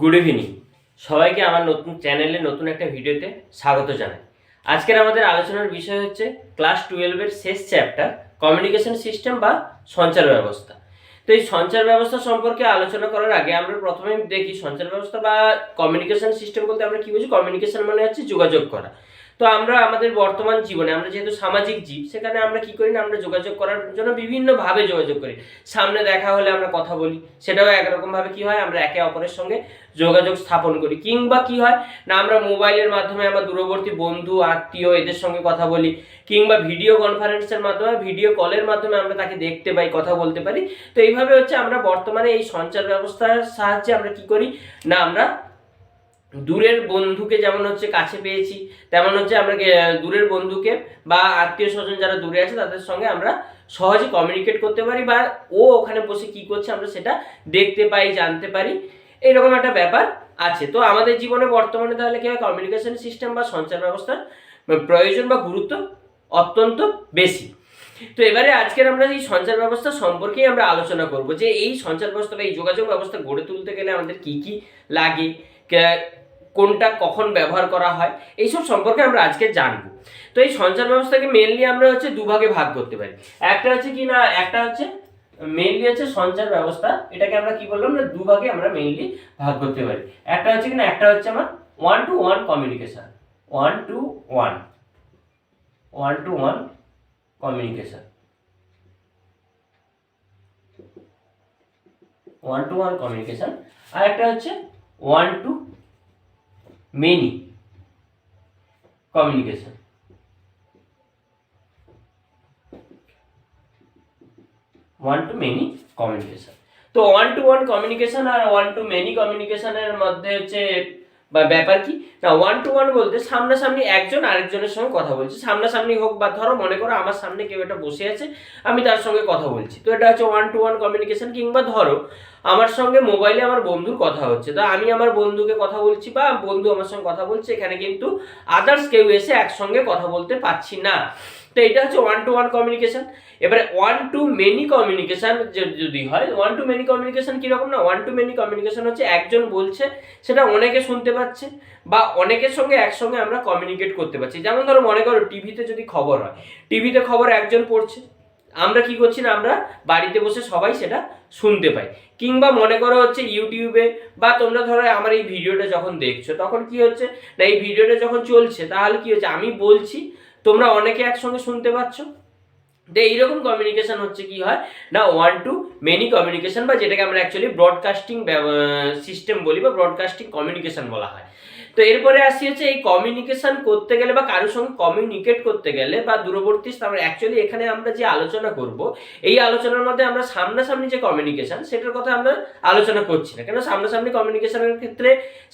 Good evening, সবাইকে আমার নতুন চ্যানেলে নতুন একটা ভিডিওতে স্বাগত জানাই। আজকের আমাদের আলোচনার বিষয় হচ্ছে ক্লাস 12-এর শেষ চ্যাপ্টার কমিউনিকেশন সিস্টেম বা সঞ্চার ব্যবস্থা। তো এই সঞ্চার ব্যবস্থা সম্পর্কে আলোচনা করার আগে আমরা প্রথমে দেখি সঞ্চার ব্যবস্থা বা কমিউনিকেশন সিস্টেম বলতে আমরা কি বুঝি। কমিউনিকেশন মানে হচ্ছে যোগাযোগ করা। তো আমরা আমাদের বর্তমান জীবনে আমরা যেহেতু সামাজিক জীব, সেখানে আমরা কি করি না, আমরা যোগাযোগ করার জন্য বিভিন্নভাবে যোগাযোগ করি। সামনে দেখা হলে আমরা কথা বলি, সেটাও একরকমভাবে কি হয়, আমরা একে অপরের সঙ্গে যোগাযোগ স্থাপন করি। কিংবা কি হয় না, আমরা মোবাইলের মাধ্যমে আমার দূরবর্তী বন্ধু আত্মীয় এদের সঙ্গে কথা বলি, কিংবা ভিডিও কনফারেন্সের মাধ্যমে ভিডিও কলের মাধ্যমে আমরা তাকে দেখতে পাই, কথা বলতে পারি। তো এইভাবে হচ্ছে আমরা বর্তমানে এই সঞ্চার ব্যবস্থার সাহায্যে আমরা কি করি না, আমরা দূরের বন্ধুকে যেমন হচ্ছে কাছে পেয়েছি, তেমন হচ্ছে আমরা দূরের বন্ধুকে বা আত্মীয় স্বজন যারা দূরে আছে তাদের সঙ্গে আমরা সহজে কমিউনিকেট করতে পারি, বা ও ওখানে বসে কি করছে আমরা সেটা দেখতে পাই, জানতে পারি। এইরকম একটা ব্যাপার আছে। তো আমাদের জীবনে বর্তমানে তাহলে কি হয়, কমিউনিকেশন সিস্টেম বা সঞ্চার ব্যবস্থার প্রয়োজন বা গুরুত্ব অত্যন্ত বেশি। তো এবারে আজকের আমরা এই সঞ্চার ব্যবস্থা সম্পর্কেই আমরা আলোচনা করব, যে এই সঞ্চার ব্যবস্থা বা এই যোগাযোগ ব্যবস্থা গড়ে তুলতে গেলে আমাদের কি কি লাগে, কোনটা কখন ব্যবহার করা হয়, এইসব সম্পর্কে আমরা আজকে জানবো। তো এই সঞ্চার ব্যবস্থাকে মেনলি আমরা হচ্ছে দুভাগে ভাগ করতে পারি। একটা হচ্ছে কি না, একটা হচ্ছে মেইনলি হচ্ছে সঞ্চার ব্যবস্থা, এটাকে আমরা কি বললাম না, দুভাগে আমরা মেইনলি ভাগ করতে পারি। একটা হচ্ছে কি না, একটা হচ্ছে আমার one to one communication, one to one communication, one to one communication. আর একটা হচ্ছে one to many communication. One to many communication. তো ওয়ান টু ওয়ান কমিউনিকেশন আর ওয়ান টু মেনি কমিউনিকেশনের মধ্যে হচ্ছে বা ব্যাপার কি না, ওয়ান টু ওয়ান বলতে সামনাসামনি একজন আরেকজনের সঙ্গে কথা বলছে, সামনাসামনি হোক বা ধরো মনে করো আমার সামনে কেউ একটা বসে আছে, আমি তার সঙ্গে কথা বলছি, তো এটা হচ্ছে ওয়ান টু ওয়ান কমিউনিকেশন। কিংবা ধরো আমার সঙ্গে মোবাইলে আমার বন্ধুর কথা হচ্ছে, তো আমি আমার বন্ধুকে কথা বলছি বা বন্ধু আমার সঙ্গে কথা বলছে, এখানে কিন্তু আদার্স কেউ এসে একসঙ্গে কথা বলতে পারছি না। তো এটা হচ্ছে ওয়ান টু ওয়ান কমিউনিকেশন। এবারে ওয়ান টু মেনি কমিউনিকেশন যদি হয়, ওয়ান টু মেনি কমিউনিকেশন কীরকম না, ওয়ান টু মেনি কমিউনিকেশন হচ্ছে একজন বলছে, সেটা অনেকে শুনতে পাচ্ছে বা অনেকের সঙ্গে একসঙ্গে আমরা কমিউনিকেট করতে পারছি। যেমন ধরো মনে করো টিভিতে যদি খবর হয়, টিভিতে খবর একজন পড়ছে, আমরা কি করছি না, আমরা বাড়িতে বসে সবাই সেটা শুনতে পাই। কিংবা মনে করো হচ্ছে ইউটিউবে বা তোমরা ধরো আমার এই ভিডিওটা যখন দেখছো, তখন কি হচ্ছে না, এই ভিডিওটা যখন চলছে তাহলে কি হচ্ছে, আমি বলছি, তোমরা অনেকে একসঙ্গে শুনতে পাচ্ছ। তো এইরকম কমিউনিকেশন হচ্ছে কি হয় না, ওয়ান টু মেনি কমিউনিকেশন, বা যেটাকে আমরা অ্যাকচুয়ালি ব্রডকাস্টিং সিস্টেম বলি বা ব্রডকাস্টিং কমিউনিকেশন বলা হয়। তো এরপরে আসি হচ্ছে এই কমিউনিকেশন করতে গেলে বা কারোর সঙ্গে কমিউনিকেট করতে গেলে বা দূরবর্তী স্থান, অ্যাকচুয়ালি এখানে আমরা যে আলোচনা করব, এই আলোচনার মধ্যে আমরা সামনাসামনি যে কমিউনিকেশন সেটার কথা আমরা আলোচনা করছি না। কেন, সামনাসামনি কমিউনিকেশনের ক্ষেত্রে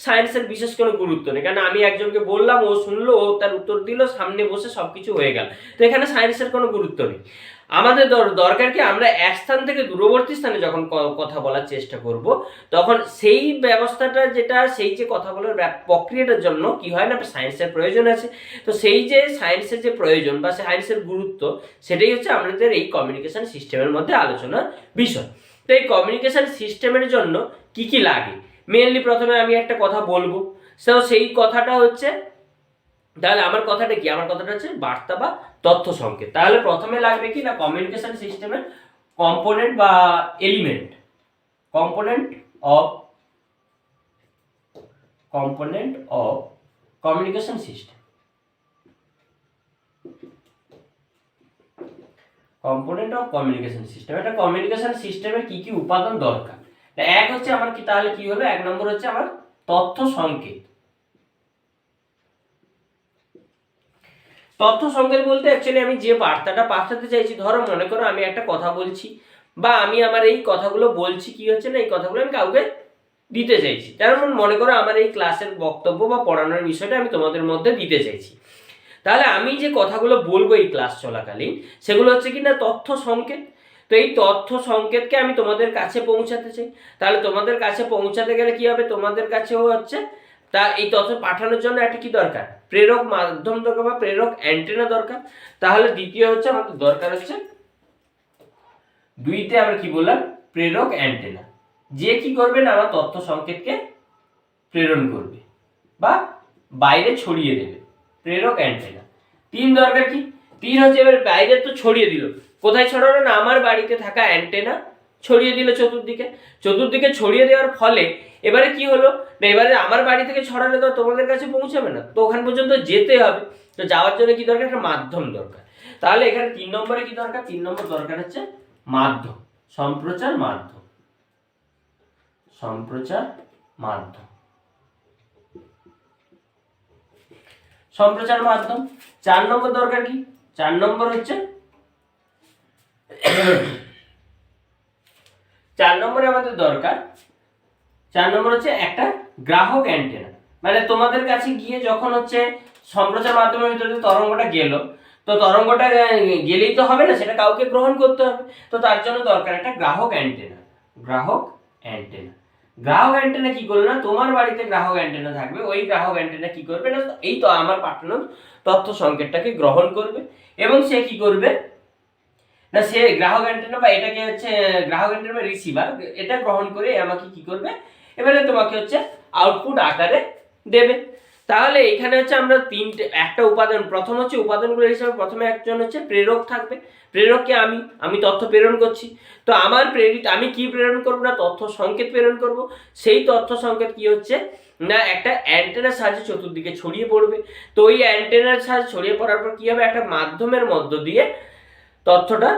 সায়েন্সের বিশেষ কোনো গুরুত্ব নেই, কারণ আমি একজনকে বললাম, ও শুনলো, ও তার উত্তর দিল, সামনে বসে সব কিছু হয়ে গেল। তো এখানে সায়েন্সের কোনো গুরুত্ব নেই। আমাদের দরকার কি, আমরা এক স্থান থেকে দূরবর্তী স্থানে যখন কথা বলার চেষ্টা করব, তখন সেই ব্যবস্থাটা যেটা, সেই যে কথা বলার প্রক্রিয়াটার জন্য কি হয় না, সায়েন্সের প্রয়োজন আছে। তো সেই যে সায়েন্সের যে প্রয়োজন বা সায়েন্সের গুরুত্ব, সেটাই হচ্ছে আমাদের এই কমিউনিকেশন সিস্টেমের মধ্যে আলোচনার বিষয়। তো এই কমিউনিকেশন সিস্টেমের জন্য কি কি লাগে, মেনলি প্রথমে আমি একটা কথা বলবো, তো সেই কথাটা হচ্ছে, তাহলে আমার কথাটা কি, আমার কথাটা হচ্ছে বার্তা বা তথ্য সংকেত। তাহলে প্রথমে লাগবে কি না, কমিউনিকেশন সিস্টেমের কম্পোনেন্ট বা element, component of communication system, component of communication system. এটা কমিউনিকেশন সিস্টেমের কি কি উপাদান দরকার, এক হচ্ছে আমার কি, তাহলে কি হলো, এক নম্বর হচ্ছে আমার তথ্য সংকেত। তথ্য সংকেত বলতে অ্যাকচুয়ালি আমি যে বার্তাটা পাঠাতে চাইছি, ধরো মনে করো আমি একটা কথা বলছি বা আমি আমার এই কথাগুলো বলছি, কি হচ্ছে না, এই কথাগুলো আমি কাউকে দিতে চাইছি। যেমন মনে করো আমার এই ক্লাসের বক্তব্য বা পড়ানোর বিষয়টা আমি তোমাদের মধ্যে দিতে চাইছি। তাহলে আমি যে কথাগুলো বলবো এই ক্লাস চলাকালীন, সেগুলো হচ্ছে কি না তথ্য সংকেত। তো এই তথ্য সংকেতকে আমি তোমাদের কাছে পৌঁছাতে চাই। তাহলে তোমাদের কাছে পৌঁছাতে গেলে কি হবে, তোমাদের কাছেও হচ্ছে তা এই তথ্য পাঠানোর জন্য একটা কি দরকার, প্রেরক মাধ্যম দরকার বা প্রেরক অ্যান্টেনা দরকার। তাহলে দ্বিতীয় হচ্ছে আমাদের দরকার হচ্ছে দুইতে আমরা কি বললাম, প্রেরক অ্যান্টেনা, যে কি করবেন আমার তথ্য সংকেতকে প্রেরণ করবে বা বাইরে ছড়িয়ে দেবে, প্রেরক অ্যান্টেনা। 3 দরকার কি? 3 হচ্ছে এবার বাইরে তো ছড়িয়ে দিল, কোথায় ছড়ালো না আমার বাড়িতে থাকা অ্যান্টেনা ছড়িয়ে দিল চতুর্দিকে। চতুর্দিকে ছড়িয়ে দেওয়ার ফলে এবারে কি হলো না, এবারে আমার বাড়ি থেকে ছড়ালে তো তোমাদের কাছে পৌঁছাবে না, তো ওখান পর্যন্ত যেতে হবে। তো যাওয়ার জন্য কি দরকার? একটা মাধ্যম দরকার। তাহলে এখানে 3 নম্বরে কি দরকার? 3 নম্বর দরকার হচ্ছে মাধ্যম, সম্প্রচার মাধ্যম, সম্প্রচার মাধ্যম, সম্প্রচার মাধ্যম। 4 নম্বর দরকার কি? 4 নম্বর হচ্ছে 4 নম্বরে আমাদের দরকার, 4 নম্বর হচ্ছে একটা গ্রাহক অ্যান্টেনা। মানে তোমাদের কাছে গিয়ে যখন হচ্ছে সম্প্রচার মাধ্যমের ভিতরে তরঙ্গটা গেল, তো তরঙ্গটা গেলেই তো হবে না, সেটা কাউকে গ্রহণ করতে হবে। তো তার জন্য দরকার একটা গ্রাহক অ্যান্টেনা। গ্রাহক অ্যান্টেনা, গ্রাহক অ্যান্টেনা কি করলো না, তোমার বাড়িতে গ্রাহক অ্যান্টেনা থাকবে, ওই গ্রাহক অ্যান্টেনা কি করবে না, এই তো আমার পাঠানো তথ্য সংকেতটাকে গ্রহণ করবে এবং সে কি করবে না, সে গ্রাহক অ্যান্টেনা বা এটাকে হচ্ছে গ্রাহক অ্যান্টেনা বা রিসিভার, এটা গ্রহণ করে আমাকে কি করবে, এবারে তোমাকে হচ্ছে আউটপুট আকারে দেবে। তাহলে এখানে হচ্ছে আমরা একটা উপাদান, প্রথম হচ্ছে উপাদানগুলো হিসাবে প্রথমে একজন হচ্ছে প্রেরক থাকবে, প্রেরককে আমি তথ্য প্রেরণ করছি। তো আমার আমি কি প্রেরণ করবো না, তথ্য সংকেত প্রেরণ করব। সেই তথ্য সংকেত কি হচ্ছে না একটা অ্যান্টেনার সাহায্যে চতুর্দিকে ছড়িয়ে পড়বে। তো ওই অ্যান্টেনার সাহায্যে ছড়িয়ে পড়ার পর কি হবে, একটা মাধ্যমের মধ্য দিয়ে তথ্যটা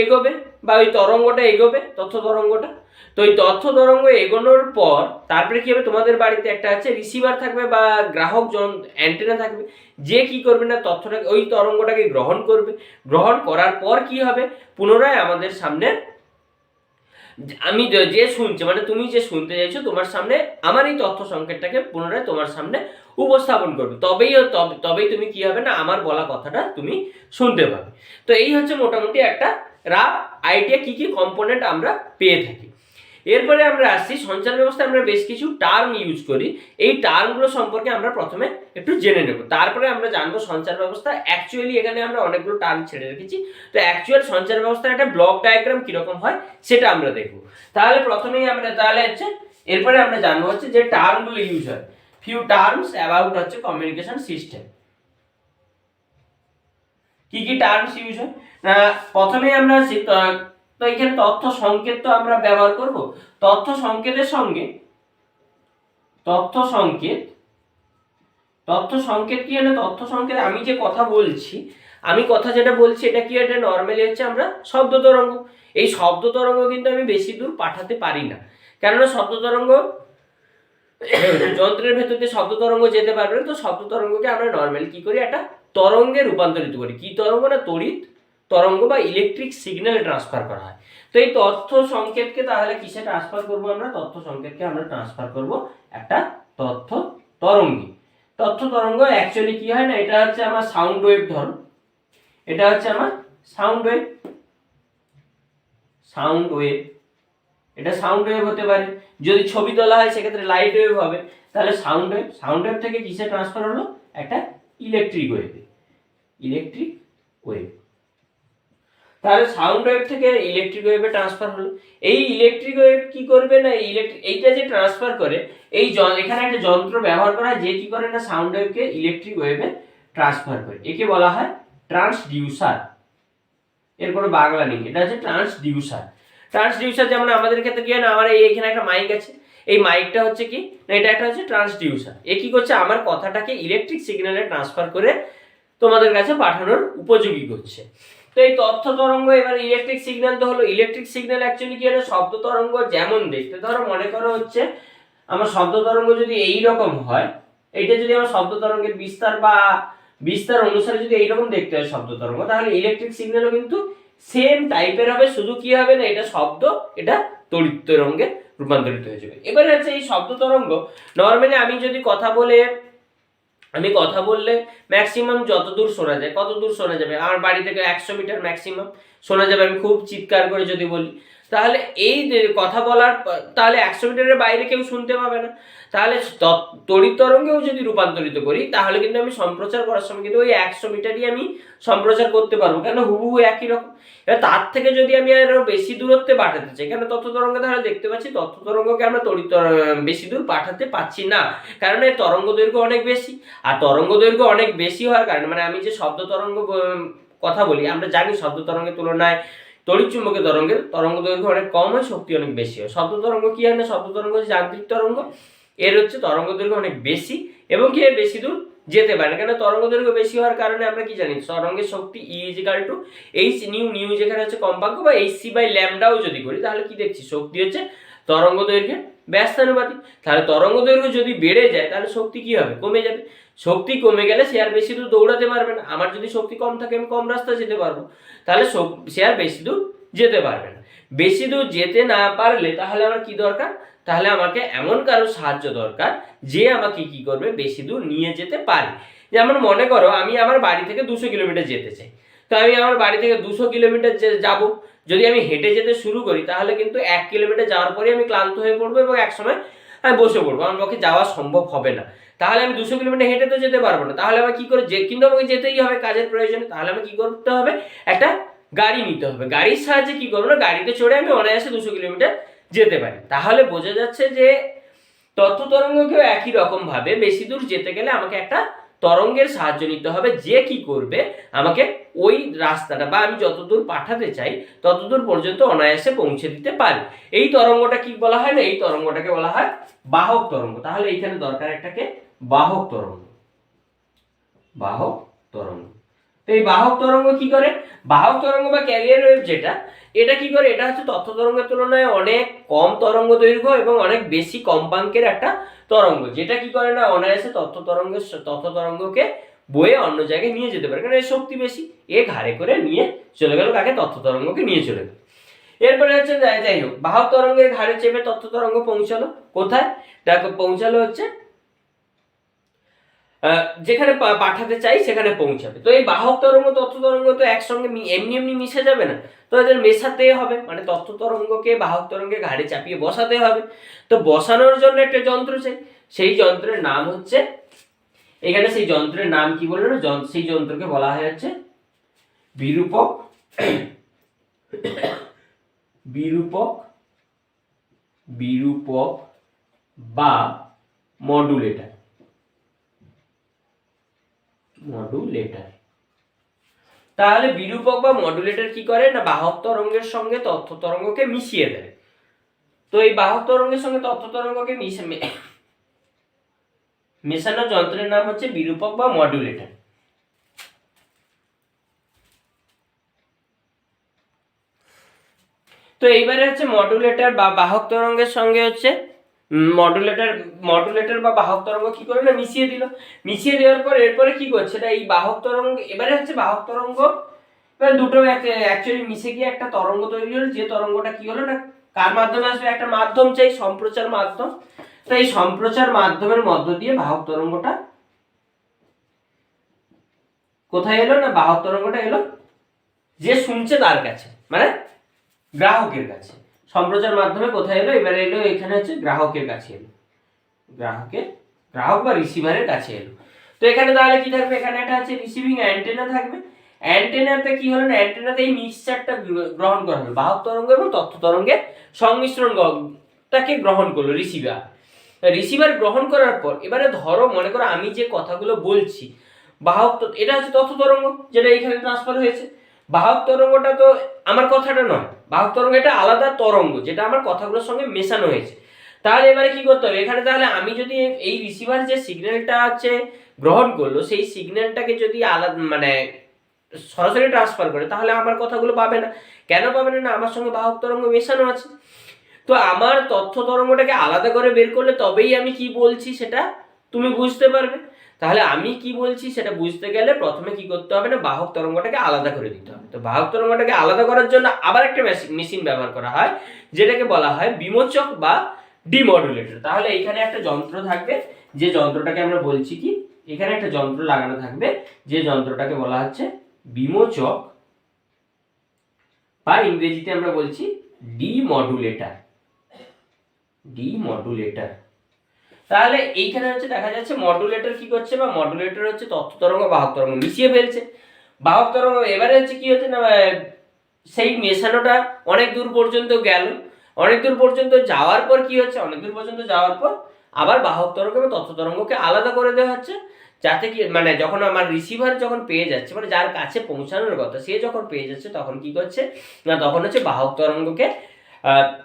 এগোবে বা ওই তরঙ্গটা এগোবে, তথ্য তরঙ্গটা। তো ওই তথ্য তরঙ্গ এগোনোর পর তারপরে কি হবে, তোমাদের বাড়িতে একটা আছে রিসিভার থাকবে বা গ্রাহক অ্যান্টেনা থাকবে, যে কি করবে না তথ্যটাকে ওই তরঙ্গটাকে গ্রহণ করবে। গ্রহণ করার পর কি হবে, পুনরায় আমাদের সামনে আমি যে শুনছে, মানে তুমি যে শুনতে চাইছো, তোমার সামনে আমার এই তথ্য সংকেতটাকে পুনরায় তোমার সামনে উপস্থাপন করবে, তবেই তুমি কি হবে না আমার বলা কথাটা তুমি শুনতে পাবে। তো এই হচ্ছে মোটামুটি একটা রাফ আইডিয়া কি কি কম্পোনেন্ট আমরা পেয়ে থাকি। এরপরে আমরা আসছি সঞ্চার ব্যবস্থায় আমরা বেশ কিছু টার্ম ইউজ করি, এই টার্মগুলো সম্পর্কে আমরা প্রথমে একটু জেনে নেব, তারপরে আমরা জানবো সঞ্চার ব্যবস্থা অ্যাকচুয়ালি এখানে আমরা অনেকগুলো টার্ম ছেড়ে রেখেছি। তো অ্যাকচুয়াল সঞ্চার ব্যবস্থার একটা ব্লক ডায়াগ্রাম কিরকম হয় সেটা আমরা দেখব। তাহলে প্রথমেই আমরা তাহলে হচ্ছে এরপরে আমরা জানবো হচ্ছে যে টার্মগুলো ইউজ হয়, ফিউ টার্মস অ্যাবাউট হচ্ছে কমিউনিকেশন সিস্টেম। কি কি টার্মস ইউজ হয়, প্রথমেই আমরা তো এখানে তথ্য সংকেত তো আমরা ব্যবহার করব। তথ্য সংকেতের সঙ্গে তথ্য সংকেত কি হলো, তথ্য সংকেত আমি যে কথা বলছি, আমি কথা যেটা বলছি এটা কি, এটা নর্মালি হচ্ছে আমরা শব্দ তরঙ্গ। এই শব্দ তরঙ্গ কিন্তু আমি বেশি দূর পাঠাতে পারি না, কেননা শব্দ তরঙ্গ যন্ত্রের ভেতর দিয়ে শব্দ তরঙ্গ যেতে পারবে না। তো শব্দ তরঙ্গকে আমরা নর্মালি কি করি, একটা তরঙ্গে রূপান্তরিত করি। কি তরঙ্গ না, তড়িৎ তরঙ্গ বা ইলেকট্রিক সিগন্যাল ট্রান্সফার করা হয়। তো এই তথ্য সংকেতকে তাহলে কিসে ট্রান্সফার করব আমরা, তথ্য সংকেতকে আমরা ট্রান্সফার করব একটা তথ্য তরঙ্গে। তথ্য তরঙ্গ অ্যাকচুয়ালি কি হয় না, এটা হচ্ছে আমার সাউন্ড ওয়েভ, ধরো এটা হচ্ছে আমার সাউন্ড ওয়েভ, এটা সাউন্ড ওয়েভ হতে পারে। যদি ছবি তোলা হয় সেক্ষেত্রে লাইট ওয়েভ হবে। তাহলে সাউন্ড ওয়েভ থেকে কিসে ট্রান্সফার হলো, একটা ইলেকট্রিক ওয়েভ। তাহলে সাউন্ড ওয়েভ থেকে ইলেকট্রিক ওয়েভে ট্রান্সফার হলো। এই ইলেকট্রিক ওয়েভ কি করবে না, এইটা যে ট্রান্সফার করে, এখানে একটা যন্ত্র ব্যবহার করা হয় যে কি করে না সাউন্ড ওয়েভকে ইলেকট্রিক ওয়েভে ট্রান্সফার করে। একে বলা হয় ট্রান্সডিউসার। এর কোনো বাংলা নেই, এটা হচ্ছে ট্রান্সডিউসার। যেমন আমাদের ক্ষেত্রে কি হয় না, আমার এইখানে একটা মাইক আছে, এই মাইকটা হচ্ছে কি না, এটা একটা হচ্ছে ট্রান্সডিউসার। এ কি করছে, আমার কথাটাকে ইলেকট্রিক সিগন্যালে ট্রান্সফার করে তোমাদের কাছে পাঠানোর উপযোগী করছে। তো এই তথ্য তরঙ্গ, এবার ইলেকট্রিক সিগন্যাল তো হলো। ইলেকট্রিক সিগন্যাল অ্যাকচুয়ালি কি হলো, শব্দ তরঙ্গ যেমন দেখতে, ধরো মনে করো হচ্ছে আমার শব্দ তরঙ্গ যদি এই রকম হয়, এইটা যদি আমার শব্দ তরঙ্গের বিস্তার অনুসারে যদি এইরকম দেখতে হয় শব্দ তরঙ্গ, তাহলে ইলেকট্রিক সিগন্যালও কিন্তু সেম টাইপের হবে, শুধু কি হবে না এটা শব্দ, এটা তড়িৎ তরঙ্গে রূপান্তরিত হয়ে যাবে। এবারে হচ্ছে এই শব্দ তরঙ্গ নর্মালি আমি যদি কথা বললে ম্যাক্সিমাম যত দূর শোনা যায়, কত দূর শোনা যাবে, আমার বাড়ি থেকে 100 মিটার ম্যাক্সিমাম শোনা যাবে, আমি খুব চিৎকার করে যদি বলি। তাহলে এই কথা বলার তাহলে 100 মিটারের বাইরে কেউ শুনতে পাবে না। তাহলে তড়িৎ তরঙ্গেও যদি রূপান্তরিত করি তাহলে কিন্তু আমি সম্প্রচার করার সময় কিন্তু ওই 100 মিটারই আমি সম্প্রচার করতে পারবো, কেন হুবহু একই রকম। এবার তার থেকে যদি আমি আরো বেশি দূরত্বে পাঠাতে চাই, কেন তথ্য তরঙ্গে তাহলে দেখতে পাচ্ছি তথ্য তরঙ্গকে আমরা বেশি দূর পাঠাতে পারছি না, কারণ এর তরঙ্গ দৈর্ঘ্য অনেক বেশি। আর তরঙ্গ দৈর্ঘ্য অনেক বেশি হওয়ার কারণে মানে আমি যে শব্দ তরঙ্গ কথা বলি, আমরা জানি শব্দ তরঙ্গের তুলনায় তড়িৎ চুম্বকীয় তরঙ্গের তরঙ্গ দৈর্ঘ্য অনেক কম হয়, শক্তি অনেক বেশি হয়। শব্দ তরঙ্গ কি হয় না, শব্দ তরঙ্গ হচ্ছে যান্ত্রিক তরঙ্গ, এর হচ্ছে তরঙ্গ দৈর্ঘ্য অনেক বেশি এবং কি এর বেশি দূর যেতে পারে। কেন তরঙ্গ দৈর্ঘ্য বেশি হওয়ার কারণে আমরা কি জানি তরঙ্গের শক্তি E=h নিউ যেখানে হচ্ছে কম্পাঙ্ক বা hc/ল্যামডাও যদি করি তাহলে কি দেখছি শক্তি হচ্ছে তরঙ্গ দৈর্ঘ্যের ব্যস্তানুপাতিক। তাহলে তরঙ্গ দৈর্ঘ্য যদি বেড়ে যায় তাহলে শক্তি কি হবে, কমে যাবে। শক্তি কমে গেলে সে আর বেশি দূর দৌড়াতে পারবে না। আমার যদি শক্তি কম থাকে আমি কম রাস্তা যেতে পারবো, তাহলে সে আর বেশি দূর যেতে পারবে না। বেশি দূর যেতে না পারলে তাহলে আমার কি দরকার, তাহলে আমাকে এমন কারো সাহায্য দরকার যে আমাকে কি করবে, বেশি দূর নিয়ে যেতে পারে। যেমন মনে করো আমি আমার বাড়ি থেকে 200 কিলোমিটার যেতে চাই, তো আমি আমার বাড়ি থেকে 200 কিলোমিটার যাব, যদি আমি হেঁটে যেতে শুরু করি তাহলে কিন্তু 1 কিলোমিটার যাওয়ার পরে আমি ক্লান্ত হয়ে পড়বো এবং এক সময় আমি বসে পড়বো, আমার পক্ষে যাওয়া সম্ভব হবে না। তাহলে আমি 200 কিলোমিটার হেঁটে তো যেতে পারবো না, তাহলে আমার কি করে কিন্তু আমাকে যেতেই হবে কাজের প্রয়োজনে। তাহলে আমি কি করতে হবে, একটা গাড়ি নিতে হবে। গাড়ির সাহায্যে কি করবো না, গাড়িতে চড়ে আমি অনায়াসে 200 কিলোমিটার যেতে পারি। তাহলে বোঝা যাচ্ছে যে তথ্য তরঙ্গকেও একই রকম ভাবে বেশি দূর যেতে গেলে আমাকে একটা তরঙ্গের সাহায্য নিতে হবে, যে কি করবে আমাকে ওই রাস্তাটা বা আমি যতদূর পাঠাতে চাই ততদূর পর্যন্ত অনায়াসে পৌঁছে দিতে পারে। এই তরঙ্গটা কি বলা হয় না, এই তরঙ্গটাকে বলা হয় বাহক তরঙ্গ। তাহলে এইখানে দরকার একটাকে বাহক তরঙ্গ, বাহক তরঙ্গ। তো এই বাহক তরঙ্গ কি করে, বাহক তরঙ্গ বা ক্যারিয়ার ওয়েভ যেটা, এটা কি করে, এটা হচ্ছে তথ্য তরঙ্গের তুলনায় অনেক কম তরঙ্গ দৈর্ঘ্য এবং অনেক বেশি কম্পাঙ্কের একটা তরঙ্গ, যেটা কি করে না অনায়াসে তথ্য তরঙ্গকে বয়ে অন্য জায়গায় নিয়ে যেতে পারে, কারণ এর শক্তি বেশি। এ ঘাড়ে করে নিয়ে চলে গেল কাকে, তথ্য তরঙ্গকে নিয়ে চলে গেল। এরপরে হচ্ছে যাই হোক, বাহক তরঙ্গের ঘাড়ে চেপে তথ্য তরঙ্গ পৌঁছালো কোথায়, দেখো পৌঁছালো হচ্ছে যেখানে পাঠাতে চাই সেখানে পৌঁছাবে। তো এই বাহক তরঙ্গ তথ্য তরঙ্গ তো একসঙ্গে এমনি এমনি মিশে যাবে না, তো এদের মেশাতে হবে, মানে তথ্য তরঙ্গকে বাহক তরঙ্গের ঘাড়ে চাপিয়ে বসাতে হবে। তো বসানোর জন্য একটা যন্ত্র চাই, সেই যন্ত্রের নাম হচ্ছে, এখানে সেই যন্ত্রের নাম কি বললো না, সেই যন্ত্রকে বলা হয় হচ্ছে বিরূপক, বিরূপক বিরূপক বা মডুলেটর, মডুলেটর। তাহলে বিরূপক বা মডুলেটর কি করে না, বাহক তরঙ্গের সঙ্গে তথ্য তরঙ্গকে মিশিয়ে দেয়। তো এই বাহক তরঙ্গের সঙ্গে তথ্য তরঙ্গকে মেশানো যন্ত্রের নাম হচ্ছে বিরূপক বা মডুলেটর। তো এইবারে হচ্ছে মডুলেটর বা বাহক তরঙ্গের সঙ্গে হচ্ছে মডুলেটর বা বাহক তরঙ্গ কি করে না মিশিয়ে দিল। মিশিয়ে দেওয়ার পর এরপরে কি করছে না, এই বাহক তরঙ্গ, এবারে হচ্ছে বাহক তরঙ্গ দুটো অ্যাকচুয়ালি মিশে গিয়ে একটা তরঙ্গ তৈরি হলো, যে তরঙ্গটা কি হলো না কার মাধ্যমে আসবে, একটা মাধ্যম চাই, সম্প্রচার মাধ্যম। তো এই সম্প্রচার মাধ্যমের মধ্য দিয়ে বাহক তরঙ্গটা কোথায় এলো না, বাহক তরঙ্গটা এলো যে শুনছে তার কাছে, মানে গ্রাহকের কাছে। সম্প্রচার মাধ্যমে কোথায় এলো, এবারে এলো এখানে হচ্ছে গ্রাহকের কাছে এলো, গ্রাহক বা রিসিভারের কাছে এলো। তো এখানে তাহলে কি থাকবে, এখানে একটা আছে রিসিভিং অ্যান্টেনা থাকবে। অ্যান্টেনাতে কি হলো না, অ্যান্টেনাতে এই মিক্সচারটা গ্রহণ করা হলো, বাহক তরঙ্গ এবং তথ্য তরঙ্গের সংমিশ্রণটাকে গ্রহণ করলো রিসিভার। রিসিভার গ্রহণ করার পর এবারে ধরো মনে করো আমি যে কথাগুলো বলছি, বাহক এটা হচ্ছে তথ্য তরঙ্গ যেটা এইখানে ট্রান্সফার হয়েছে। বাহক তরঙ্গটা তো আমার কথাটা নয়, বাহক তরঙ্গ এটা আলাদা তরঙ্গ যেটা আমার কথাগুলোর সঙ্গে মেশানো হয়েছে। তাহলে এবারে কি করতে হবে, এখানে তাহলে আমি যদি এই রিসিভার যে সিগন্যালটা আছে গ্রহণ করলো, সেই সিগন্যালটাকে যদি আলাদা মানে সরাসরি ট্রান্সফার করে তাহলে আমার কথাগুলো পাবে না। কেন পাবে না, আমার সঙ্গে বাহক তরঙ্গ মেশানো আছে। তো আমার তথ্য তরঙ্গটাকে আলাদা করে বের করলে তবেই আমি কি বলছি সেটা তুমি বুঝতে পারবে। তাহলে আমি কি বলছি সেটা বুঝতে গেলে প্রথমে কি করতে হবে না, বাহক তরঙ্গটাকে আলাদা করে দিতে হবে। তো বাহক তরঙ্গটাকে আলাদা করার জন্য আবার একটা মেশিন ব্যবহার করা হয়, যেটাকে বলা হয় বিমোচক বা ডিমডুলেটর। তাহলে এখানে একটা যন্ত্র থাকবে, যে যন্ত্রটাকে আমরা বলছি কি, এখানে একটা যন্ত্র লাগানো থাকবে, যে যন্ত্রটাকে বলা হচ্ছে বিমোচক বা ইংরেজিতে আমরা বলছি ডিমডুলেটর। ডিমডুলেটর তাহলে এইখানে হচ্ছে দেখা যাচ্ছে মডুলেটর কি করছে, বা মডুলেটর হচ্ছে তথ্য তরঙ্গ বাহক তরঙ্গ মিশিয়ে ফেলছে। বাহক তরঙ্গ এবারে হচ্ছে কি হচ্ছে না, সেই মেশানোটা অনেক দূর পর্যন্ত গেল, অনেক দূর পর্যন্ত যাওয়ার পর কি হচ্ছে, অনেক দূর পর্যন্ত যাওয়ার পর আবার বাহক তরঙ্গ এবং তথ্য তরঙ্গকে আলাদা করে দেওয়া হচ্ছে, যাতে কি মানে যখন আমার রিসিভার যখন পেয়ে যাচ্ছে, মানে যার কাছে পৌঁছানোর কথা সে যখন পেয়ে যাচ্ছে, তখন কি করছে না, তখন হচ্ছে বাহক তরঙ্গকে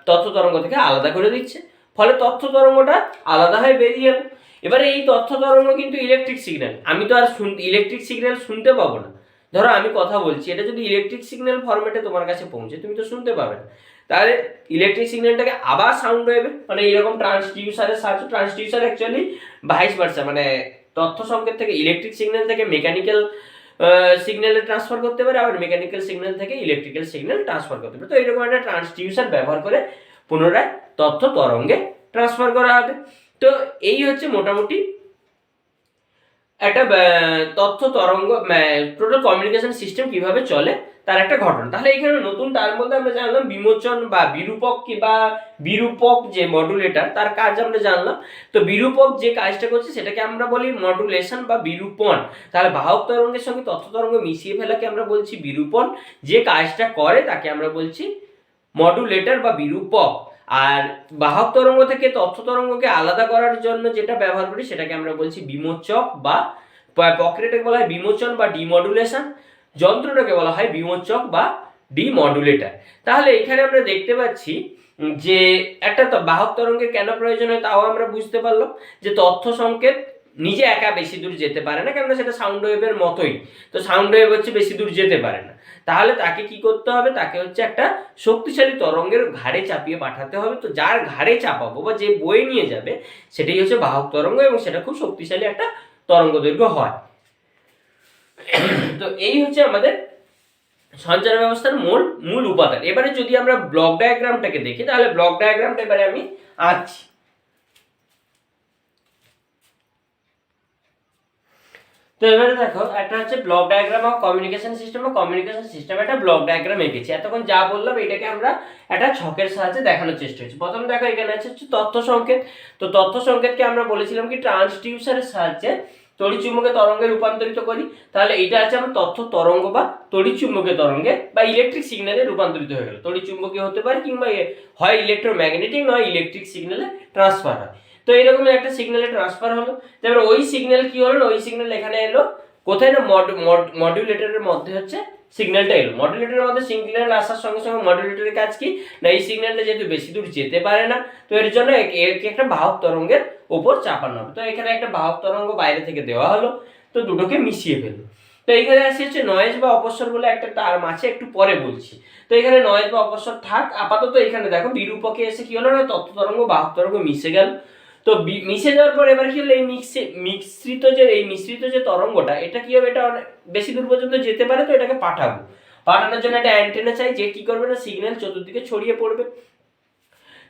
তথ্য তরঙ্গ থেকে আলাদা করে দিচ্ছে, ফলে তথ্য তরঙ্গটা আলাদা হয়ে বেরিয়ে গেল। এবারে এই তথ্য তরঙ্গ কিন্তু ইলেকট্রিক সিগন্যাল, আমি তো আর ইলেকট্রিক সিগন্যাল শুনতে পাবো না। ধরো আমি কথা বলছি, এটা যদি ইলেকট্রিক সিগন্যাল ফরম্যাটে তোমার কাছে পৌঁছে, তুমি তো শুনতে পাবে না। তাহলে ইলেকট্রিক সিগন্যালটাকে আবার সাউন্ড ওয়েভে, মানে এরকম ট্রান্সডিউসারের সাহায্যে, ট্রান্সডিউসার অ্যাকচুয়ালি ভাইস ভার্সা, মানে তথ্য সংকেত থেকে ইলেকট্রিক সিগন্যাল থেকে মেকানিক্যাল সিগন্যালে ট্রান্সফার করতে পারে, আবার মেকানিক্যাল সিগন্যাল থেকে ইলেকট্রিক্যাল সিগন্যাল ট্রান্সফার করতে পারে। তো এরকম একটা ট্রান্সডিউসার ব্যবহার করে পুনরায় তথ্য তরঙ্গে ট্রান্সফার করা হবে। তো এই হচ্ছে মোটামুটি একটা তথ্য তরঙ্গ টোটাল কমিউনিকেশন সিস্টেম কিভাবে চলে তার একটা ঘটনা। তাহলে এখানে নতুন টার্ম বলতে আমরা জানলাম বিমোচন বা বিরূপক, বা বিরূপক যে মডুলেটর তার কাজ আমরা জানলাম। তো বিরূপক যে কাজটা করছে সেটাকে আমরা বলি মডুলেশন বা বিরূপণ। তাহলে বাহক তরঙ্গের সঙ্গে তথ্য তরঙ্গ মিশিয়ে ফেলাকে আমরা বলছি বিরূপণ, যে কাজটা করে তাকে আমরা বলছি মডুলেটর বা বিরূপক। আর বাহক তরঙ্গ থেকে তথ্য তরঙ্গকে আলাদা করার জন্য যেটা ব্যবহার করি সেটাকে আমরা বলছি বিমোচক, বা প্রক্রিয়াটাকে বলা হয় বিমোচন বা ডিমডুলেশন, যন্ত্রটাকে বলা হয় বিমোচক বা ডিমডুলেটর। তাহলে এখানে আমরা দেখতে পাচ্ছি যে একটা বাহক তরঙ্গের কেন প্রয়োজন হয় তাও আমরা বুঝতে পারলাম, যে তথ্য সংকেত নিজে একা বেশি দূর যেতে পারে না, কেননা সেটা সাউন্ড ওয়েভের মতোই। তো সাউন্ড ওয়েভ হচ্ছে বেশি দূর যেতে পারে না, তাহলে তাকে কি করতে হবে, তাকে হচ্ছে একটা শক্তিশালী তরঙ্গের ঘাড়ে চাপিয়ে পাঠাতে হবে। তো যার ঘাড়ে চাপাবো বা যে বয়ে নিয়ে যাবে সেটাই হচ্ছে বাহক তরঙ্গ, এবং সেটা খুব শক্তিশালী একটা তরঙ্গ দৈর্ঘ্য হয়। তো এই হচ্ছে আমাদের সঞ্চার ব্যবস্থার মূল উপাদান। এবারে যদি আমরা ব্লক ডায়াগ্রামটাকে দেখি, তাহলে ব্লক ডায়াগ্রামটা এবারে আমি আঁকছি। তো এবারে দেখো, একটা হচ্ছে block diagram of communication system, বা কমিউনিকেশন সিস্টেম একটা ব্লক ডায়াগ্রাম এঁকেছি। এতক্ষণ যা বললাম এটাকে আমরা একটা ছকের সাহায্যে দেখানোর চেষ্টা করছি। প্রথমে দেখো এখানে আছে হচ্ছে তথ্য সংকেত। তো তথ্য সংকেতকে আমরা বলেছিলাম কি ট্রান্সডিউসারের সাহায্যে তড়িৎচুম্বকে তরঙ্গে রূপান্তরিত করি। তাহলে এটা আছে আমার তথ্য তরঙ্গ বা তড়িৎচুম্বকীয় তরঙ্গে বা ইলেকট্রিক সিগন্যালে রূপান্তরিত হয়ে গেল। তড়িৎচুম্বকীয় হতে পারে, কিংবা হয় ইলেকট্রোম্যাগনেটিক নয় ইলেকট্রিক সিগন্যালে ট্রান্সফার হয়। তো এরকম একটা সিগন্যালে ট্রান্সফার হলো, তারপরে ওই সিগন্যাল কি হলো, ওই সিগন্যাল এখানে এলো কোথায় না মডুলেটরের মধ্যে হচ্ছে সিগন্যালটা এলো। মডুলেটরের মধ্যে সিগন্যাল আসার সঙ্গে সঙ্গে মডুলেটরের কাজ কি না, এই সিগন্যালটা যেহেতু বেশি দূর যেতে পারে না, তো এর জন্য একে একটা বাহক তরঙ্গের ওপর চাপানো হবে। তো এখানে একটা বাহক তরঙ্গ বাইরে থেকে দেওয়া হলো, তো দুটোকে মিশিয়ে ফেললো। তো এখানে আসছে হচ্ছে নয়েজ বা অপস্বর বলে একটা টার্ম আছে, একটু পরে বলছি। তো এখানে নয়েজ বা অপস্বর থাক, আপাতত এখানে দেখো বিরূপকে এসে কি হলো না, তথ্য তরঙ্গ বাহক তরঙ্গ মিশে গেল। তো মিশে যাওয়ার পর এবার কি হলো, এই মিশ্রিত যে তরঙ্গটা, এটা কি হবে, এটা অনেক বেশি দূর পর্যন্ত যেতে পারে। তো এটাকে পাঠানোর জন্য একটা অ্যান্টেনা চাই, যে কি করবে না, সিগন্যাল চতুর্দিকে ছড়িয়ে পড়বে।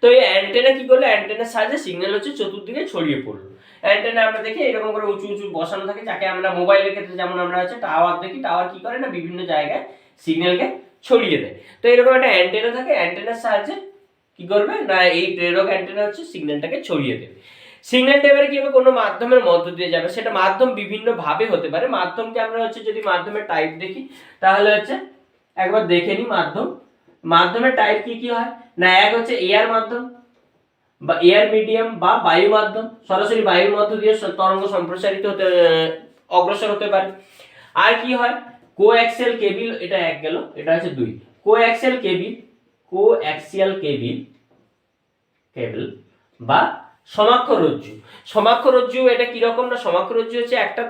তো এই অ্যান্টেনা কি করলো, অ্যান্টেনার সাহায্যে সিগন্যাল হচ্ছে চতুর্দিকে ছড়িয়ে পড়লো। অ্যান্টেনা আমরা দেখি এরকম করে উঁচু উঁচু বসানো থাকে, যাকে আমরা মোবাইলের ক্ষেত্রে যেমন আমরা হচ্ছে টাওয়ার দেখি, টাওয়ার কি করে না, বিভিন্ন জায়গায় সিগন্যালকে ছড়িয়ে দেয়। তো এরকম একটা অ্যান্টেনা থাকে, অ্যান্টেনার সাহায্যে কি করবে না, এই প্রেরক অ্যান্টেনা হচ্ছে সিগন্যালটাকে ছড়িয়ে দেবে। সিগন্যালটা এবারে কি হবে, কোনো মাধ্যমের মধ্য দিয়ে যাবে। সেটা মাধ্যম বিভিন্ন ভাবে হতে পারে। মাধ্যমকে আমরা হচ্ছে যদি মাধ্যমের টাইপ দেখি, তাহলে হচ্ছে একবার দেখে নি মাধ্যমের টাইপ কি কি হয় না, এক হচ্ছে এয়ার মাধ্যম বা এয়ার মিডিয়াম বা বায়ু মাধ্যম, সরাসরি বায়ুর মধ্য দিয়ে তরঙ্গ সম্প্রসারিত হতে অগ্রসর হতে পারে। আর কি হয়, কোঅ্যাক্সিয়াল কেবিল, এটা এক গেল, এটা হচ্ছে দুই। কোঅ্যাক্সিয়াল কেবিল বা সমাক্ষ রজ্জু। এটা কিরকম না, সমাক্ষ রজ্জু হচ্ছে একটা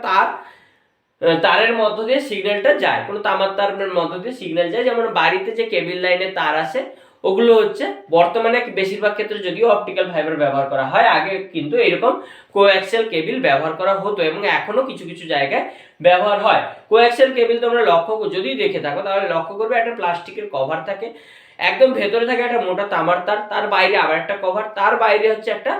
তারের মধ্য দিয়ে সিগন্যালটা যায়, কোনো তামার তারের মধ্য দিয়ে সিগন্যাল যায়। যেমন বাড়িতে যে কেবিল লাইনের তার আছে, ওগুলো হচ্ছে বর্তমানে বেশিরভাগ ক্ষেত্রে যদিও অপটিক্যাল ফাইবার ব্যবহার করা হয়, আগে কিন্তু এরকম কোঅ্যাক্সিয়াল কেবিল ব্যবহার করা হতো, এবং এখনো কিছু কিছু জায়গায় ব্যবহার হয়। কোঅ্যাক্সিয়াল কেবিল তোমরা যদি দেখে থাকো তাহলে লক্ষ্য করবে, একটা প্লাস্টিকের কভার থাকে, একদম ভেতরে থাকে একটা মোটা তামার তার, তার বাইরে আবার একটা কভার, তার বাইরে হচ্ছে একটা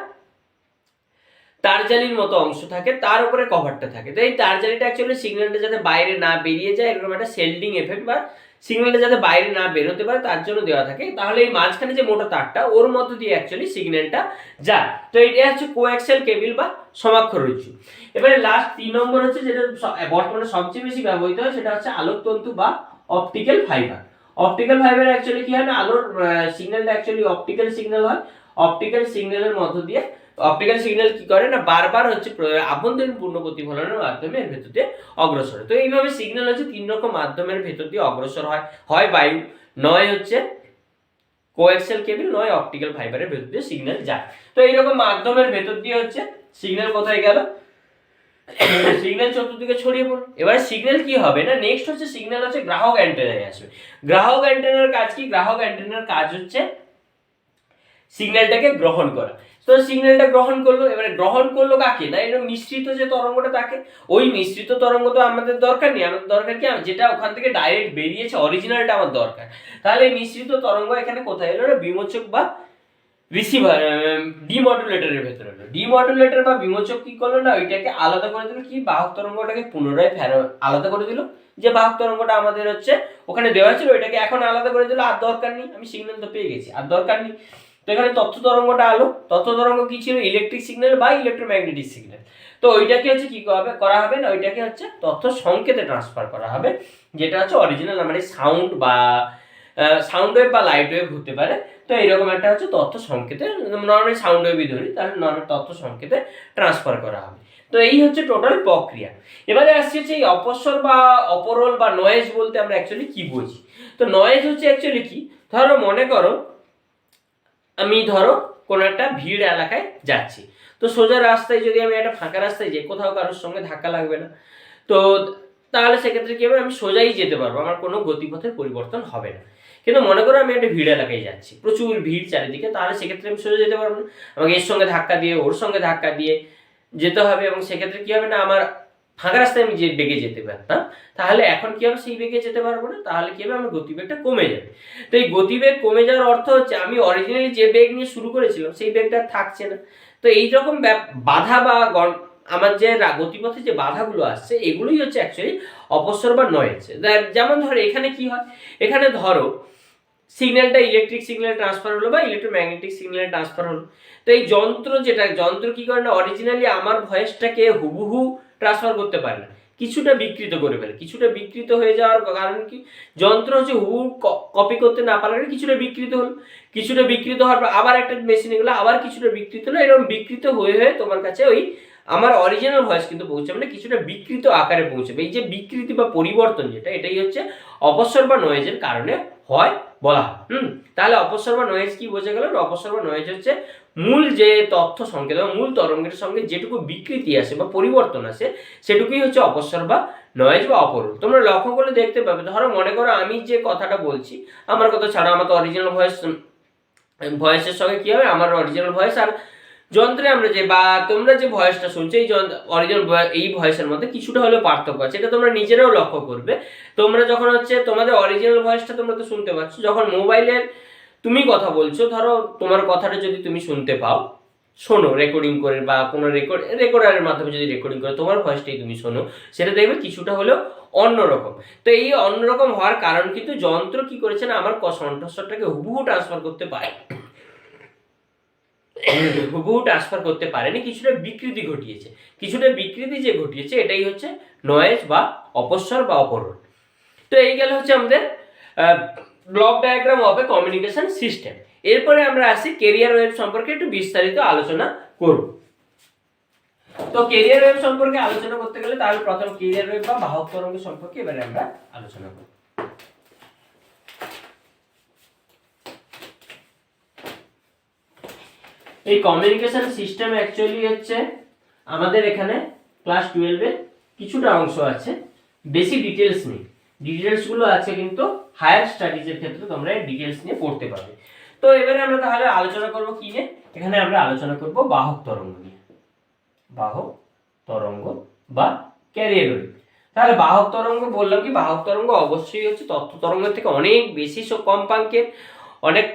তারজালির মতো অংশ থাকে, তার উপরে কভারটা থাকে। তো এই তারজালিটা অ্যাকচুয়ালি সিগন্যালটা যাতে বাইরে না বেরিয়ে যায়, এরকম একটা শেল্ডিং এফেক্ট বা সিগন্যালটা যাতে বাইরে না বেরোতে পারে তার জন্য দেওয়া থাকে। তাহলে এই মাঝখানে যে মোটা তারটা ওর মধ্য দিয়ে অ্যাকচুয়ালি সিগন্যালটা যায়। তো এটা হচ্ছে কোঅ্যাক্সিয়াল কেবল বা সমাক্ষর রজ্জু। এবারে লাস্ট 3 নম্বর হচ্ছে যেটা বর্তমানে সবচেয়ে বেশি ব্যবহৃত হয়, সেটা হচ্ছে আলোক তন্তু বা optical fibre. Optical fibre actually কি হয় না, আলোর সিগন্যালটা অ্যাকচুয়ালি অপটিক্যাল সিগন্যাল হয়। অপটিক্যাল সিগন্যালের মধ্য দিয়ে অপটিক্যাল সিগন্যাল কি করে না, বারবার হচ্ছে আভ্যন্তরীণ পূর্ণ প্রতিফলনের মাধ্যমে এর ভেতর দিয়ে অগ্রসর হয়। তো এইভাবে সিগন্যাল হচ্ছে 3 রকম মাধ্যমের ভেতর দিয়ে অগ্রসর হয়। হয় বায়ু, নয় হচ্ছে কোঅ্যাক্সিয়াল কেবল, নয় অপটিক্যাল ফাইবারের ভেতর দিয়ে সিগন্যাল যায়। তো এইরকম মাধ্যমের ভেতর দিয়ে হচ্ছে সিগন্যাল কোথায় গেল, সিগন্যাল চতুর্দিকে ছড়িয়ে পড়লো। এবার সিগন্যাল কি হবে না, নেক্সট হচ্ছে সিগন্যাল হচ্ছে গ্রাহক অ্যান্টেনায় আসবে। গ্রাহক অ্যান্টেনার কাজ কি, গ্রাহক অ্যান্টেনার কাজ হচ্ছে সিগন্যালটাকে গ্রহণ করা। তো সিগন্যালটা গ্রহণ করলো, এবারে গ্রহণ করলো কাকে না, এরকম মিশ্রিত যে তরঙ্গটা থাকে, ওই মিশ্রিত তরঙ্গ তো আমাদের দরকার নেই, আমাদের দরকার কি যেটা ওখান থেকে ডাইরেক্ট বেরিয়েছে অরিজিনালটা আমার দরকার। তাহলে এই মিশ্রিত তরঙ্গ এখানে কোথায় এলো না, বিমোচক বা রিসিভার ডিমডুলেটরের ভেতরে হলো। ডিমডুলেটর বা বিমোচক কি করলো না, ওইটাকে আলাদা করে দিল, কি বাহক তরঙ্গটাকে পুনরায় আলাদা করে দিল। যে বাহক তরঙ্গটা আমাদের হচ্ছে ওখানে দেওয়া ছিল ওইটাকে এখন আলাদা করে দিল, আর দরকার নেই, আমি সিগন্যাল তো পেয়ে গেছি, আর দরকার নেই। তো এখানে তথ্য তরঙ্গটা আলো, তথ্য তরঙ্গ কি ছিল, ইলেকট্রিক সিগন্যাল বা ইলেকট্রোম্যাগনেটিক সিগন্যাল। তো ওইটাকে হচ্ছে কি করা হবে না, ওইটাকে হচ্ছে তথ্য সংকেতে ট্রান্সফার করা হবে, যেটা হচ্ছে অরিজিনাল আমার সাউন্ড বা সাউন্ড ওয়েভ বা লাইট ওয়েভ হতে পারে। তো এইরকম একটা হচ্ছে তথ্য সংকেতে, নর্মালি সাউন্ড ওয়েভই ধরি, তাহলে নর্মাল তথ্য সংকেতে ট্রান্সফার করা হবে। তো এই হচ্ছে টোটাল প্রক্রিয়া। এবারে আসছে হচ্ছে এই অপস্বর বা অপরোল বা নয়েজ বলতে আমরা অ্যাকচুয়ালি কি বুঝি। তো নয়েজ হচ্ছে অ্যাকচুয়ালি কি, ধরো মনে করো আমি কোনো একটা ভিড় এলাকায় যাচ্ছি, তো সোজা রাস্তায় যদি আমি একটা ফাঁকা রাস্তায় যাই, কোথাও কারোর সঙ্গে ধাক্কা লাগবে না, তো তাহলে সেক্ষেত্রে কি হবে, আমি সোজাই যেতে পারবো, আমার কোনো গতিপথের পরিবর্তন হবে না। কিন্তু মনে করো আমি একটা ভিড় এলাকায় যাচ্ছি, প্রচুর ভিড় চারিদিকে, তাহলে সেক্ষেত্রে আমি সোজা যেতে পারবো না, আমাকে এর সঙ্গে ধাক্কা দিয়ে ওর সঙ্গে ধাক্কা দিয়ে যেতে হবে, এবং সেক্ষেত্রে কি হবে না, আমার ফাঁকা রাস্তায় আমি যে বেগে যেতে পারতাম, তাহলে এখন কি হবে, সেই বেগে যেতে পারবো না, তাহলে কি হবে, আমার গতিবেগটা কমে যাবে। তো এই গতিবেগ কমে যাওয়ার অর্থ হচ্ছে আমি অরিজিনালি যে বেগ নিয়ে শুরু করেছিলাম সেই বেগটা থাকছে না। তো এইরকম বাধা বা আমার যে গতিপথে যে বাধাগুলো আসছে, এগুলোই হচ্ছে অ্যাকচুয়ালি অপস্বর বা নয়েজ। যেমন ধরো এখানে কি হয়, এখানে ধরো সিগন্যালটা ইলেকট্রিক সিগন্যাল ট্রান্সফার হলো বা ইলেকট্রোম্যাগনেটিক সিগন্যাল ট্রান্সফার হলো। তো এই যন্ত্র কি করে না, অরিজিনালি আমার ভয়েসটাকে হুবহু ট্রান্সফার করতে পারে না, কিছুটা বিকৃত করে ফেলে। কিছুটা বিকৃত হয়ে যাওয়ার কারণ কি, যন্ত্র হচ্ছে হুবহু কপি করতে না পারলে কিছুটা বিকৃত হলো, কিছুটা বিকৃত হওয়ার পর আবার একটা মেশিনে গেলো, আবার কিছুটা বিকৃত হলো, এরকম বিকৃত হয়ে হয়ে তোমার কাছে ওই আমার অরিজিনাল ভয়েস কিন্তু পৌঁছাবে না, কিছুটা বিকৃত আকারে পৌঁছাবে। এই যে বিকৃতি বা পরিবর্তন যেটা, এটাই হচ্ছে অপস্বর বা নয়েজের কারণে হয় বলা হয়। তাহলে অপস্বর বা নয়েজ কি বোঝা গেল, অপস্বর বা নয়েজ হচ্ছে মূল যে তথ্য সংকেত বা মূল তরঙ্গের সঙ্গে যেটুকু বিকৃতি আসে বা পরিবর্তন আসে, সেটুকুই হচ্ছে অপস্বর বা নয়েজ বা অপরোল। তোমরা লক্ষ্য করলে দেখতে পাবে, ধরো মনে করো আমি যে কথাটা বলছি, আমার কথা ছাড়া আমার তো অরিজিনাল ভয়েসের সঙ্গে কি হবে, আমার অরিজিনাল ভয়েস আর যন্ত্রে আমরা যে বা তোমরা যে ভয়েসটা শুনছো, এই অরিজিনাল এই ভয়েসের মধ্যে কিছুটা হলেও পার্থক্য আছে, এটা তোমরা নিজেরাও লক্ষ্য করবে। তোমরা যখন হচ্ছে তোমাদের অরিজিনাল ভয়েসটা তোমরা তো শুনতে পাচ্ছ, যখন মোবাইলের তুমি কথা বলছো, ধরো তোমার কথাটা যদি তুমি শুনতে পাও, শোনো রেকর্ডিং করে বা কোনো রেকর্ডারের মাধ্যমে যদি রেকর্ডিং করে তোমার ভয়েসটাই তুমি শোনো, সেটা দেখবে কিছুটা হলেও অন্যরকম। তো এই অন্যরকম হওয়ার কারণ কিন্তু যন্ত্র কি করেছে না, আমার কণ্ঠস্বরটাকে হুবহু ট্রান্সফার করতে পারে, হুবহু ট্রান্সফার করতে পারেনি, কিছুটা বিকৃতি ঘটিয়েছে। কিছুটা বিকৃতি যে ঘটিয়েছে এটাই হচ্ছে নয়েজ বা অপস্বর বা অপরোল। তো এই গেল হচ্ছে আমাদের block diagram of A communication system. এরপরে আমরা আসি ক্যারিয়ার ওয়েভ সম্পর্কে একটু বিস্তারিত আলোচনা করব। তো ক্যারিয়ার ওয়েভ সম্পর্কে আলোচনা করতে গেলে তাহলে প্রথম ক্যারিয়ার ওয়েভ বা বাহক তরঙ্গ সম্পর্কে এবারে আমরা আলোচনা করব। এই কমিউনিকেশন সিস্টেম অ্যাকচুয়ালি হচ্ছে আমাদের এখানে ক্লাস 12 এ কিছুটা অংশ আছে, বেশি ডিটেলস নেই, ডিটেলসগুলো আছে কিন্তু হায়ার স্টাডিজের ক্ষেত্রে তোমরা এই ডিটেলস নিয়ে পড়তে পারবে। তো এবারে আমরা তাহলে আলোচনা করব কি নিয়ে, এখানে আমরা আলোচনা করব বাহক তরঙ্গ নিয়ে, বাহক তরঙ্গ বা ক্যারিয়ার ওয়েভ। তাহলে বাহক তরঙ্গ বললাম কি, বাহক তরঙ্গ অবশ্যই হচ্ছে তথ্য তরঙ্গের থেকে অনেক বেশি কম্পাঙ্কের, অনেক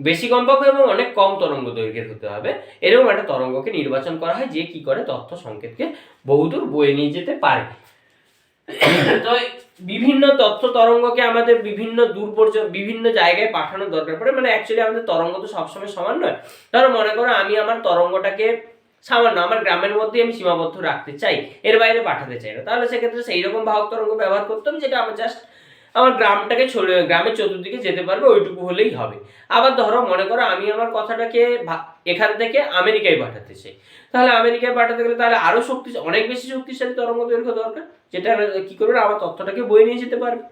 বেশি কম্পাঙ্ক এবং অনেক কম তরঙ্গ দৈর্ঘ্যের হতে হবে, এরকম একটা তরঙ্গকে নির্বাচন করা হয় যে কি করে তথ্য সংকেতকে বহুদূর বয়ে নিয়ে যেতে পারে। তো বিভিন্ন তথ্য তরঙ্গকে আমাদের বিভিন্ন দূর পর্যন্ত বিভিন্ন জায়গায় পাঠানোর দরকার পড়ে, মানে অ্যাকচুয়ালি আমাদের তরঙ্গ তো সবসময় সমান নয়। ধরো মনে করো আমি আমার তরঙ্গটাকে সামান্য আমার গ্রামের মধ্যে আমি সীমাবদ্ধ রাখতে চাই, এর বাইরে পাঠাতে চাই না, তাহলে সেক্ষেত্রে সেই রকম বাহক তরঙ্গ ব্যবহার করতে হবে যেটা আমার জাস্ট আমার গ্রামটাকে গ্রামের চতুর্দিকে যেতে পারবে ওইটুকু হলেই হবে। আবার ধরো মনে করো আমি আমার কথাটাকে এখান থেকে আমেরিকায় পাঠাতে চাই, তাহলে আমেরিকায় পাঠাতে গেলে তাহলে আরো অনেক বেশি শক্তিশালী তরঙ্গ দৈর্ঘ্য দরকার, যেটা কি করবে আমার তথ্যটাকে বয়ে নিয়ে যেতে পারবে।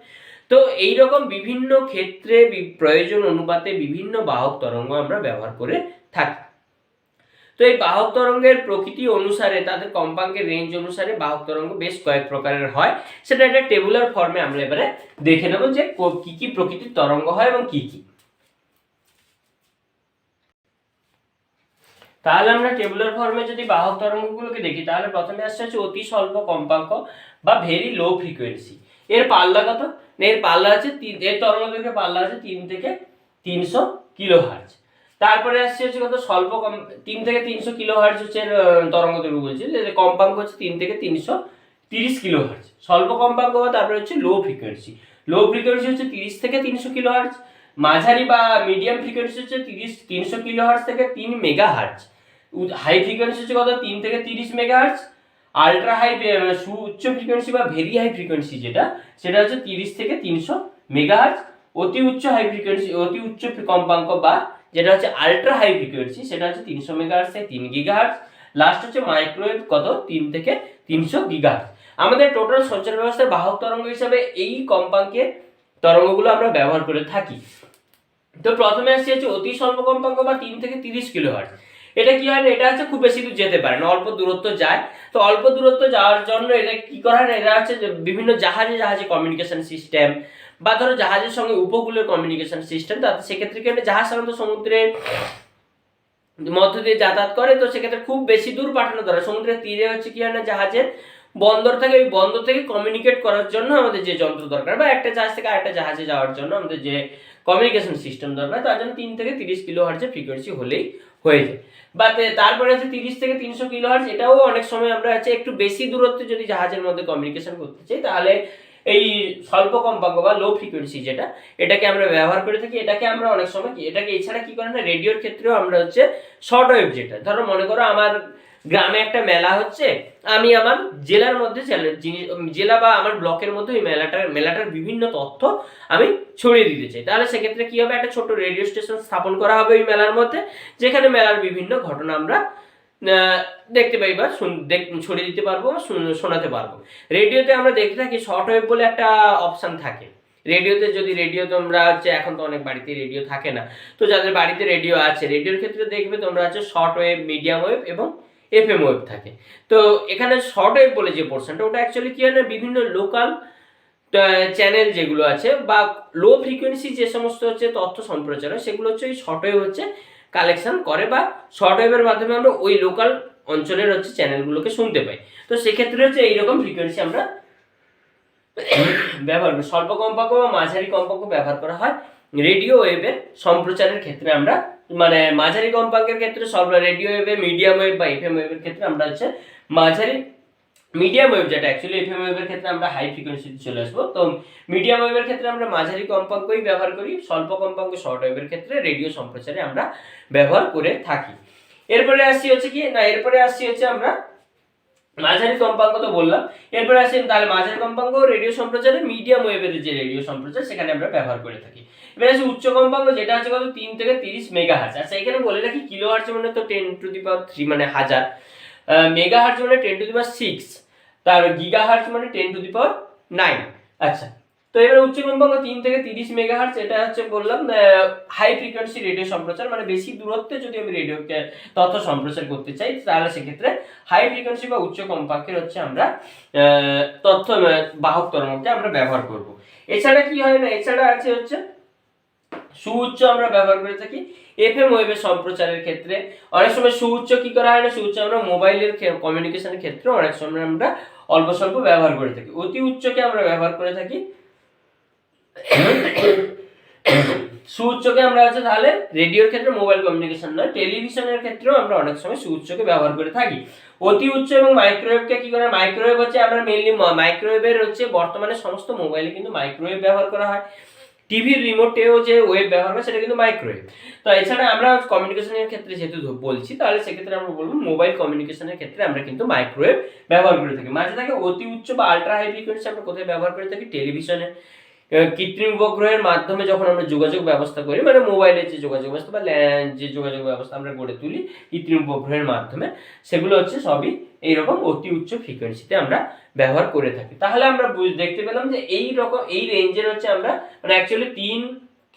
তো এইরকম বিভিন্ন ক্ষেত্রে প্রয়োজন অনুপাতে বিভিন্ন বাহক তরঙ্গ আমরা ব্যবহার করে থাকি। তো এই বাহক তরঙ্গের প্রকৃতি অনুসারে তাদের কম্পাঙ্কের রেঞ্জ অনুসারে বাহক তরঙ্গ বেশ কয়েক প্রকারের হয়, সেটা একটা টেবুলার ফর্মে আমরা এবারে দেখে নেব যে কি কি প্রকৃতির তরঙ্গ হয় এবং কি কি। তাহলে আমরা টেবুলার ফর্মে যদি বাহক তরঙ্গগুলোকে দেখি, তাহলে প্রথমে আসছে হচ্ছে অতি স্বল্প কম্পাঙ্ক বা ভেরি লো ফ্রিকোয়েন্সি। এর পাল্লা কত? এর পাল্লা আছে এর তরঙ্গ দৈর্ঘ্যের পাল্লা আছে 3 থেকে 300 কিলোহার্জ। তারপরে আসছে হচ্ছে কত স্বল্প 3 থেকে 300 কিলোহার্জ হচ্ছে তরঙ্গ দৈর্ঘ্য বলছে, যে কম্পাঙ্ক হচ্ছে 3 থেকে 330 কিলোহার্জ স্বল্প কম্পাঙ্ক। তারপরে হচ্ছে লো ফ্রিকোয়েন্সি, লো ফ্রিকোয়েন্সি হচ্ছে 30 থেকে 300 কিলোহার্জ। মাঝারি বা মিডিয়াম ফ্রিকোয়েন্সি হচ্ছে 300 কিলোহার্জ থেকে 3 মেগাহার্জ। হাই ফ্রিকোয়েন্সি হচ্ছে কত? 3 থেকে 30 মেগাহার্জ। আলট্রা হাই উচ্চ ফ্রিকোয়েন্সি বা ভেরি হাই ফ্রিকোয়েন্সি যেটা, সেটা হচ্ছে 30 থেকে 300 মেগাহার্জ। অতি উচ্চ হাই ফ্রিকোয়েন্সি অতি উচ্চ কম্পাঙ্ক বা যেটা হচ্ছে আলট্রা হাই ফ্রিকোয়েন্সি, সেটা হচ্ছে 300 মেগাহার্জ থেকে 3 গিগাহার্জ। লাস্ট হচ্ছে মাইক্রোওয়েভ কত? 3 থেকে 300 গিগাহার্জ। আমাদের টোটাল সঞ্চার ব্যবস্থার বাহক তরঙ্গ হিসাবে এই কম্পাঙ্কের তরঙ্গগুলো আমরা ব্যবহার করে থাকি। তো প্রথমে আসছে হচ্ছে অতি স্বল্প কম্পাঙ্ক বা 3 থেকে 30 কিলোহার্জ। এটা কি হয় না, এটা হচ্ছে খুব বেশি দূর যেতে পারে না, অল্প দূরত্ব যায়। তো অল্প দূরত্ব যাওয়ার জন্য এটা কি করা হয় না, এটা হচ্ছে বিভিন্ন জাহাজে জাহাজে কমিউনিকেশন সিস্টেম বা ধরো জাহাজের সঙ্গে উপকূলের কমিউনিকেশন সিস্টেম, তাতে সেক্ষেত্রে কি হয় জাহাজ সাধারণত সমুদ্রের মধ্য দিয়ে যাতায়াত করে, তো সেক্ষেত্রে খুব বেশি দূর পাঠানো দরকার। সমুদ্রের তীরে হচ্ছে কি হয় না, জাহাজের বন্দর থাকে, ওই বন্দর থেকে কমিউনিকেট করার জন্য আমাদের যে যন্ত্র দরকার, বা একটা জাহাজ থেকে আরেকটা জাহাজে যাওয়ার জন্য আমাদের যে কমিউনিকেশন সিস্টেম দরকার, তার জন্য 3 থেকে 30 কিলোহার্জের ফ্রিকোয়েন্সি হলেই হয়ে যায়। বা তারপরে হচ্ছে 30 থেকে 300 কিলোহার্জ, এটাও অনেক সময় আমরা হচ্ছে একটু বেশি দূরত্বে যদি জাহাজের মধ্যে কমিউনিকেশন করতে চাই, তাহলে এই স্বল্প কম্পাঙ্ক বা লো ফ্রিকোয়েন্সি যেটা, এটাকে আমরা ব্যবহার করে থাকি। এটাকে আমরা অনেক সময় এটাকে এছাড়া কি করে না, রেডিওর ক্ষেত্রেও আমরা হচ্ছে শর্ট ওয়েভ, যেটা ধরো মনে করো আমার গ্রামে একটা মেলা হচ্ছে, আমি আমার জেলার মধ্যে জেলা বা আমার ব্লকের মধ্যে ওই মেলাটার বিভিন্ন তথ্য আমি ছড়িয়ে দিতে চাই, তাহলে সেক্ষেত্রে কি হবে, একটা ছোট রেডিও স্টেশন স্থাপন করা হবে ওই মেলার মধ্যে, যেখানে মেলার বিভিন্ন ঘটনা আমরা দেখতে পাই বা ছড়িয়ে দিতে পারবো, শোনাতে পারবো। রেডিওতে আমরা দেখে থাকি শর্ট ওয়েভ বলে একটা অপশন থাকে রেডিওতে। যদি রেডিও তোমরা হচ্ছে, এখন তো অনেক বাড়িতে রেডিও থাকে না, তো যাদের বাড়িতে রেডিও আছে, রেডিওর ক্ষেত্রে দেখবে তোমরা হচ্ছে শর্ট ওয়েভ, মিডিয়াম ওয়েভ এবং এফএম ওয়েভ থাকে। তো এখানে শর্ট ওয়েভ বলে যে পোর্শনটা, ওটা অ্যাকচুয়ালি কি হয় না, বিভিন্ন লোকাল চ্যানেল যেগুলো আছে বা লো ফ্রিকোয়েন্সি যে সমস্ত হচ্ছে তথ্য সম্প্রচার হয়, সেগুলো হচ্ছে ওই শর্ট ওয়েভ হচ্ছে কালেকশন করে, বা শর্ট ওয়েভের মাধ্যমে আমরা ওই লোকাল অঞ্চলের হচ্ছে চ্যানেলগুলোকে শুনতে পাই। তো সেক্ষেত্রে হচ্ছে এইরকম ফ্রিকোয়েন্সি আমরা ব্যবহার করি। স্বল্প কম্পাঙ্ক বা মাঝারি কম্পাঙ্ক ব্যবহার করা হয় রেডিও ওয়েভের সম্প্রচারের ক্ষেত্রে। আমরা মানে মাঝারি কম্পাঙ্কের ক্ষেত্রে রেডিও ওয়েভে, মিডিয়াম ওয়েভ বা এফএম ওয়েভের ক্ষেত্রে আমরা হচ্ছে মাঝারি, মিডিয়াম ওয়েভ যেটা অ্যাকচুয়ালি এফএম ওয়েভের ক্ষেত্রে আমরা হাই ফ্রিকোয়েন্সিতে চলে আসবো। তো মিডিয়াম ওয়েভের ক্ষেত্রে আমরা মাঝারি কম্পাঙ্কই ব্যবহার করি, স্বল্প কম্পাঙ্ক শর্ট ওয়েভের ক্ষেত্রে রেডিও সম্প্রচারে আমরা ব্যবহার করে থাকি। এরপরে আসছি হচ্ছে আমরা মাঝারি কম্পাঙ্ক তো বললাম, এরপরে আসি তাহলে মাঝারি কম্পাঙ্ক রেডিও সম্প্রচারে মিডিয়াম ওয়েভের যে রেডিও সম্প্রচার, সেখানে আমরা ব্যবহার করে থাকি। এবার আসি উচ্চ কম্পাঙ্ক, যেটা হচ্ছে কত 3 থেকে 30 মেগাহার্জ। আচ্ছা এখানে বলে রাখি কিলোহার্জ মানে তো 10⁻³ মানে হাজার, মেগাহার্জ মানে 10⁻⁶, তার গিগাহার্জ মানে 10⁹। আচ্ছা, তো এবার উচ্চ কম্পাঙ্ক 3 থেকে 30 মেগাহার্জ, এটা হচ্ছে বললাম হাই ফ্রিকোয়েন্সি রেডিও সম্প্রচার, মানে বেশি দূরত্বে যদি আমি রেডিওকে তথ্য সম্প্রচার করতে চাই, তাহলে সেক্ষেত্রে হাই ফ্রিকোয়েন্সি বা উচ্চ কম্পাঙ্কের হচ্ছে আমরা তথ্য বাহক তরঙ্গকে আমরা ব্যবহার করব। এছাড়া কি হয় না, এছাড়া আছে হচ্ছে সুউচ্চ আমরা ব্যবহার করে থাকি এফএম ওয়েভের সম্প্রচারের ক্ষেত্রে। অনেক সময় সুউচ্চ কি করা হয় না, সুউচ্চ আমরা মোবাইলের কমিউনিকেশনের ক্ষেত্রে অনেক সময় আমরা অল্প স্বল্প ব্যবহার করে থাকি। অতি উচ্চকে আমরা ব্যবহার করে থাকি সুউচ্চকে আমরা হচ্ছে তাহলে রেডিওর ক্ষেত্রে মোবাইল কমিউনিকেশন নয়, টেলিভিশনের ক্ষেত্রেও আমরা অনেক সময় সুউচ্চকে ব্যবহার করে থাকি। অতি উচ্চ এবং মাইক্রোওয়েভকে কি করে, মাইক্রোওয়েভ হচ্ছে আমরা মেইনলি মাইক্রোওয়েভের হচ্ছে বর্তমানে সমস্ত মোবাইলে কিন্তু মাইক্রোওয়েভ ব্যবহার করা হয়, টিভির রিমোটেও যে ওয়েভ ব্যবহার করে সেটা কিন্তু মাইক্রোওয়েভ। তো এছাড়া আমরা কমিউনিকেশনের ক্ষেত্রে যেহেতু বলছি, তাহলে সেক্ষেত্রে আমরা বলবো মোবাইল কমিউনিকেশনের ক্ষেত্রে আমরা কিন্তু মাইক্রোওয়েভ ব্যবহার করে থাকি। মাঝে থাকে অতি উচ্চ বা আল্ট্রা হাই ফ্রিকোয়েন্সি আমরা কোথায় ব্যবহার করে থাকি, টেলিভিশনে, কৃত্রিম উপগ্রহের মাধ্যমে যখন আমরা যোগাযোগ ব্যবস্থা করি, মানে মোবাইলের যে যোগাযোগ ব্যবস্থা বা যে যোগাযোগ ব্যবস্থা আমরা গড়ে তুলি কৃত্রিম উপগ্রহের মাধ্যমে, সেগুলো হচ্ছে সবই এইরকম অতি উচ্চ ফ্রিকোয়েন্সিতে আমরা ব্যবহার করে থাকি। তাহলে আমরা দেখতে পেলাম যে এই রকম এই রেঞ্জের হচ্ছে আমরা মানে অ্যাকচুয়ালি 3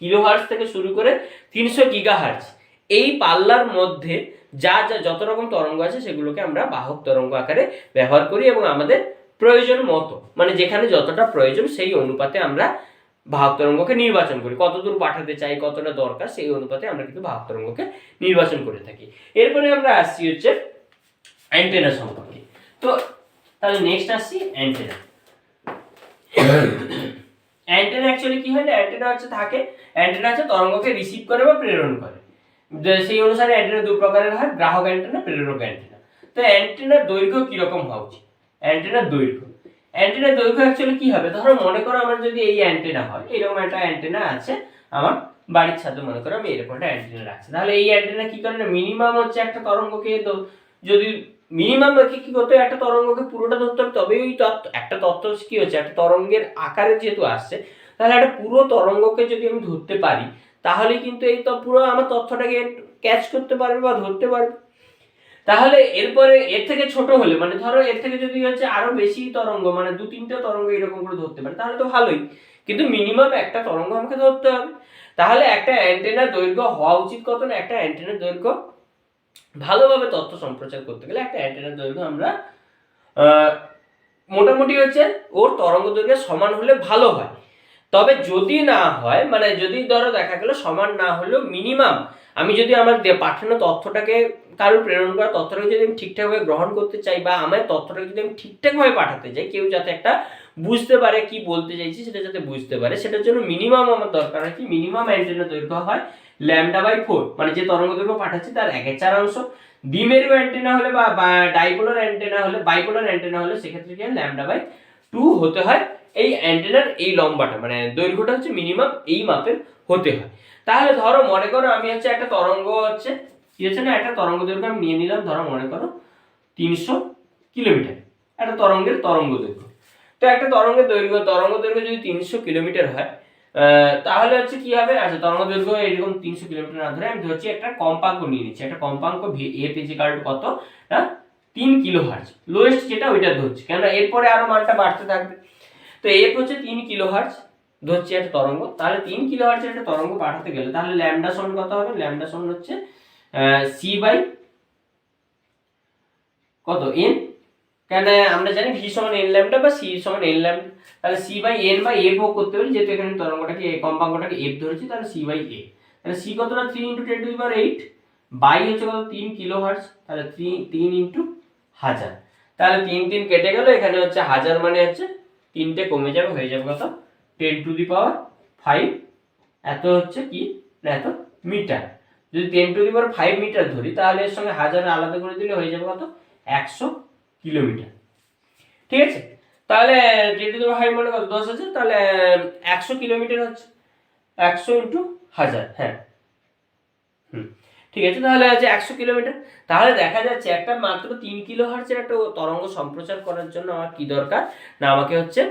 কিলোহার্টজ থেকে শুরু করে 300 গিগাহার্টজ এই পাল্লার মধ্যে যা যা যত রকম তরঙ্গ আছে সেগুলোকে আমরা বাহক তরঙ্গ আকারে ব্যবহার করি, এবং আমাদের প্রয়োজন মতো মানে যেখানে যতটা প্রয়োজন সেই অনুপাতে আমরা বাহক তরঙ্গকে নির্বাচন করি, কতদূর পাঠাতে চাই, কতটা দরকার সেই অনুপাতে আমরা কিন্তু বাহক তরঙ্গকে নির্বাচন করে থাকি। এরপরে আমরা আসছি হচ্ছে অ্যান্টেনা সম্পর্কে। তো তাহলে নেক্সট আসছি অ্যান্টেনা। অ্যান্টেনা অ্যাকচুয়ালি কি হয় না, অ্যান্টেনা হচ্ছে থাকে, অ্যান্টেনা হচ্ছে তরঙ্গকে রিসিভ করে বা প্রেরণ করে, সেই অনুসারে অ্যান্টেনা দু প্রকারের হয়, গ্রাহক অ্যান্টেনা, প্রেরক অ্যান্টেনা। তো অ্যান্টেনার দৈর্ঘ্য কিরকম হওয়া উচিত, অ্যান্টেনার দৈর্ঘ্য অ্যাকচুয়ালি কি হবে, ধরো মনে করো আমার যদি এই অ্যান্টেনা হয়, এরকম একটা অ্যান্টেনা আছে আমার বাড়ির ছাদে, মনে করো আমি এরকম একটা অ্যান্টেনা রাখছি, তাহলে এই অ্যান্টেনা কি করে না, মিনিমাম হচ্ছে একটা তরঙ্গকে, তো যদি মিনিমাম কি করতে একটা তরঙ্গকে পুরোটা ধরতে হবে, তবেই ওই একটা তত্ত্ব কি হচ্ছে, একটা তরঙ্গের আকারে যেহেতু আসছে, তাহলে একটা পুরো তরঙ্গকে যদি আমি ধরতে পারি, তাহলে কিন্তু এই তো পুরো আমার তথ্যটাকে ক্যাচ করতে পারবে বা ধরতে পারবে। তাহলে এরপরে এর থেকে ছোট হলে, মানে ধরো এর থেকে যদি হচ্ছে আরো বেশি তরঙ্গ, মানে 2-3টা তরঙ্গ এরকম করে ধরতে পারে, তাহলে তো ভালোই, কিন্তু মিনিমাম একটা তরঙ্গ আমাকে ধরতে হবে। তাহলে একটা অ্যান্টেনার দৈর্ঘ্য হওয়া উচিত কত না, একটা অ্যান্টেনার দৈর্ঘ্য ভালোভাবে তথ্য সম্প্রচার করতে গেলে একটা অ্যান্টেনার দৈর্ঘ্য আমরা মোটামুটি হচ্ছে ওর তরঙ্গ দৈর্ঘ্যের সমান হলে ভালো হয়। তবে যদি না হয়, মানে যদি ধরো দেখা গেল সমান না হলেও মিনিমাম আমি যদি আমার পাঠানো তথ্যটাকে, কারোর প্রেরণ করা তথ্যটাকে যদি আমি ঠিকঠাকভাবে গ্রহণ করতে চাই, বা আমার তথ্যটাকে যদি আমি ঠিকঠাকভাবে পাঠাতে চাই, কেউ যাতে একটা বুঝতে পারে কি বলতে চাইছি সেটা যাতে বুঝতে পারে, সেটার জন্য মিনিমাম আমার দরকার হয় কি, মিনিমাম অ্যান্টেনার দৈর্ঘ্য হয় λ/4, মানে যে তরঙ্গ দৈর্ঘ্য পাঠাচ্ছি তার 1/4 দ্বিমেরু অ্যান্টেনা হলে বা ডাইপোলার অ্যান্টেনা হলে, বাইপোলার অ্যান্টেনা হলে সেক্ষেত্রে কি λ/2 হতে হয় এই অ্যান্টেনার এই লম্বাটা, মানে দৈর্ঘ্যটা হচ্ছে মিনিমাম এই মাপের হতে হয়। তাহলে ধরো মনে করো আমি হচ্ছে একটা তরঙ্গ হচ্ছে কি হচ্ছে না, একটা তরঙ্গ দৈর্ঘ্য আমি নিয়ে নিলাম, ধরো মনে করো 300 কিলোমিটার একটা তরঙ্গের তরঙ্গ দৈর্ঘ্য। তো একটা তরঙ্গ দৈর্ঘ্য যদি 300 কিলোমিটার হয়, তাহলে হচ্ছে কি হবে, আচ্ছা তরঙ্গ দৈর্ঘ্য এরকম 300 কিলোমিটার না ধরে আমি ধরছি একটা কম্পাঙ্ক নিয়ে নিচ্ছি, একটা কম্পাঙ্ক এফ ইজিক্যাল টু কত না 3 কিলোহার্টজ, লোয়েস্ট যেটা ওইটা ধরছি, কেননা এরপরে আরো মানটা বাড়তে থাকবে। তো এফ হচ্ছে 3 কিলোহার্টজ ধরছি একটা তরঙ্গ, তাহলে 3 কিলোহার্টজের একটা তরঙ্গ পাঠাতে গেলে তাহলে ল্যামডা সমান কত হবে, ল্যামডা সমান হচ্ছে সি বাই কত এন, কেন আমরা জানি ভি সমান এন ল্যামডা বা সি সমান এন ল্যামডা, তাহলে সি বাই এন বা এফ হোক করতে পারি, যেহেতু এখানে তরঙ্গটাকে কম্পাঙ্কটাকে এফ ধরেছি, তাহলে সি বাই এ, তাহলে সি কতটা 3 × 10⁸, বাই হচ্ছে কত 3 কিলোহার্টজ, তাহলে 3 × 1000, তাহলে 3 কেটে গেল, এখানে হচ্ছে 1000 মানে হচ্ছে 3টে কমে যাবে, হয়ে যাবে কত 10⁵, এত হচ্ছে কি না এত মিটার। যদি 10⁵ মিটার ধরি, তাহলে এর সঙ্গে 1000 আলাদা করে দিলে হয়ে যাবে কত 100 কিলোমিটার। ঠিক আছে, তাহলে 10⁵ মানে কত 10,000, তাহলে 100 কিলোমিটার হচ্ছে 100 × 1000, হ্যাঁ ঠিক আছে, তাহলে হচ্ছে 100 কিলোমিটার। তাহলে দেখা যাচ্ছে একটা মাত্র 3 কিলোহার্টজের একটা তরঙ্গ সম্প্রচার করার জন্য আমার কি দরকার না, আমাকে হচ্ছে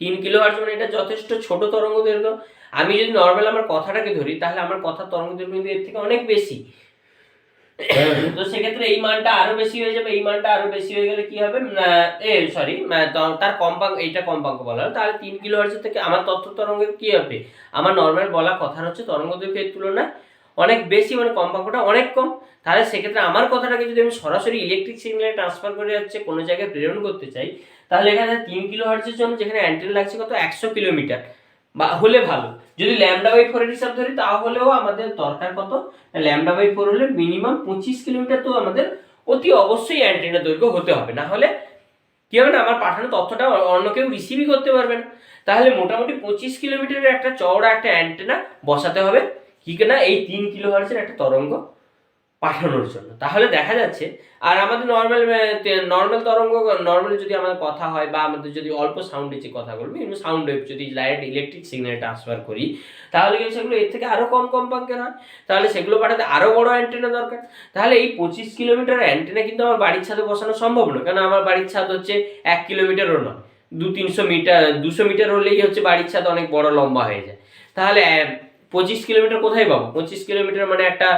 3 কিলোহার্টজ, মানে এটা যথেষ্ট ছোট তরঙ্গ দৈর্ঘ্য। আমি যদি নর্মাল আমার কথাটাকে ধরি, তাহলে আমার কথার তরঙ্গ দৈর্ঘ্য কিন্তু এর থেকে অনেক বেশি, তো সেক্ষেত্রে এই মানটা আরো বেশি হয়ে যাবে, এই মানটা আরো বেশি হয়ে গেলে কি হবে, তার কম্পাঙ্ক, এইটা কম্পাঙ্ক বলা হলো, তাহলে 3 কিলোহার্টজ থেকে আমার তথ্য তরঙ্গের কি হবে, আমার নর্মাল বলা কথা হচ্ছে তরঙ্গ দৈর্ঘ্যের তুলনায় অনেক বেশি, মানে কম্পাঙ্কটা অনেক কম। তাহলে সেক্ষেত্রে আমার কথাটাকে যদি আমি সরাসরি ইলেকট্রিক সিগন্যালে ট্রান্সফার করে যাচ্ছে কোনো জায়গায় প্রেরণ করতে চাই, তাহলে এখানে 3 কিলোহার্টজের জন্য যেখানে অ্যান্টেনা লাগছে কত 100 কিলোমিটার বা হলে ভালো, যদি λ/4 এর হিসাব ধরি তাহলেও আমাদের দরকার কত, λ/4 হলে মিনিমাম 25 কিলোমিটার তো আমাদের অতি অবশ্যই অ্যান্টেনা দৈর্ঘ্য হতে হবে, না হলে কি হবে না, আমার পাঠানো তথ্যটা অন্য কেউ রিসিভই করতে পারবে না। তাহলে মোটামুটি 25 কিলোমিটারের একটা চওড়া একটা অ্যান্টেনা বসাতে হবে কি না, এই 3 কিলোহার্টজের একটা তরঙ্গ পাঠানোর জন্য। তাহলে দেখা যাচ্ছে আর আমাদের নর্মাল তরঙ্গ, নর্মাল যদি আমাদের কথা হয় বা আমাদের যদি অল্প সাউন্ডে যে কথা বলবো, কিন্তু সাউন্ড ওয়েভ যদি ডাইরেক্ট ইলেকট্রিক সিগন্যাল ট্রান্সফার করি, তাহলে কিন্তু সেগুলো এর থেকে আরও কম কম্পাঙ্কের হয়। তাহলে সেগুলো পাঠাতে আরও বড় অ্যান্টেনা দরকার। তাহলে এই 25 কিলোমিটার অ্যান্টেনা কিন্তু আমার বাড়ির ছাদে বসানো সম্ভব নয়, কারণ আমার বাড়ির ছাদ হচ্ছে 1 কিলোমিটারও নয়, 200-300 মিটার, 200 মিটার হলেই হচ্ছে বাড়ির ছাদ অনেক বড় লম্বা হয়ে যায়। তাহলে 25 কিলোমিটার কোথায় পাবো? 25 কিলোমিটার মানে একটা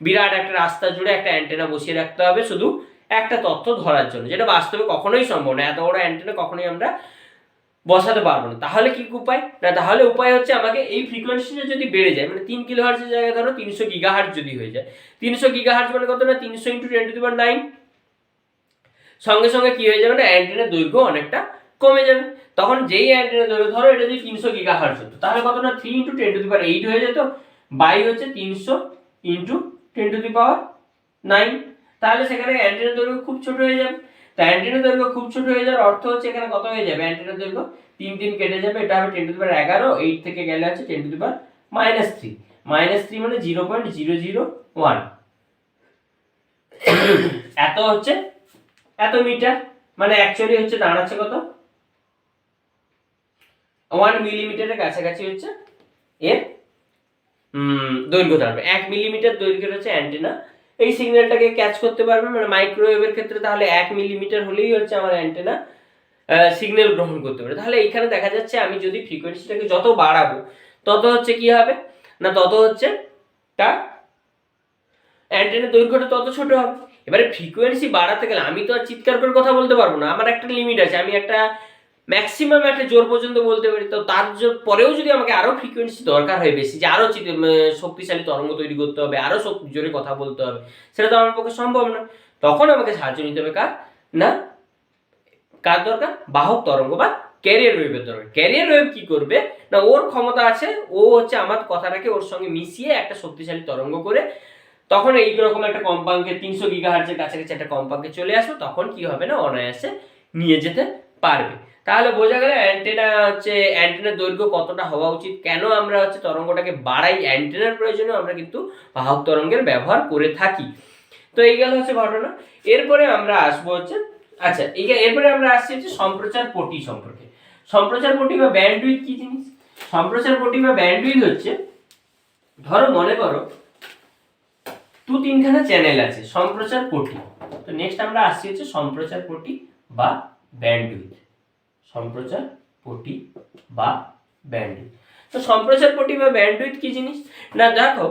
বিরাট একটা রাস্তা জুড়ে একটা অ্যান্টেনা বসিয়ে রাখতে হবে শুধু একটা তথ্য ধরার জন্য, যেটা বাস্তবে কখনোই সম্ভব না। এত বড় অ্যান্টেনা কখনোই আমরা বসাতে পারবো না। তাহলে কি উপায় না, তাহলে উপায় হচ্ছে আমাকে এই ফ্রিকোয়েন্সিটা যদি বেড়ে যায়, মানে 3 কিলোহার্টজের জায়গায় ধরো 300 গিগাহার্টজ যদি হয়ে যায়, 300 গিগাহার্টজ মানে কত না, 300 × 10⁹, সঙ্গে সঙ্গে কি হয়ে যাবে না, অ্যান্টেনার দৈর্ঘ্য অনেকটা কমে যাবে। তখন যেই অ্যান্টেনা দৈর্ঘ্য ধরো এটা যদি 300 গিগাহার্টজ হতো, তাহলে কত না 3 × 10⁸ হয়ে যেত, বাই হচ্ছে 300 × 10⁹। তাহলে সেখানে অ্যান্টেনার দৈর্ঘ্য খুব ছোট হয়ে যাবে। তা অ্যান্টেনার দৈর্ঘ্য খুব ছোট হয়ে যাওয়ার অর্থ হচ্ছে এখানে কত হয়ে যাবে, অ্যান্টেনার দৈর্ঘ্য 3 কেটে যাবে, এটা হবে 10⁻11, 8 থেকে গেলে হচ্ছে 10⁻³ -3 মানে 0.001, এত হচ্ছে এত মিটার, মানে অ্যাকচুয়ালি হচ্ছে দাঁড়াচ্ছে কত, 1 মিলিমিটারের কাছাকাছি হচ্ছে এর দৈর্ঘ্য দাঁড়াবে। 1 মিলিমিটার দৈর্ঘ্যের হচ্ছে অ্যান্টেনা এই সিগন্যালটাকে ক্যাচ করতে পারবে, মানে মাইক্রোওয়েভের ক্ষেত্রে তাহলে 1 মিলিমিটার হলেই হচ্ছে আমার অ্যান্টেনা সিগন্যাল গ্রহণ করতে পারে। তাহলে এখানে দেখা যাচ্ছে আমি যদি ফ্রিকোয়েন্সিটাকে যত বাড়াবো তত হচ্ছে কি হবে না, তত হচ্ছে তার অ্যান্টেনার দৈর্ঘ্যটা তত ছোট হবে। এবারে ফ্রিকোয়েন্সি বাড়াতে গেলে আমি তো আর চিৎকার করে কথা বলতে পারবো না, আমার একটা লিমিট আছে, আমি একটা ম্যাক্সিমাম একটা জোর পর্যন্ত বলতে পারি। তো তার পরেও যদি আমাকে আরো ফ্রিকোয়েন্সি দরকার হয় বেশি, যে আরো শক্তিশালী তরঙ্গ তৈরি করতে হবে, আরো জোরে কথা বলতে হবে, সেটা তো আমার পক্ষে সম্ভব না। তখন আমাকে সাহায্য নিতে হবে কার দরকার, বাহক তরঙ্গ বা ক্যারিয়ার ওয়েভের দরকার। ক্যারিয়ার ওয়েভ কি করবে না, ওর ক্ষমতা আছে, ও হচ্ছে আমার কথাটাকে ওর সঙ্গে মিশিয়ে একটা শক্তিশালী তরঙ্গ করে তখন এইরকম একটা কম্পাঙ্কে 300 গিগাহার্টজের কাছাকাছি একটা কম্পাঙ্কে চলে আসবে, তখন কি হবে না, অনায়াসে নিয়ে যেতে পারবে। তাহলে বোঝা গেল অ্যান্টেনার দৈর্ঘ্য কতটা হওয়া উচিত, কেন আমরা হচ্ছে তরঙ্গটাকে বাড়াই, অ্যান্টেনার প্রয়োজনে আমরা কিন্তু বাহক তরঙ্গের ব্যবহার করে থাকি। তো এই গেল হচ্ছে ঘটনা। এরপরে আমরা আসবো হচ্ছে এরপরে আমরা আসছি হচ্ছে সম্প্রচার পট্টি সম্পর্কে। সম্প্রচার পট্টি বা ব্যান্ডউইথ কি জিনিস? সম্প্রচার পট্টি বা ব্যান্ডউইথ হচ্ছে, ধরো মনে করো 2-3খানা চ্যানেল আছে সম্প্রচার পট্টি। তো নেক্সট আমরা আসছি হচ্ছে সম্প্রচার পট্টি বা ব্যান্ডউইথ। সম্প্রচার পট্টি বা ব্যান্ডউইথ। তো সম্প্রচার পট্টি বা ব্যান্ডউইথ কি জিনিস না, দেখো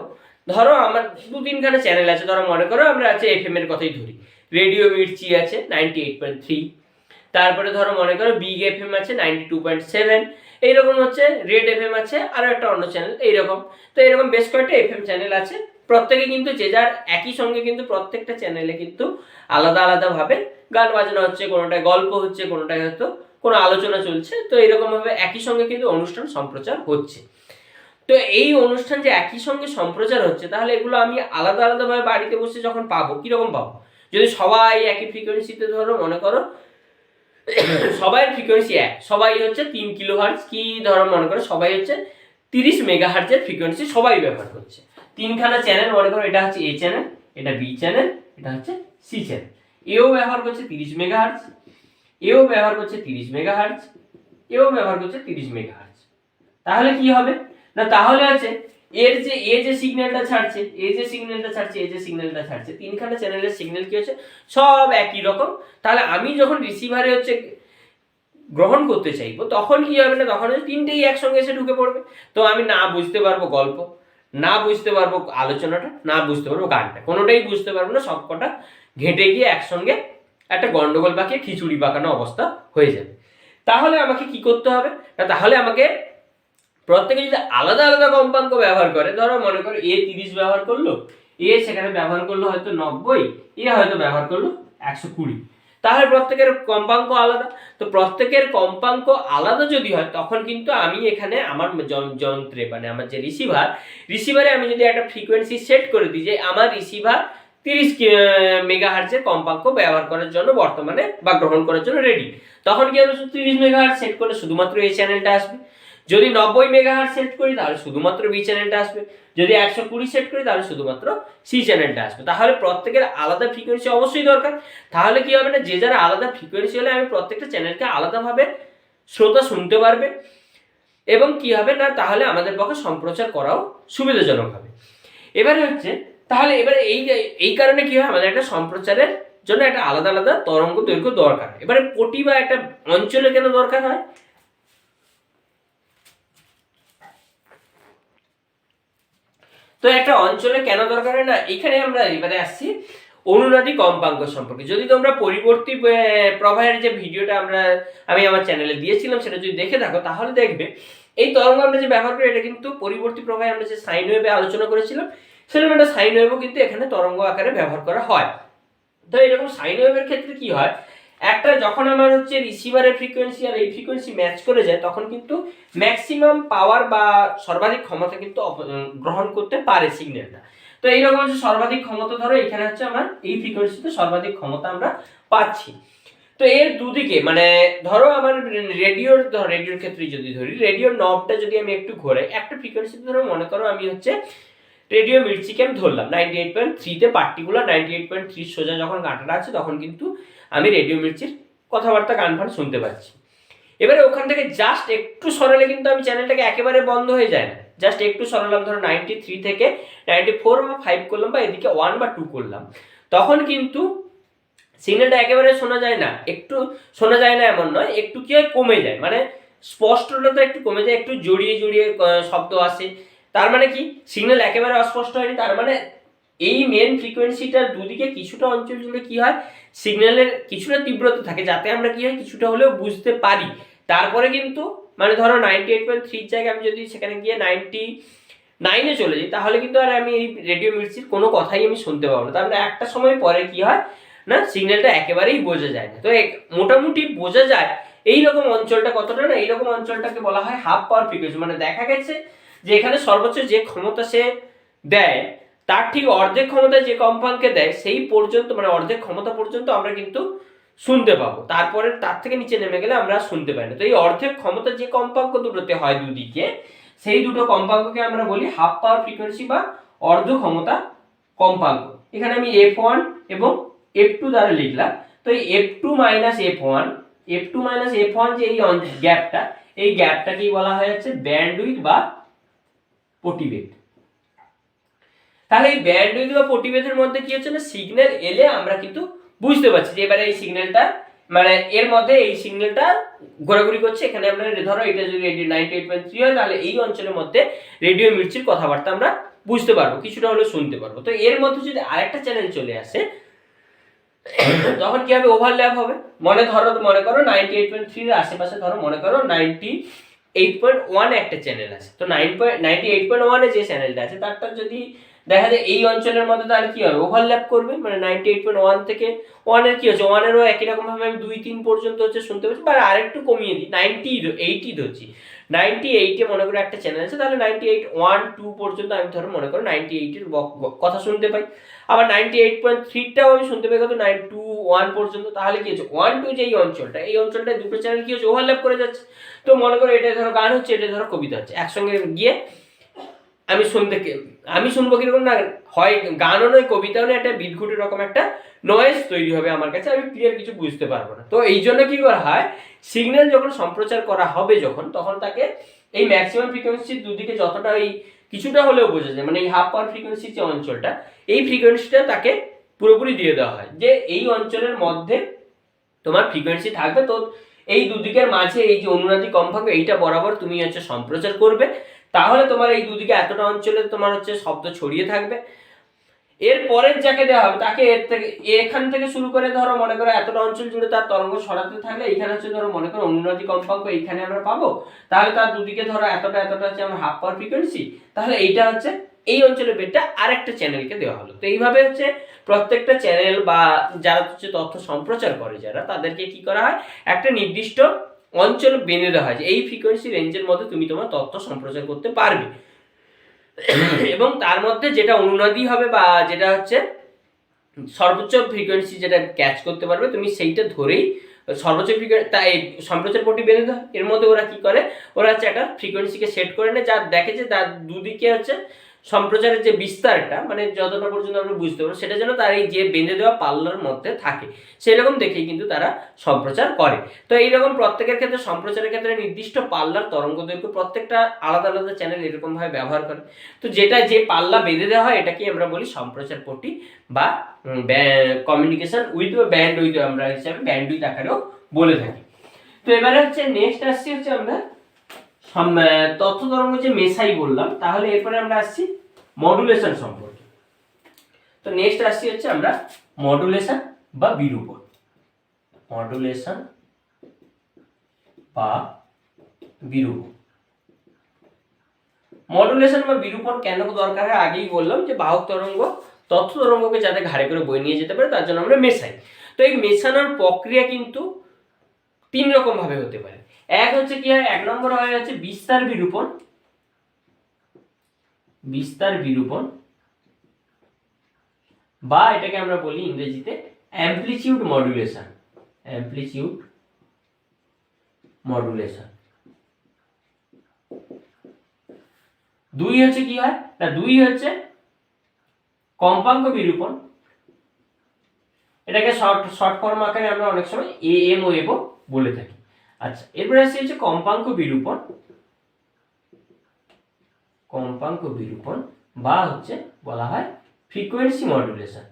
ধরো আমার 2-3খানা চ্যানেল আছে, ধরো মনে করো আমরা আছে এফএম এর কথাই ধরি, রেডিও মির্চি আছে 98.3, তারপরে ধরো মনে করো বিগ এফএম আছে 92.7, এইরকম হচ্ছে রেড এফএম আছে আরো একটা অন্য চ্যানেল এইরকম। তো এরকম বেশ কয়েকটা এফএম চ্যানেল আছে, প্রত্যেকে কিন্তু যে যার একই সঙ্গে কিন্তু প্রত্যেকটা চ্যানেলে কিন্তু আলাদা আলাদা ভাবে গান বাজনা হচ্ছে, কোনোটায় গল্প হচ্ছে, কোনোটায় হয়তো কোনো আলোচনা চলছে। তো এরকম ভাবে একই সঙ্গে কিন্তু অনুষ্ঠান সম্প্রচার হচ্ছে। তো এই অনুষ্ঠান যে একই সঙ্গে সম্প্রচার হচ্ছে, তাহলে এগুলো আমি আলাদা আলাদাভাবে বাড়িতে বসে যখন পাবো, কিরকম পাবো, যদি সবাই একই ফ্রিকোয়েন্সিতে, ধরো মনে করো সবাই ফ্রিকোয়েন্সি এক, সবাই হচ্ছে 3 কিলোহার্টজ, কি ধরো মনে করো সবাই হচ্ছে 30 মেগাহার্টজের ফ্রিকোয়েন্সি সবাই ব্যবহার করছে। 3খানা চ্যানেল মনে করো, এটা হচ্ছে এ চ্যানেল, এটা বি চ্যানেল, এটা হচ্ছে সি চ্যানেল। এও ব্যবহার করছে 30 মেগাহার্টজ, এও ব্যবহার করছে 30 মেগাহার্টজ, এও ব্যবহার করছে 30 মেগাহার্টজ। তাহলে কি হবে না, তাহলে আছে এ যে সিগন্যালটা ছাড়ছে, এ যে সিগন্যালটা ছাড়ছে, 3খানা চ্যানেলের সিগন্যাল কি হচ্ছে, সব একই রকম। তাহলে আমি যখন রিসিভারে হচ্ছে গ্রহণ করতে চাইবো, তখন কি হবে না, তখন হচ্ছে 3টেই একসঙ্গে এসে ঢুকে পড়বে। তো আমি না বুঝতে পারবো গল্প, না বুঝতে পারবো আলোচনাটা, না বুঝতে পারবো গানটা, কোনোটাই বুঝতে পারবো না, সবকটা ঘেঁটে গিয়ে একসঙ্গে একটা গন্ডগোল পাকিয়ে খিচুড়ি পাকানো অবস্থা হয়ে যাবে। তাহলে আমাকে কি করতে হবে না, তাহলে আমাকে প্রত্যেকে যদি আলাদা আলাদা কম্পাঙ্ক ব্যবহার করে, ধরো মনে করো এ 30 ব্যবহার করলো, এ সেখানে ব্যবহার করলো হয়তো 90, এ হয়তো ব্যবহার করলো 120, তাহলে প্রত্যেকের কম্পাঙ্ক আলাদা। তো প্রত্যেকের কম্পাঙ্ক আলাদা যদি হয়, তখন কিন্তু আমি এখানে আমার যন্ত্রে মানে আমার যে রিসিভারে আমি যদি একটা ফ্রিকোয়েন্সি সেট করে দিই যে আমার রিসিভার 30 মেগাহার্টজের কম্পাঙ্ক ব্যবহার করার জন্য বর্তমানে বা গ্রহণ করার জন্য রেডি, তখন কি হবে, 30 মেগাহার্জ সেট করলে শুধুমাত্র এই চ্যানেলটা আসবে। যদি 90 মেগাহার্জ সেট করি তাহলে শুধুমাত্র বি চ্যানেলটা আসবে। যদি 120 সেট করি তাহলে শুধুমাত্র সি চ্যানেলটা আসবে। তাহলে প্রত্যেকের আলাদা ফ্রিকোয়েন্সি অবশ্যই দরকার। তাহলে কি হবে না, যে যারা আলাদা ফ্রিকোয়েন্সি হলে আমি প্রত্যেকটা চ্যানেলকে আলাদাভাবে শ্রোতা শুনতে পারবে, এবং কি হবে না, তাহলে আমাদের পক্ষে সম্প্রচার করাও সুবিধাজনক হবে। এবারে হচ্ছে তাহলে এবারে এই কারণে কি হয়, আমাদের একটা সম্প্রচারের জন্য একটা আলাদা আলাদা তরঙ্গ দৈর্ঘ্য দরকার। এবারে পটি বা একটা অঞ্চলে কেন দরকার হয়, তো একটা অঞ্চলে কেন দরকার হয় না, এখানে আমরা এবারে আসছি অনুনাদি কম্পাঙ্ক সম্পর্কে। যদি তোমরা পরিবর্তী প্রবাহের যে ভিডিওটা আমি আমার চ্যানেলে দিয়েছিলাম সেটা যদি দেখে থাকো তাহলে দেখবে এই তরঙ্গ আমরা যে ব্যবহার করি এটা কিন্তু পরিবর্তী প্রবাহে আমরা যে সাইন ওয়েভে আলোচনা করেছিলাম সেরকম একটা সাইন ওয়েভও কিন্তু এখানে তরঙ্গ আকারে ব্যবহার করা হয়। তো এরকম সাইন ওয়েভের ক্ষেত্রে কি হয়, একটা যখন আমার হচ্ছে রিসিভারের ফ্রিকোয়েন্সি আর এই ফ্রিকোয়েন্সি ম্যাচ করে যায় তখন কিন্তু ম্যাক্সিমাম পাওয়ার বা সর্বাধিক ক্ষমতা কিন্তু গ্রহণ করতে পারে সিগন্যালটা। তো এইরকম হচ্ছে সর্বাধিক ক্ষমতা, ধরো এখানে হচ্ছে আমার এই ফ্রিকোয়েন্সিতে সর্বাধিক ক্ষমতা আমরা পাচ্ছি। তো এর দুদিকে মানে ধরো আমার রেডিওর ক্ষেত্রে যদি ধরি, রেডিওর নবটা যদি আমি একটু ঘোরাই একটা ফ্রিকোয়েন্সিতে, ধরো মনে করো আমি হচ্ছে রেডিও মির্চিকে আমি ধরলাম 98.3 তে, পার্টিকুলার 98.3 সোজা যখন কাঁটাটা আছে তখন কিন্তু আমি রেডিও মির্চির কথাবার্তা গান ফান শুনতে পাচ্ছি। এবারে ওখান থেকে জাস্ট একটু সরালে কিন্তু আমি চ্যানেলটাকে একেবারে বন্ধ হয়ে যায় না, জাস্ট একটু সরালাম, ধরো 93 থেকে 94 বা 5 করলাম বা এদিকে 1 বা 2 করলাম, তখন কিন্তু সিগন্যালটা একেবারে শোনা যায় না। একটু শোনা যায় না এমন নয়, একটু কি হয় কমে যায়, মানে স্পষ্টতা একটু কমে যায়, একটু জড়িয়ে জড়িয়ে শব্দ আসে। তার মানে কি সিগন্যাল একেবারে অস্পষ্ট হয়নি, তার মানে এই মেন ফ্রিকোয়েন্সিটার দুদিকে কিছুটা অঞ্চল জুড়ে কি হয় সিগন্যালের কিছুটা তীব্রতা থাকে, যাতে আমরা কি হয় কিছুটা হলেও বুঝতে পারি। তারপরে কিন্তু মানে ধরো 98.3 জায়গায় আমি যদি সেখানে গিয়ে 99-এ চলে যাই তাহলে কিন্তু আর আমি এই রেডিও মির্চির কোনো কথাই আমি শুনতে পাবো না। তারপরে একটা সময় পরে কি হয় না, সিগন্যালটা একেবারেই বোঝা যায় না। তো মোটামুটি বোঝা যায় এইরকম অঞ্চলটা কতটা না, এইরকম অঞ্চলটাকে বলা হয় হাফ পাওয়ার ফ্রিকোয়েন্সি। মানে দেখা গেছে যে এখানে সর্বোচ্চ যে ক্ষমতা সে দেয় তার ঠিক অর্ধেক ক্ষমতা যে কম্পাঙ্কে দেয় সেই পর্যন্ত, মানে অর্ধেক ক্ষমতা পর্যন্ত আমরা কিন্তু শুনতে পাবো, তারপরে তার থেকে নিচে নেমে গেলে আমরা শুনতে পাই না। তো এই অর্ধেক ক্ষমতা যে কম্পাঙ্ক দুটোতে হয় দুদিকে, সেই দুটো কম্পাঙ্ককে আমরা বলি হাফ পাওয়ার ফ্রিকোয়েন্সি বা অর্ধ ক্ষমতা কম্পাঙ্ক। এখানে আমি F1 এবং F2 দ্বারা লিখলাম। তো এই F2 মাইনাস F1 যে এই গ্যাপটা, এই গ্যাপটাকেই বলা হয় হচ্ছে ব্যান্ডউইথ বা পটিবেগ। তাহলে এই ব্যান্ডউইথ বা পটিবেগের মধ্যে কি হচ্ছে না, সিগন্যাল এলে আমরা কিন্তু বুঝতে পারছি যে এবারে এই সিগন্যালটা মানে এর মধ্যে এই সিগন্যালটা ঘোরাঘুরি করছে। এখানে আমরা ধরো এটা যদি 98.3 হয় তাহলে এই অঞ্চলের মধ্যে রেডিও মির্চির কথাবার্তা আমরা বুঝতে পারবো, কিছুটা হলেও শুনতে পারবো। তো এর মধ্যে যদি আরেকটা চ্যানেল চলে আসে তখন কি হবে, ওভারল্যাপ হবে। মনে করো 98.3 এর আশেপাশে ধরো মনে করো 98.1 একটা চ্যানেল আছে। তো 98.1 এ যে চ্যানেলটা আছে তারটা যদি দেখা যায় এই অঞ্চলের মধ্যে, তাহলে কি হবে ওভারল্যাপ করবে। মানে 98.1 থেকে 1 এর কি হচ্ছে, 1 এরও একই রকম ভাবে আমি 2-3 পর্যন্ত হচ্ছে শুনতে পাচ্ছি, বা আরেকটু কমিয়ে দিই 80 ধরছি। 98-এ মনে করো একটা চ্যানেল আছে, তাহলে 98.1-2 পর্যন্ত আমি ধরো মনে করো 98-এর কথা শুনতে পাই। আবার 98.3টাও আমি শুনতে পাই কত 921 পর্যন্ত। তাহলে কি হচ্ছে 1-2 যে এই অঞ্চলটায় দুটো চ্যানেল কি হচ্ছে ওভারল্যাপ করে যাচ্ছে। তো মনে করো এটা ধরো গান হচ্ছে, এটা ধরো কবিতা হচ্ছে, একসঙ্গে গিয়ে আমি শুনবো কিরকম না, হয় গানও নয় কবিতাও নয়, একটা বিদঘুটে রকম একটা নয়েজ তৈরি হবে আমার কাছে, আমি ক্লিয়ার কিছু বুঝতে পারবো না। তো এই জন্য কি করা হয়, সিগন্যাল যখন সম্প্রচার করা হবে তখন তাকে এই ম্যাক্সিমাম ফ্রিকোয়েন্সির দুদিকে যতটা এই কিছুটা হলেও বোঝা যায়, মানে এই হাফ পাওয়ার ফ্রিকোয়েন্সির যে অঞ্চলটা, এই ফ্রিকোয়েন্সিটা তাকে পুরোপুরি দিয়ে দেওয়া হয় যে এই অঞ্চলের মধ্যে তোমার ফ্রিকোয়েন্সি থাকবে। তো এই দুদিকের মাঝে এই যে অনুনাদি কম্পাঙ্ক এইটা বরাবর তুমি হচ্ছে সম্প্রচার করবে, তাহলে তোমার এই দুদিকে এতটা অঞ্চলে তোমার হচ্ছে শব্দ ছড়িয়ে থাকবে। এর পরের যাকে দেওয়া হবে তাকে এখান থেকে শুরু করে ধরো মনে করো এতটা অঞ্চল জুড়ে তার তরঙ্গ ছড়াতে থাকলে এইখানে হচ্ছে ধরো মনে করো অনুনাদি কম্পাঙ্ক এইখানে আমরা পাবো, তাহলে তার দুদিকে ধরো এতটা হচ্ছে আমার হাফ পাওয়ার ফ্রিকোয়েন্সি, তাহলে এইটা হচ্ছে এই অঞ্চলের বেডটা আরেকটা চ্যানেলকে দেওয়া হলো। তো এইভাবে হচ্ছে প্রত্যেকটা চ্যানেল বা যারা হচ্ছে তথ্য সম্প্রচার করে যারা, তাদেরকে কি করা হয় একটা নির্দিষ্ট অঞ্চল বেঁধে দেওয়া হয় যে এই ফ্রিকোয়েন্সি রেঞ্জের মধ্যে তুমি তোমার তথ্য সম্প্রচার করতে পারবে, এবং তার মধ্যে যেটা অনুনাদি হবে বা যেটা হচ্ছে সর্বোচ্চ ফ্রিকোয়েন্সি যেটা ক্যাচ করতে পারবে তুমি সেইটা ধরেই সর্বোচ্চ ফ্রিকোয়েন্সি তাই সম্প্রচার পট্টি বেঁধে দেয়। এর মধ্যে ওরা কি করে, ওরা হচ্ছে একটা ফ্রিকোয়েন্সিকে সেট করে নেয়, যা দেখে যে তার দুদিকে হচ্ছে সম্প্রচারের যে বিস্তারটা মানে যতটা পর্যন্ত আমরা বুঝতে পারবো সেটা যেন তার এই যে বেঁধে দেওয়া পাল্লার মধ্যে থাকে, সেরকম দেখেই কিন্তু তারা সম্প্রচার করে। তো এইরকম প্রত্যেকের ক্ষেত্রে সম্প্রচারের ক্ষেত্রে নির্দিষ্ট পাল্লার তরঙ্গ দৈর্ঘ্য প্রত্যেকটা আলাদা আলাদা চ্যানেল এরকমভাবে ব্যবহার করে। তো যেটা যে পাল্লা বেঁধে দেওয়া হয় এটাকে আমরা বলি সম্প্রচার পট্টি বা কমিউনিকেশন উইথ ব্যান্ড উইথ আমরা হিসাবে ব্যান্ড উইথ আকারেও বলে থাকি। তো এবারে হচ্ছে নেক্সট আসছি হচ্ছে আমরা তথ্য তরঙ্গ যে মেসাই বললাম, তাহলে এরপরে আমরা আসছি মডুলেশন সম্পর্কে। তো নেক্সট আসছি হচ্ছে আমরা মডুলেশন বা বিরূপণ। মডুলেশন বা বিরূপণ। মডুলেশন বা বিরূপণ কেন দরকার হয় আগেই বললাম, যে বাহক তরঙ্গ তথ্য তরঙ্গকে যাতে ঘাড়ে করে বয়ে নিয়ে যেতে পারে তার জন্য আমরা মেশাই। তো এই মেশানোর প্রক্রিয়া কিন্তু 3 রকম ভাবে হতে পারে। এক হচ্ছে কি হয়, 1 নম্বর হয় হচ্ছে বিস্তার বিরূপণ। বিস্তার বিরূপণ বা এটাকে আমরা বলি ইংরেজিতে অ্যামপ্লিটিউড মডুলেশন। Amplitude modulation. 2 হচ্ছে কি হয় না, 2 হচ্ছে কম্পাঙ্ক বিরূপণ। এটাকে শর্ট ফর্ম আকারে আমরা অনেক সময় এএম ও এবো বলে থাকি। আচ্ছা, এরপরে আসছে হচ্ছে কম্পাঙ্ক বিরূপণ। কম্পাঙ্ক বিরূপণ বা হচ্ছে বলা হয় frequency modulation.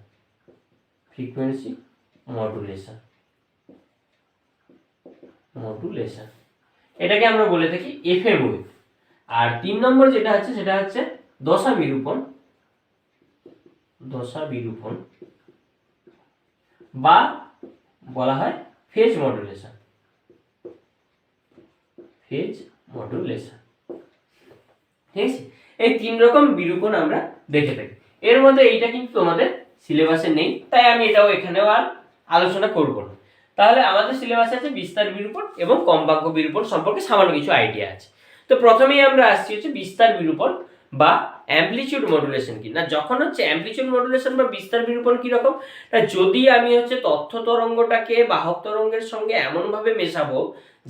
Frequency modulation. Modulation এটাকে আমরা বলে থাকি এফএম ওয়েভ। আর 3 নম্বর যেটা হচ্ছে সেটা হচ্ছে দশা বিরূপণ। দশা বিরূপণ বা বলা হয় ফেজ মডুলেশন। Phase modulation. ঠিক আছে, এই 3 রকম বিরূপণ আমরা দেখে থাকি। এর মধ্যে এইটা কিন্তু তোমাদের সিলেবাসে নেই, তাই আমি এটাও এখানেও আর আলোচনা করব না। তাহলে আমাদের সিলেবাসে আছে বিস্তার বিরূপণ এবং কম্পাঙ্ক বিরূপণ সম্পর্কে সামান্য কিছু আইডিয়া আছে। তো প্রথমেই আমরা আসছি হচ্ছে বিস্তার বিরূপণ বা অ্যামপ্লিটিউড মডুলেশন কি না। যখন হচ্ছে অ্যামপ্লিটিউড মডুলেশন বা বিস্তার বিরূপণ কিরকম না, যদি আমি হচ্ছে তথ্য তরঙ্গটাকে বাহক তরঙ্গের সঙ্গে এমনভাবে মেশাবো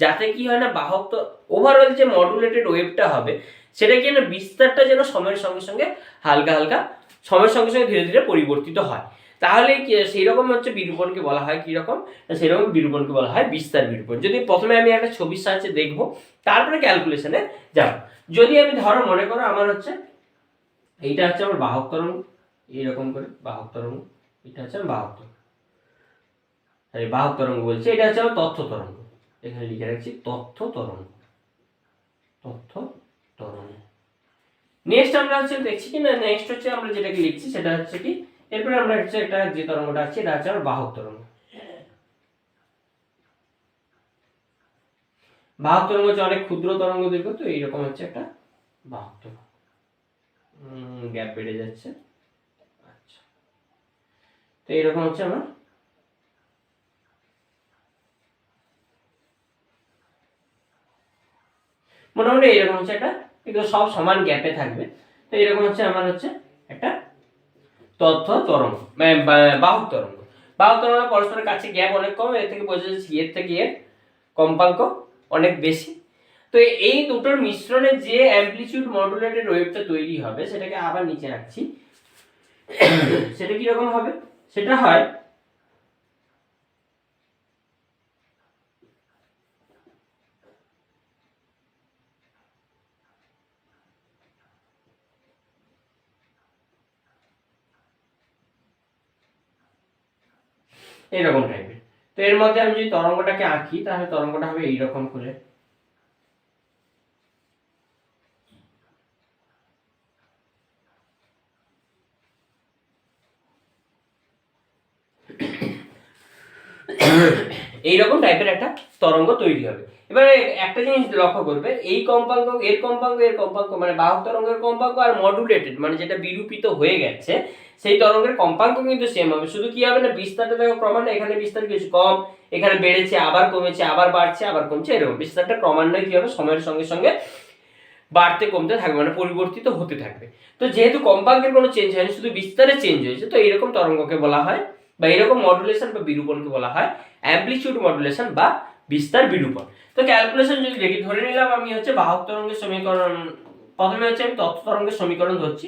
যাতে কি হয় না, বাহক তো ওভারঅল যে মডুলেটেড ওয়েভটা হবে সেটা কি না বিস্তারটা যেন সময়ের সঙ্গে সঙ্গে হালকা হালকা সময়ের সঙ্গে সঙ্গে ধীরে ধীরে পরিবর্তিত হয়, তাহলে সেই রকম হচ্ছে বিরূপণকে বলা হয় কি রকম, সেই রকম বিরূপণকে বলা হয় বিস্তার বিরূপণ। যদি প্রথমে আমি একটা ছবির সাহায্যে দেখবো তারপরে ক্যালকুলেশনে যাব। যদি আমি ধরো মনে করো আমার হচ্ছে এইটা হচ্ছে আমার বাহক তরঙ্গ, এইরকম করে বাহক তরঙ্গ, এটা হচ্ছে আমার বাহক তরঙ্গ, বাহক তরঙ্গ বলছে, এটা হচ্ছে আমার তথ্য তরঙ্গ। এখানে লিখে রাখছি তথ্য তরঙ্গ। তথ্য তরঙ্গ। নেক্সট আমরা হচ্ছে দেখছি কি না, নেক্সট হচ্ছে আমরা যেটাকে লিখছি সেটা হচ্ছে কি, এরপরে আমরা হচ্ছে একটা যে তরঙ্গটা আছে এটা হচ্ছে আমার বাহক তরঙ্গ। বাহক তরঙ্গ হচ্ছে অনেক ক্ষুদ্র তরঙ্গ দৈর্ঘ্য, তো এইরকম হচ্ছে একটা বাহক তরঙ্গ। গ্যাপ বেড়ে যাচ্ছে। আচ্ছা, তো এইরকম হচ্ছে আমার মোটামুটি এইরকম হচ্ছে একটা, এগুলো সব সমান গ্যাপে থাকবে। তো এরকম হচ্ছে আমার হচ্ছে একটা তথ্য তরঙ্গ বাহক তরঙ্গ। বাহক তরঙ্গ পরস্পরের কাছে গ্যাপ অনেক কম, এর থেকে বোঝা যাচ্ছে এর থেকে এর কম্পাঙ্ক অনেক বেশি। তো এই দুটোর মিশ্রণে যে অ্যামপ্লিটিউড মডুলেটেড ওয়েভটা তৈরি হবে সেটাকে আবার নিচে রাখছি। সেটা কিরকম হবে, সেটা হয় এইরকম টাইপের। তো এর মধ্যে আমি যদি তরঙ্গটাকে আঁকি তাহলে তরঙ্গটা হবে এইরকম করে। এইরকম টাইপের একটা তরঙ্গ তৈরি হবে। এবারে একটা জিনিস লক্ষ্য করবে, এই কম্পাঙ্ক এর কম্পাঙ্ক এর কম্পাঙ্ক মানে বাহক তরঙ্গের কম্পাঙ্ক আর মডুলেটেড মানে যেটা বিরূপিত হয়ে গেছে সেই তরঙ্গের কম্পাঙ্ক কিন্তু সেম হবে। শুধু কি হবে না, বিস্তারটা দেখো ক্রমান্বয়ে, এখানে বিস্তার কিছু কম, এখানে বেড়েছে আবার কমেছে আবার বাড়ছে আবার কমছে, এরকম বিস্তারটা ক্রমান্বয়ে কি হবে সময়ের সঙ্গে সঙ্গে বাড়তে কমতে থাকবে মানে পরিবর্তিত হতে থাকবে। তো যেহেতু কম্পাঙ্কের কোনো চেঞ্জ হয়নি, শুধু বিস্তারে চেঞ্জ হয়েছে, তো এইরকম তরঙ্গকে বলা হয় বা এরকম মডুলেশন বা বিরূপণকে বলা হয় অ্যামপ্লিটিউড মডুলেশন বা বিস্তার বিরূপণ। তো ক্যালকুলেশন যদি দেখি, ধরে নিলাম আমি হচ্ছে বাহক তরঙ্গের সমীকরণ, প্রথমে হচ্ছে আমি তথ্য তরঙ্গের সমীকরণ ধরছি।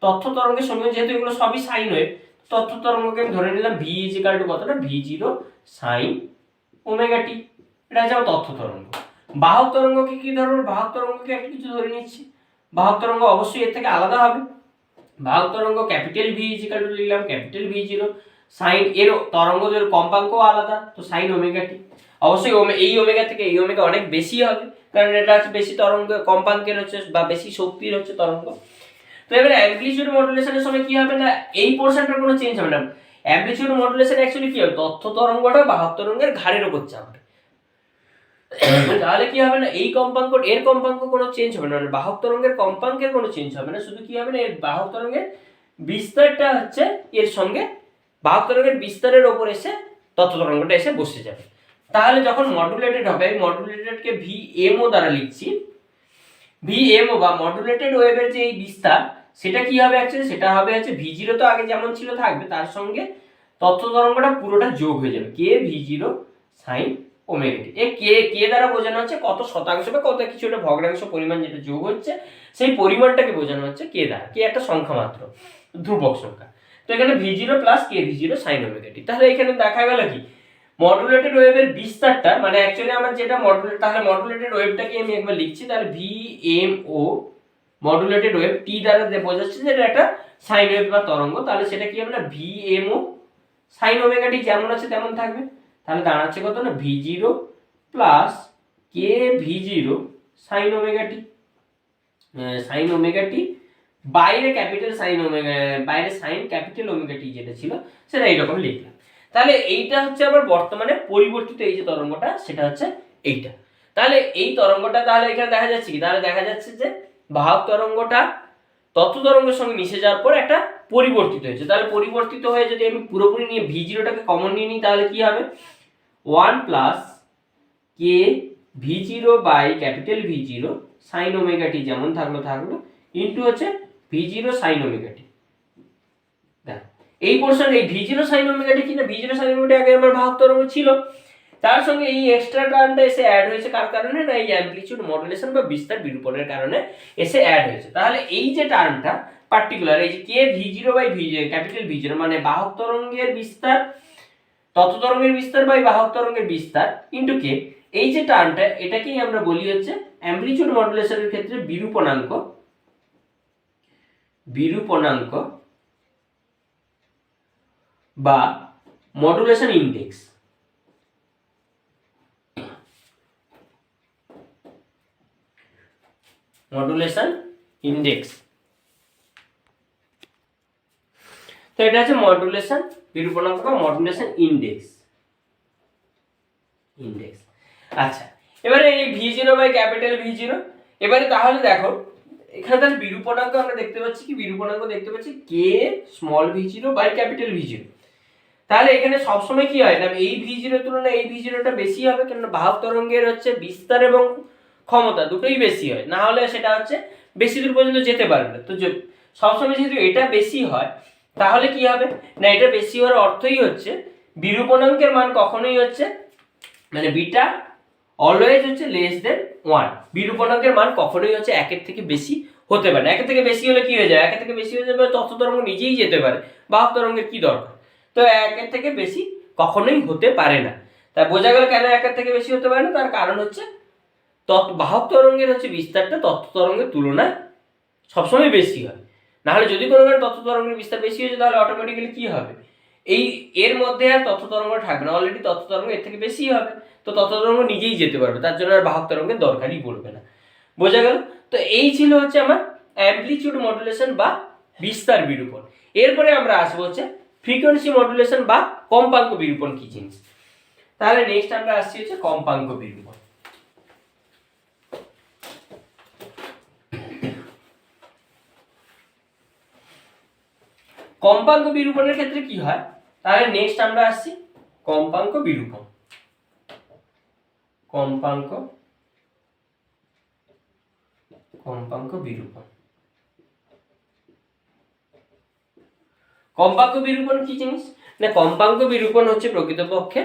তথ্য তরঙ্গের সমীকরণ যেহেতু এগুলো সবই সাইন ওয়েভ, তথ্য তরঙ্গকে আমি ধরে নিলাম ভি ইজ ইকুয়াল টু কতটা, v0 সাইন ওমেগা টি, এটা হচ্ছে আমার তথ্য তরঙ্গ। বাহক তরঙ্গকে কি ধরবো, বাহক তরঙ্গকে একটা কিছু ধরে নিচ্ছি, বাহক তরঙ্গ অবশ্যই এর থেকে আলাদা হবে। বাহক তরঙ্গ capital V is equal to লিখলাম ক্যাপিটাল v0 সাইন, এর তরঙ্গের কম্পাঙ্কও আলাদা, তো সাইন ওমেগা টি। অবশ্যই এই ওমেগা থেকে এই ওমেগা অনেক বেশি হবে, কারণ এটা হচ্ছে বেশি তরঙ্গ কম্পাঙ্কের হচ্ছে বা বেশি শক্তির হচ্ছে তরঙ্গ। তো এবারে অ্যামপ্লিটিউড মডুলেশনের সময় কি হবে না, এই পোরশনটার কোনো চেঞ্জ হবে না। অ্যামপ্লিটিউড মডুলেশন অ্যাকচুয়ালি কি হবে, তথ্য তরঙ্গটা বাহক তরঙ্গের ঘাড়ের উপর চাপবে, তাহলে কি হবে না, এই কম্পাঙ্ক এর কম্পাঙ্ক কোনো চেঞ্জ হবে না, মানে বাহক তরঙ্গের কম্পাঙ্কের কোনো চেঞ্জ হবে না, শুধু কি হবে না, এর বাহক তরঙ্গের বিস্তারটা হচ্ছে এর সঙ্গে বাহক তরঙ্গের বিস্তারের ওপর এসে তথ্য তরঙ্গটা এসে বসে যাবে। তাহলে যখন মডুলেটেড হবে, আমি মডুলেটেডকে ভিএমও দ্বারা লিখছি, ভিএমও বা মডুলেটেড ওয়েভের যে এই বিস্তার, সেটা কি হবে অ্যাকচুয়ালি, সেটা হবে হচ্ছে v0 তো আগে যেমন ছিল থাকবে, তার সঙ্গে তথ্য তরঙ্গটা পুরোটা যোগ হয়ে যাবে, কে v0 সাইন ওমেগা টি। কে দ্বারা বোঝানো হচ্ছে কত শতাংশ বা কত কিছু একটা ভগ্নাংশ পরিমাণ যেটা যোগ হচ্ছে, সেই পরিমাণটাকে বোঝানো হচ্ছে কে দ্বারা, কে একটা সংখ্যা মাত্র, ধ্রুবক সংখ্যা। তো এখানে v0 plus K v0 sine omega t. তাহলে এখানে দেখা গেল কি, মডুলেটেড ওয়েভের বিস্তারটা মানে অ্যাকচুয়ালি আমার যেটা মডুলেট, তাহলে মডুলেটেড ওয়েভটাকে আমি একবার লিখছি, তাহলে ভিএমও মডুলেটেড ওয়েভ টি দ্বারা বোঝাচ্ছে যে এটা একটা সাইন ওয়েভ বা তরঙ্গ, তাহলে সেটা কি হবে না, ভিএমও সাইন ওমেগা টি যেমন আছে তেমন থাকবে। তাহলে দাঁড়াচ্ছে কত না, v0 plus K v0 sine omega টি, সাইন ওমেগা টি বাইরে ক্যাপিটাল সাইন ওমেগা, বাইরে সাইন ক্যাপিটাল ওমেগা টি যেটা ছিল সেটা এইরকম লিখলাম। তাহলে এইটা হচ্ছে আবার বর্তমানে পরিবর্তিত এই যে তরঙ্গটা, সেটা হচ্ছে এইটা। তাহলে এই তরঙ্গটা তাহলে এখানে দেখা যাচ্ছে কি, তাহলে দেখা যাচ্ছে যে বাহক তরঙ্গটা তথ্য তরঙ্গের সঙ্গে মিশে যাওয়ার পর একটা পরিবর্তিত হয়েছে। তাহলে পরিবর্তিত হয়ে যদি আমি পুরোপুরি নিয়ে v0টাকে কমন নিয়ে নিই, তাহলে কি হবে, 1 plus K v0 by capital v0 sine omega t যেমন থাকলো ইনটু হচ্ছে v0 সাইন ওমেগা টি। এই পোরশন এই v0 সাইন ওমেগা টি কিনা, v0 সাইন ওমেগা টি আগে আমার বাহক তরঙ্গ ছিল, তার সঙ্গে এই এক্সট্রা টার্মটা এসে অ্যাড হয়েছে কার কারণে না, এই অ্যামপ্লিটিউড মডুলেশন বা বিস্তার বিরূপণের কারণে এসে অ্যাড হয়েছে। তাহলে এই যে টার্মটা পার্টিকুলার, এই যে কে v0 বাই ক্যাপিটাল v0 মানে বাহক তরঙ্গের বিস্তার, তথ্য তরঙ্গের বিস্তার বাই বাহক তরঙ্গের বিস্তার ইনটু কে, এই যে টার্মটা এটাকেই আমরা বলি হচ্ছে অ্যামপ্লিটিউড মডুলেশনের ক্ষেত্রে বিরূপণাঙ্ক বা মডুলেশন ইন্ডেক্স। মডুলেশন ইন্ডেক্স, তো এটা হচ্ছে মডুলেশন বিরূপণাঙ্ক বা মডুলেশন ইন্ডেক্স। আচ্ছা, এবারে এই v0 বাই ক্যাপিটাল v0, এবারে তাহলে দেখো এখানে তাহলে বিরূপণাঙ্ক আমরা দেখতে পাচ্ছি কি, বিরূপণাঙ্ক দেখতে পাচ্ছি কে small v0 by capital v0। তাহলে এখানে সবসময় কি হয় না, এই v0 এর তুলনায় এই v0টা বেশি হবে, কেননা বাহক তরঙ্গের হচ্ছে বিস্তার এবং ক্ষমতা দুটোই বেশি হয়, না হলে সেটা হচ্ছে বেশি দূর পর্যন্ত যেতে পারবে না। তো সবসময় যেহেতু এটা বেশি হয়, তাহলে কি হবে না, এটা বেশি হওয়ার অর্থই হচ্ছে বিরূপণাঙ্কের মান কখনোই হচ্ছে মানে বিটা অলওয়েজ হচ্ছে লেস দেন 1, বিরূপণাঙ্কের মান কখনোই হচ্ছে একের থেকে বেশি হতে পারে না। একের থেকে বেশি হলে কি হয়ে যায়, একের থেকে বেশি হয়ে যাবে তথ্য তরঙ্গ নিজেই যেতে পারে, বাহক তরঙ্গের কি দরকার, তো একের থেকে বেশি কখনোই হতে পারে না। তাই বোঝা গেল কেন একের থেকে বেশি হতে পারে না, তার কারণ হচ্ছে বাহক তরঙ্গের হচ্ছে বিস্তারটা তথ্য তরঙ্গের তুলনায় সবসময় বেশি হয়। নাহলে যদি কোনো কারণে তথ্য তরঙ্গের বিস্তার বেশি হয়েছে, তাহলে অটোমেটিক্যালি কি হবে, এই এর মধ্যে আর তথ্য তরঙ্গ থাকবে না, অলরেডি তথ্য তরঙ্গ এর থেকে বেশি হবে, তো তথ্য তরঙ্গ নিজেই যেতে পারবে, তার জন্য আর বাহক তরঙ্গের দরকারই পড়বে না। বোঝা গেল? তো এই ছিল হচ্ছে আমার অ্যামপ্লিটিউড মডুলেশন বা বিস্তার বিরূপণ। এরপরে আমরা আসবো হচ্ছে ফ্রিকোয়েন্সি মডুলেশন বা কম্পাঙ্ক বিরূপণ কি জিনিস। তাহলে নেক্সট আমরা আসছি হচ্ছে কম্পাঙ্ক বিরূপণ। কম্পাঙ্ক বিরূপণের ক্ষেত্রে কি হয়, তাহলে নেক্সট আমরা আসছি কম্পাঙ্ক বিরূপণ। কম্পাঙ্ক বিরূপণ, কম্পাঙ্ক বিরূপণ কি জিনিস না কম্পাঙ্ক বিরূপণ হচ্ছে প্রকৃতপক্ষে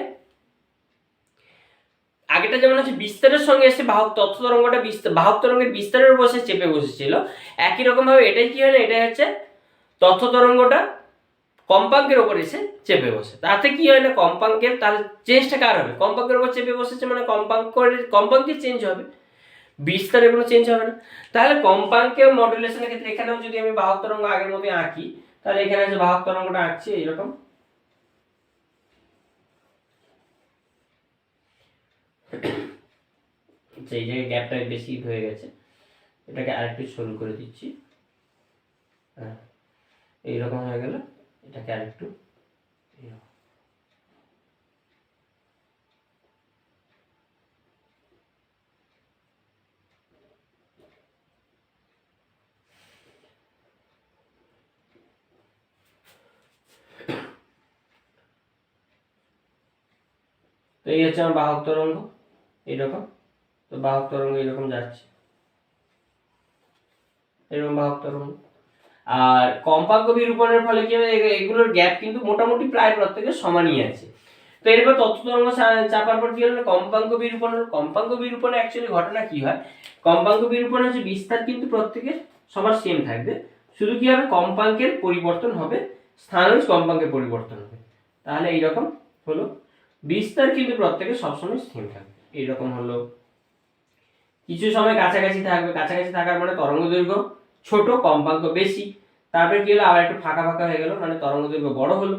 আগেটা যেমন হচ্ছে বিস্তারের সঙ্গে এসে বাহক তথ্য তরঙ্গটা বাহক তরঙ্গের বিস্তারের বসে চেপে বসেছিল, একই রকম ভাবে এটাই কি হয় না, এটাই হচ্ছে তথ্য তরঙ্গটা কম্পাঙ্কের উপর এসে চেপে বসে। তাতে কি হয় না, কম্পাঙ্কের তাহলে চেঞ্জটা কার হবে, কম্পাঙ্কের উপর চেপে বসেছে মানে কম্পাঙ্কের চেঞ্জ হবে, বিস্তারে কোনো চেঞ্জ হবে না। তাহলে কম্পাঙ্কে মডুলেশনের ক্ষেত্রে এখানেও যদি আমি বাহক তরঙ্গ আগের মতো আঁকি, তাহলে এখানে যে বাহক তরঙ্গটা আঁকছি এইরকম, এই জায়গায় গ্যাপটা বেশি হয়ে গেছে, এটাকে আরেকটু সরু করে দিচ্ছি, হ্যাঁ এইরকম হয়ে গেল, এটাকে আরেকটু তো এই হচ্ছে আমার বাহক তরঙ্গ এইরকম। তো বাহক তরঙ্গ এরকম যাচ্ছে, এরকম বাহক তরঙ্গ। আর কম্পাঙ্ক বিরূপণের ফলে কি হবে, এগুলোর গ্যাপ কিন্তু মোটামুটি প্রায় প্রত্যেকের সমানই আছে। তো এরপর তথ্য তরঙ্গ চাপার পর কি হলো, কম্পাঙ্ক বিরূপণ হলো। কম্পাঙ্ক বিরূপণে অ্যাকচুয়ালি ঘটনা কি হয়, কম্পাঙ্ক বিরূপণ হচ্ছে বিস্তার কিন্তু প্রত্যেকের সবার সেম থাকবে, শুধু কি হবে কম্পাঙ্কের পরিবর্তন হবে, স্থানাঙ্ক কম্পাঙ্কের পরিবর্তন হবে। তাহলে এইরকম হলো, বিস্তার কিন্তু প্রত্যেকের সবসময় সেম থাকবে, এইরকম হলো। কিছু সময় কাছাকাছি থাকবে, কাছাকাছি থাকার মানে তরঙ্গ দৈর্ঘ্য ছোট কম্পাঙ্ক বেশি, তারপরে কি হলো আবার একটু ফাঁকা ফাঁকা হয়ে গেল মানে তরঙ্গ দৈর্ঘ্য বড় হলো,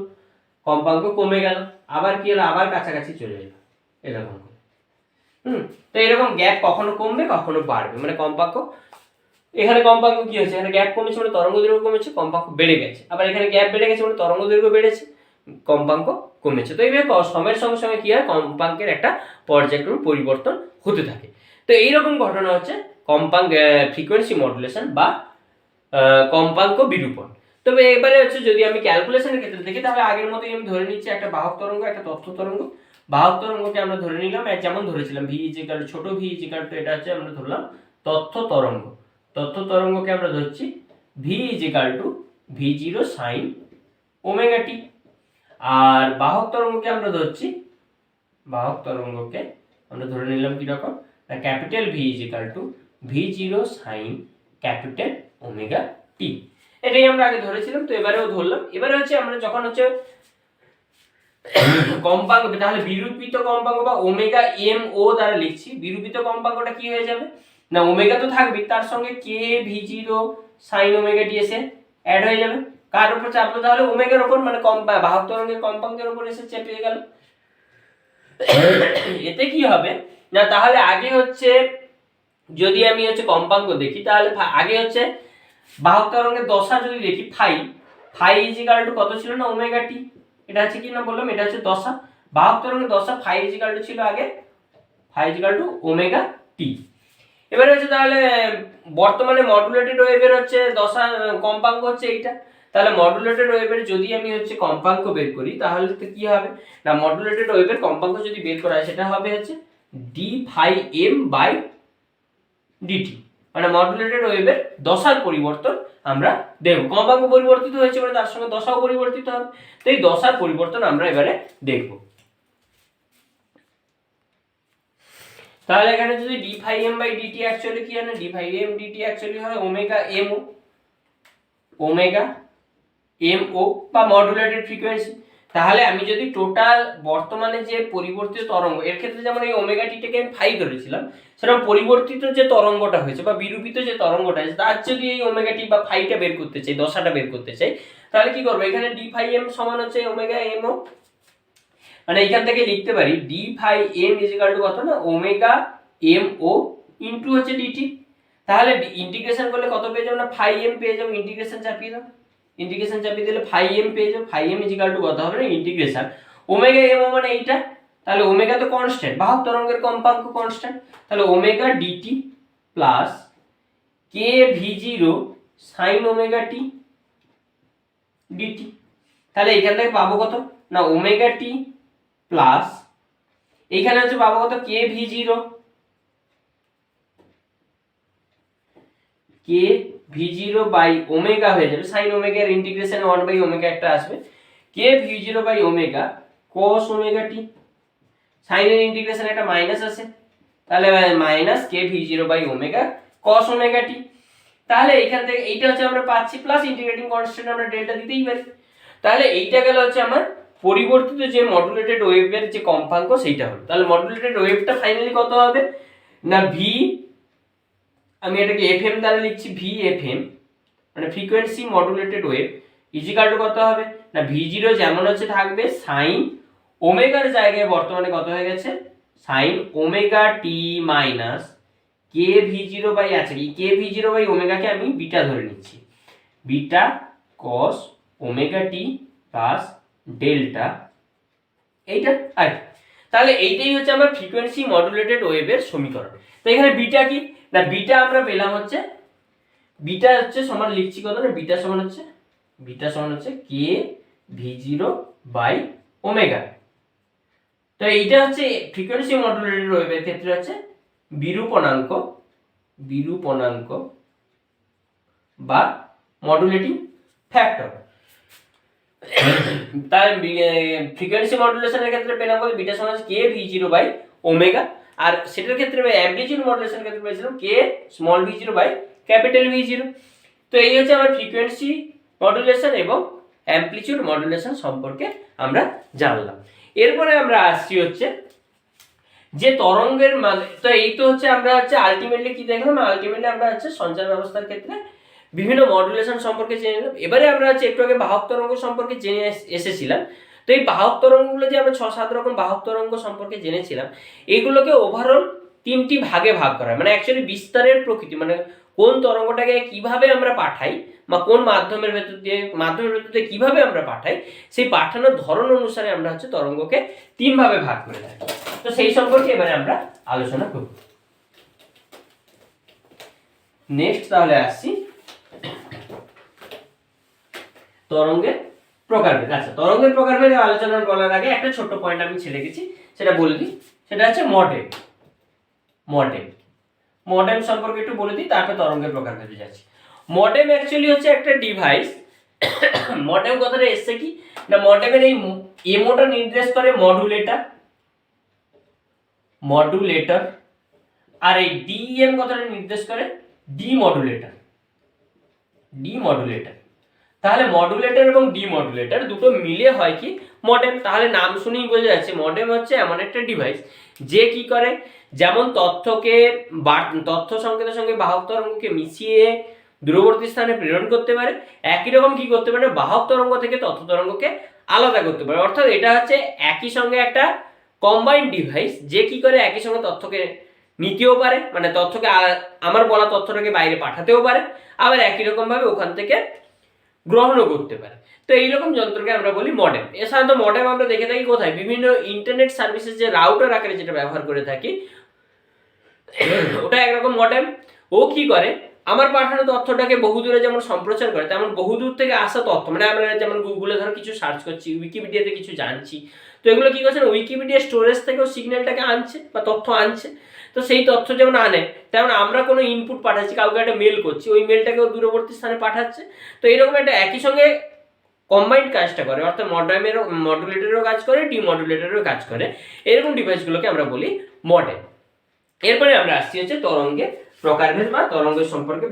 কম্পাঙ্ক কমে গেল, আবার কি হলো আবার কাছাকাছি চলে এলো, এরকম। তো এরকম গ্যাপ কখনো কমবে কখনো বাড়বে, মানে কম্পাঙ্ক, এখানে কম্পাঙ্ক কি হচ্ছে, এখানে গ্যাপ কমেছে মানে তরঙ্গ দৈর্ঘ্য কমেছে, কম্পাঙ্ক বেড়ে গেছে, আবার এখানে গ্যাপ বেড়ে গেছে মানে তরঙ্গ দৈর্ঘ্য বেড়েছে, কম্পাঙ্ক কমেছে। তো এইভাবে সময়ের সঙ্গে সঙ্গে কি হয়, কম্পাঙ্কের একটা পর্যায়ক্রম পরিবর্তন হতে থাকে। তো এইরকম ঘটনা হচ্ছে কম্পাঙ্ক ফ্রিকোয়েন্সি মডুলেশন বা কম্পাঙ্ক বিরূপণ। তবে এবারে হচ্ছে যদি আমি ক্যালকুলেশনের ক্ষেত্রে দেখি, তাহলে আগের মতোই আমি ধরে নিচ্ছি একটা বাহক তরঙ্গ একটা তথ্য তরঙ্গ। বাহক তরঙ্গকে আমরা ধরে নিলাম যেমন ধরেছিলাম ভি ইজিক্যাল ছোট ভি ইজিক্যাল টু, এটা হচ্ছে আমরা ধরলাম তথ্য তরঙ্গ। তথ্য তরঙ্গকে আমরা ধরছি V equal to V zero sine omega t. আর বাহক তরঙ্গকে আমরা ধরছি, বাহক তরঙ্গকে আমরা ধরে নিলাম কিরকম, capital V equal to V zero sine capital omega t. এটাই আমরা আগে ধরেছিলাম, তো এবারেও ধরলাম। এবারে হচ্ছে আমরা যখন হচ্ছে কম্পাঙ্ক, তাহলে বিরূপিত কম্পাঙ্ক বা ওমেগা এম ও দ্বারা লিখছি, বিরূপিত কম্পাঙ্কটা কি হয়ে যাবে না, ওমেগা তো থাকবে তার সঙ্গে K V zero sine omega t এসে অ্যাড হয়ে যাবে, কার উপর চাপলো তাহলে ওমেগার উপর, মানে বাহক তরঙ্গের কম্পাঙ্কের উপর এসে চেপে গেল। এতে কি হবে না, তাহলে আগে হচ্ছে যদি আমি হচ্ছে কম্পাঙ্ক দেখি, তাহলে আগে হচ্ছে বাহক তরঙ্গের দশা যদি দেখি, ফাই ইজিক্যাল টু কত ছিল না ওমেগা টি, এটা হচ্ছে কি না বললাম, এটা হচ্ছে দশা, বাহক তরঙ্গের দশা ফাই ইজিক্যাল টু ছিল আগে phi is equal two omega t. এবারে হচ্ছে তাহলে বর্তমানে মডুলেটেড ওয়েভের হচ্ছে দশা কম্পাঙ্ক হচ্ছে এইটা, তাহলে মডুলেটেড ওয়েভের যদি আমি হচ্ছে কম্পাঙ্ক বের করি, তাহলে তো কি হবে না, মডুলেটেড ওয়েভের কম্পাঙ্ক যদি বের করা হয় সেটা হবে হচ্ছে d phi m by dt, মানে মডুলেটেড ওয়েভের দশার পরিবর্তন আমরা দেখব, কম্পাঙ্ক পরিবর্তিত হয়েছে মানে তার সঙ্গে দশাও পরিবর্তিত হবে, তো এই দশার পরিবর্তন আমরা এবারে দেখব। তাহলে এখানে যদি d phi m by dt actually কি হয় না, d phi m dt actually হয় omega m o, omega m o বা মডুলেটেড ফ্রিকোয়েন্সি। তাহলে আমি যদি টোটাল বর্তমানে যে পরিবর্তিত তরঙ্গ, এর ক্ষেত্রে যেমন এই ওমেগা টিটাকে আমি ফাই ধরেছিলাম, সেরকম পরিবর্তিত যে তরঙ্গটা হয়েছে বা বিরূপিত যে তরঙ্গটা আছে তার যদি এই ওমেগা টি বা ফাইটা বের করতে চাই, দশাটা বের করতে চাই, তাহলে কি করবো, এখানে ডি ফাই এম সমান হচ্ছে ওমেগা এম ও, মানে এখান থেকে লিখতে পারি d phi m equal to কত না ওমেগা এম ও ইনটু হচ্ছে ডিটি। তাহলে ইন্টিগ্রেশন করলে কত পেয়ে যাবো না ফাই এম পেয়ে যাবো, ইন্টিগ্রেশন চাপিয়ে দাও, ইন্টিগ্রেশন চাপিয়ে দিলে ফাই এম পেয়ে যাবো, ফাই এম ইজিক্যাল টু কত হবে না ইন্টিগ্রেশন ওমেগা এম ও মানে এইটা, তাহলে ওমেগা তো কনস্ট্যান্ট, বাহক তরঙ্গের কম্পাঙ্ক কনস্ট্যান্ট, তাহলে omega dt plus K V zero sine omega t dt. তাহলে এখান থেকে পাবো কত না ওমেগা টি প্লাস এইখানে হচ্ছে পাবো কত K V zero, K V zero by omega হয়ে যাবে সাইন ওমেগা এর ইন্টিগ্রেশন 1 বাই ওমেগা একটা আসবে, K V zero by omega cos omega t, সাইনের ইন্টিগ্রেশন একটা মাইনাস আছে, তাহলে minus K V zero by omega cos omega t. তাহলে এইখান থেকে এইটা হচ্ছে আমরা পাচ্ছি, প্লাস ইন্টিগ্রেটিং কনস্ট্যান্ট আমরা ডেল্টা দিতেই পারি। তাহলে এইটা গেল হচ্ছে আমার পরিবর্তিত যে মডুলেটেড ওয়েভের যে কম্পাঙ্ক সেইটা হলো। তাহলে মডুলেটেড ওয়েভটা ফাইনালি কত হবে না ভি, আমি এটাকে এফ এম দ্বারা লিখছি, ভি এফ এম মানে frequency modulated wave equal to কত হবে না ভি জিরো যেমন হচ্ছে থাকবে সাইন ওমেগার জায়গায় বর্তমানে কত হয়ে গেছে sine omega t minus K V zero by, আছে কি কে ভি জিরো বাই ওমেগাকে আমি বিটা ধরে নিচ্ছি, beta cos omega t plus delta এইটা। আর তাহলে এইটাই হচ্ছে আমার ফ্রিকোয়েন্সি মডুলেটেড ওয়েভের সমীকরণ। তো এখানে বিটা কি না বিটা আমরা পেলাম হচ্ছে, বিটা হচ্ছে সমান লিখছি কত না বিটা সমান হচ্ছে K V zero by omega. তো এইটা হচ্ছে ফ্রিকোয়েন্সি মডুলেটেড ওয়েভের ক্ষেত্রে হচ্ছে বিরূপণাঙ্ক বা মডুলেটিং ফ্যাক্টর। তার ফ্রিকোয়েন্সি মডুলেশনের ক্ষেত্রে পেলাম কত বিটা সমান K V zero by omega, আর সেটার ক্ষেত্রে অ্যামপ্লিটিউড মডুলেশনের ক্ষেত্রে পেয়েছিলাম K small V zero by capital V zero. তো এই হচ্ছে আমার ফ্রিকোয়েন্সি মডুলেশন এবং অ্যামপ্লিটিউড মডুলেশন সম্পর্কে আমরা জানলাম। এরপরে আমরা আসছি হচ্ছে যে তরঙ্গের মানে, তো এই তো হচ্ছে আমরা হচ্ছে আলটিমেটলি কি দেখলাম, আলটিমেটলি আমরা হচ্ছে সঞ্চার ব্যবস্থার ক্ষেত্রে বিভিন্ন মডুলেশন সম্পর্কে জেনে নিলাম। এবারে আমরা হচ্ছে একটু আগে বাহক তরঙ্গ সম্পর্কে জেনে এসেছিলাম। তো এই বাহক তরঙ্গগুলো যে আমরা 6-7 রকম বাহক তরঙ্গ সম্পর্কে জেনেছিলাম, এগুলোকে ওভারঅল 3টি ভাগে ভাগ করা হয়। মানে অ্যাকচুয়ালি বিস্তারের প্রকৃতি, মানে কোন তরঙ্গটাকে কিভাবে আমরা পাঠাই বা কোন মাধ্যমের ভেতর দিয়ে কিভাবে আমরা পাঠাই, সেই পাঠানোর ধরন অনুসারে আমরা হচ্ছে তরঙ্গকে 3 ভাবে ভাগ করে থাকি। তো সেই সম্পর্কে এবারে আমরা আলোচনা করব। নেক্সট তাহলে আসছি তরঙ্গের প্রকারভেদ। আচ্ছা, তরঙ্গের প্রকারভেদ আলোচনা করার আগে একটা ছোট্ট পয়েন্ট আমি ছেড়ে গেছি, সেটা বলে দিই। সেটা হচ্ছে মডেম সম্পর্কে একটু বলে দিই, তারপর তরঙ্গের প্রকারভেদে যাচ্ছি। মডেম অ্যাকচুয়ালি হচ্ছে একটা ডিভাইস। মডেম কথাটা এসছে কি না, মডেমের এই এমোটা নির্দেশ করে মডুলেটর, আর এই ডিএম কথাটা নির্দেশ করে ডিমডুলেটর। তাহলে মডুলেটর এবং ডিমডুলেটর দুটো মিলে হয় কি মডেম। তাহলে নাম শুনেই বোঝা যাচ্ছে মডেম হচ্ছে এমন একটা ডিভাইস যে কি করে, যেমন তথ্য সংকেতের সঙ্গে বাহক তরঙ্গকে মিশিয়ে দূরবর্তী স্থানে প্রেরণ করতে পারে, একই রকম কি করতে পারে বাহক তরঙ্গ থেকে তথ্য তরঙ্গকে আলাদা করতে পারে। অর্থাৎ এটা হচ্ছে একই সঙ্গে একটা কম্বাইন্ড ডিভাইস যে কি করে একই সঙ্গে তথ্যকে নিতেও পারে, মানে তথ্যকে আমার বলা তথ্যটাকে বাইরে পাঠাতেও পারে, আবার একই রকম ভাবে ওখান থেকে গ্রহণও করতে পারে। তো এইরকম যন্ত্রকে আমরা বলি মডেম। এছাড়া তো মডেম আমরা দেখে থাকি কোথায়, বিভিন্ন ইন্টারনেট সার্ভিসেস যে রাউটার আকারে যেটা ব্যবহার করে থাকি, ওটা একরকম মডেম। ও কি করে আমার পাঠানো তথ্যটাকে বহুদূরে যেমন সম্প্রচার করে, তেমন বহুদূর থেকে আসা তথ্য, মানে আমরা যেমন গুগলে ধরো কিছু সার্চ করছি, উইকিপিডিয়াতে কিছু জানছি, তো এগুলো কি করছে না উইকিপিডিয়া স্টোরেজ থেকেও সিগন্যালটাকে আনছে বা তথ্য আনছে। তো সেই তথ্য যেমন আনে, তেমন আমরা কোনো ইনপুট পাঠাচ্ছি, কাউকে একটা মেল করছি, ওই মেলটাকেও দূরবর্তী স্থানে পাঠাচ্ছে। তো এইরকম একটা একই সঙ্গে কম্বাইন্ড কাজটা করে, অর্থাৎ মডুলেটরেরও কাজ করে, ডিমডুলেটরেরও কাজ করে। এরকম ডিভাইসগুলোকে আমরা বলি মডেম। এরপরে আমরা আসছি হচ্ছে তরঙ্গের প্রকারভেদ বা তরঙ্গের সম্পর্কে,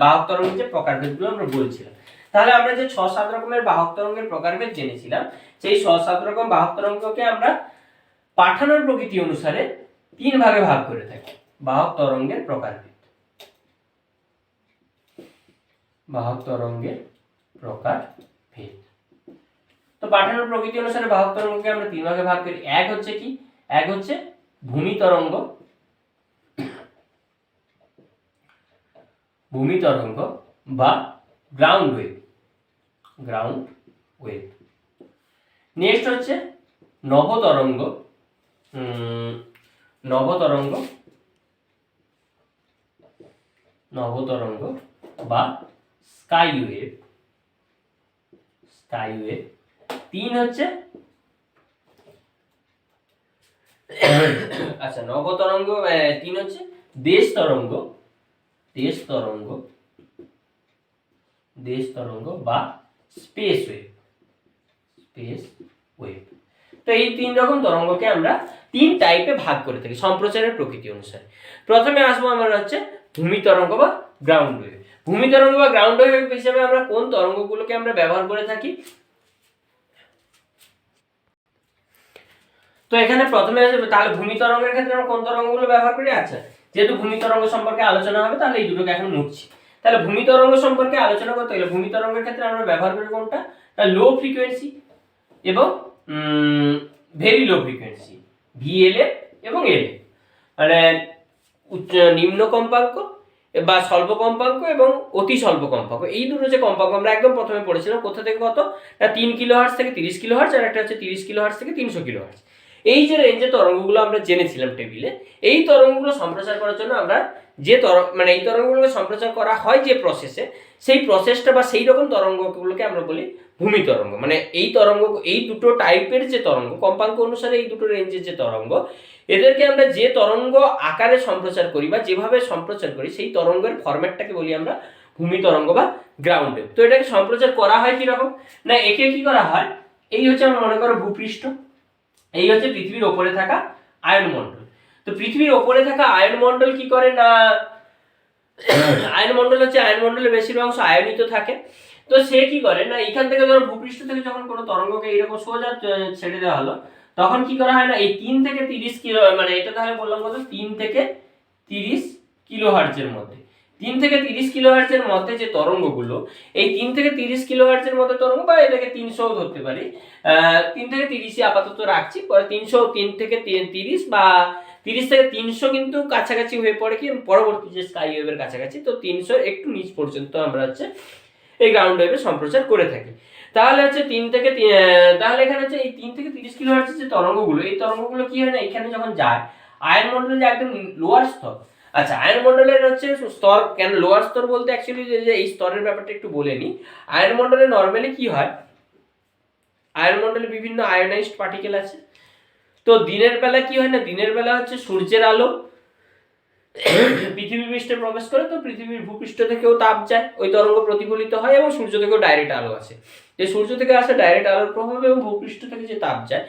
বাহক তরঙ্গের যে প্রকারভেদগুলো আমরা বলছিলাম। তাহলে আমরা যে 6-7 রকমের বাহক তরঙ্গের প্রকারভেদ জেনেছিলাম, সেই 6-7 রকম বাহক তরঙ্গকে আমরা পাঠানোর প্রকৃতি অনুসারে 3 ভাগে ভাগ করে থাকি। বাহক তরঙ্গের প্রকারভেদ, তো পাঠানোর প্রকৃতি অনুসারে বাহক তরঙ্গকে আমরা 3 ভাগে ভাগ করি। এক হচ্ছে ভূমি তরঙ্গ বা গ্রাউন্ড ওয়েভ। নেক্সট হচ্ছে নভতরঙ্গ বা স্কাই ওয়েভ। 3 হচ্ছে আচ্ছা নভতরঙ্গ, 3 হচ্ছে দেশ তরঙ্গ বা স্পেস স্পেস ওয়েভ। তো এই 3 রকম তরঙ্গকে আমরা 3 টাইপে ভাগ করে থাকি সম্প্রচারের প্রকৃতি অনুসারে। প্রথমে আসবো আমরা হচ্ছে ভূমি তরঙ্গ বা গ্রাউন্ড ওয়েভ। ভূমি তরঙ্গ বা গ্রাউন্ড ওয়েভ হিসেবে আমরা কোন তরঙ্গগুলোকে আমরা ব্যবহার করে থাকি? তো এখানে প্রথমে আসবে তাহলে ভূমি তরঙ্গের ক্ষেত্রে আমরা কোন তরঙ্গগুলো ব্যবহার করি? আচ্ছা, যেহেতু ভূমি তরঙ্গ সম্পর্কে আলোচনা হবে তাহলে এই দুটোকে এখন মুছছি। তাহলে ভূমি তরঙ্গ সম্পর্কে আলোচনা করতে গেলে ভূমি তরঙ্গের ক্ষেত্রে আমরা ব্যবহার করি কোনটা? লো ফ্রিকোয়েন্সি এবং ভেরি লো ফ্রিকোয়েন্সি, ভিএলএফ এবং এলএফ, মানে উচ্চ নিম্ন কম্পাঙ্ক বা স্বল্প কম্পাঙ্ক এবং অতি স্বল্প কম্পাঙ্ক। এই দুটো যে কম্পাঙ্ক আমরা একদম প্রথমে পড়েছিলাম, কোথা থেকে কত? 3 কিলোহার্টজ থেকে 30 কিলোহার্টজ, আর একটা হচ্ছে 30 কিলোহার্টজ থেকে 300 কিলোহার্টজ। এই যে রেঞ্জে তরঙ্গগুলো আমরা জেনেছিলাম টেবিলে, এই তরঙ্গগুলো সম্প্রচার করার জন্য আমরা যে মানে এই তরঙ্গগুলোকে সম্প্রচার করা হয় যে প্রসেসে, সেই প্রসেসটা বা সেই রকম তরঙ্গগুলোকে আমরা বলি ভূমি তরঙ্গ। মানে এই তরঙ্গ, এই দুটো টাইপের যে তরঙ্গ কম্পাঙ্ক অনুসারে এই দুটো রেঞ্জের যে তরঙ্গ, এদেরকে আমরা যে তরঙ্গ আকারে সম্প্রচার করি বা যেভাবে সম্প্রচার করি সেই তরঙ্গের ফরম্যাটটাকে বলি আমরা ভূমি তরঙ্গ বা গ্রাউন্ড ওয়েভ। তো এটাকে সম্প্রচার করা হয় কিরকম না, একে কি করা হয়, এই হচ্ছে আমরা মনে করো ভূপৃষ্ঠ, এই হচ্ছে পৃথিবীর ওপরে থাকা আয়নমণ্ডল। তো পৃথিবীর ওপরে থাকা আয়নমণ্ডল কি করে না, আয়নমণ্ডল হচ্ছে আয়নমণ্ডলের বেশিরভাগ অংশ আয়নিত থাকে। তো সে কি করে না, এখান থেকে ধরো ভূপৃষ্ঠ থেকে যখন কোনো তরঙ্গকে এইরকম সোজা ছেড়ে দেওয়া হলো, তখন কি করা হয় না, এই 3 থেকে 30 কিলো, মানে এটা তাহলে বললাম কত, 3 থেকে 30 কিলোহার্টজের মধ্যে, 3 থেকে 30 কিলোহার্টজের মধ্যে যে তরঙ্গগুলো, এই 3 থেকে 30 কিলোহার্টজের মধ্যে তরঙ্গ, বা এটাকে 300 ধরতে পারি, 3 থেকে 30ই আপাতত রাখছি, পরে 300, 3 থেকে 30 বা 30 থেকে 300 কিন্তু কাছাকাছি হয়ে পড়ে কি পরবর্তী যে স্কাই ওয়েভের কাছাকাছি, তো 300 একটু নিচ পর্যন্ত আমরা হচ্ছে এই গ্রাউন্ড ওয়েভে সম্প্রচার করে থাকি। তাহলে হচ্ছে তাহলে এখানে হচ্ছে এই 3 থেকে 30 কিলোহার্টজের যে তরঙ্গগুলো, এই তরঙ্গগুলো কি হয় না, এখানে যখন যায় আয়নমণ্ডলের যে একদম লোয়ার স্তর, আচ্ছা আয়নমণ্ডলের হচ্ছে স্তর, কেন লোয়ার স্তর বলতে অ্যাকচুয়ালি যে এই স্তরের ব্যাপারটা একটু বলে নিই। আয়নমণ্ডলে নর্মালি কি হয়, আয়নমণ্ডলে বিভিন্ন আয়োনাইজড পার্টিকেল আছে। তো দিনের বেলা কি হয় না, দিনের বেলা হচ্ছে সূর্যের আলো পৃথিবী পৃষ্ঠে প্রবেশ করে, তো পৃথিবীর ভূপৃষ্ঠ থেকেও তাপ যায়, ওই তরঙ্গ প্রতিফলিত হয়, এবং সূর্য থেকেও ডাইরেক্ট আলো আসে। যে সূর্য থেকে আসে ডাইরেক্ট আলোর প্রভাবে এবং ভূপৃষ্ঠ থেকে যে তাপ যায়,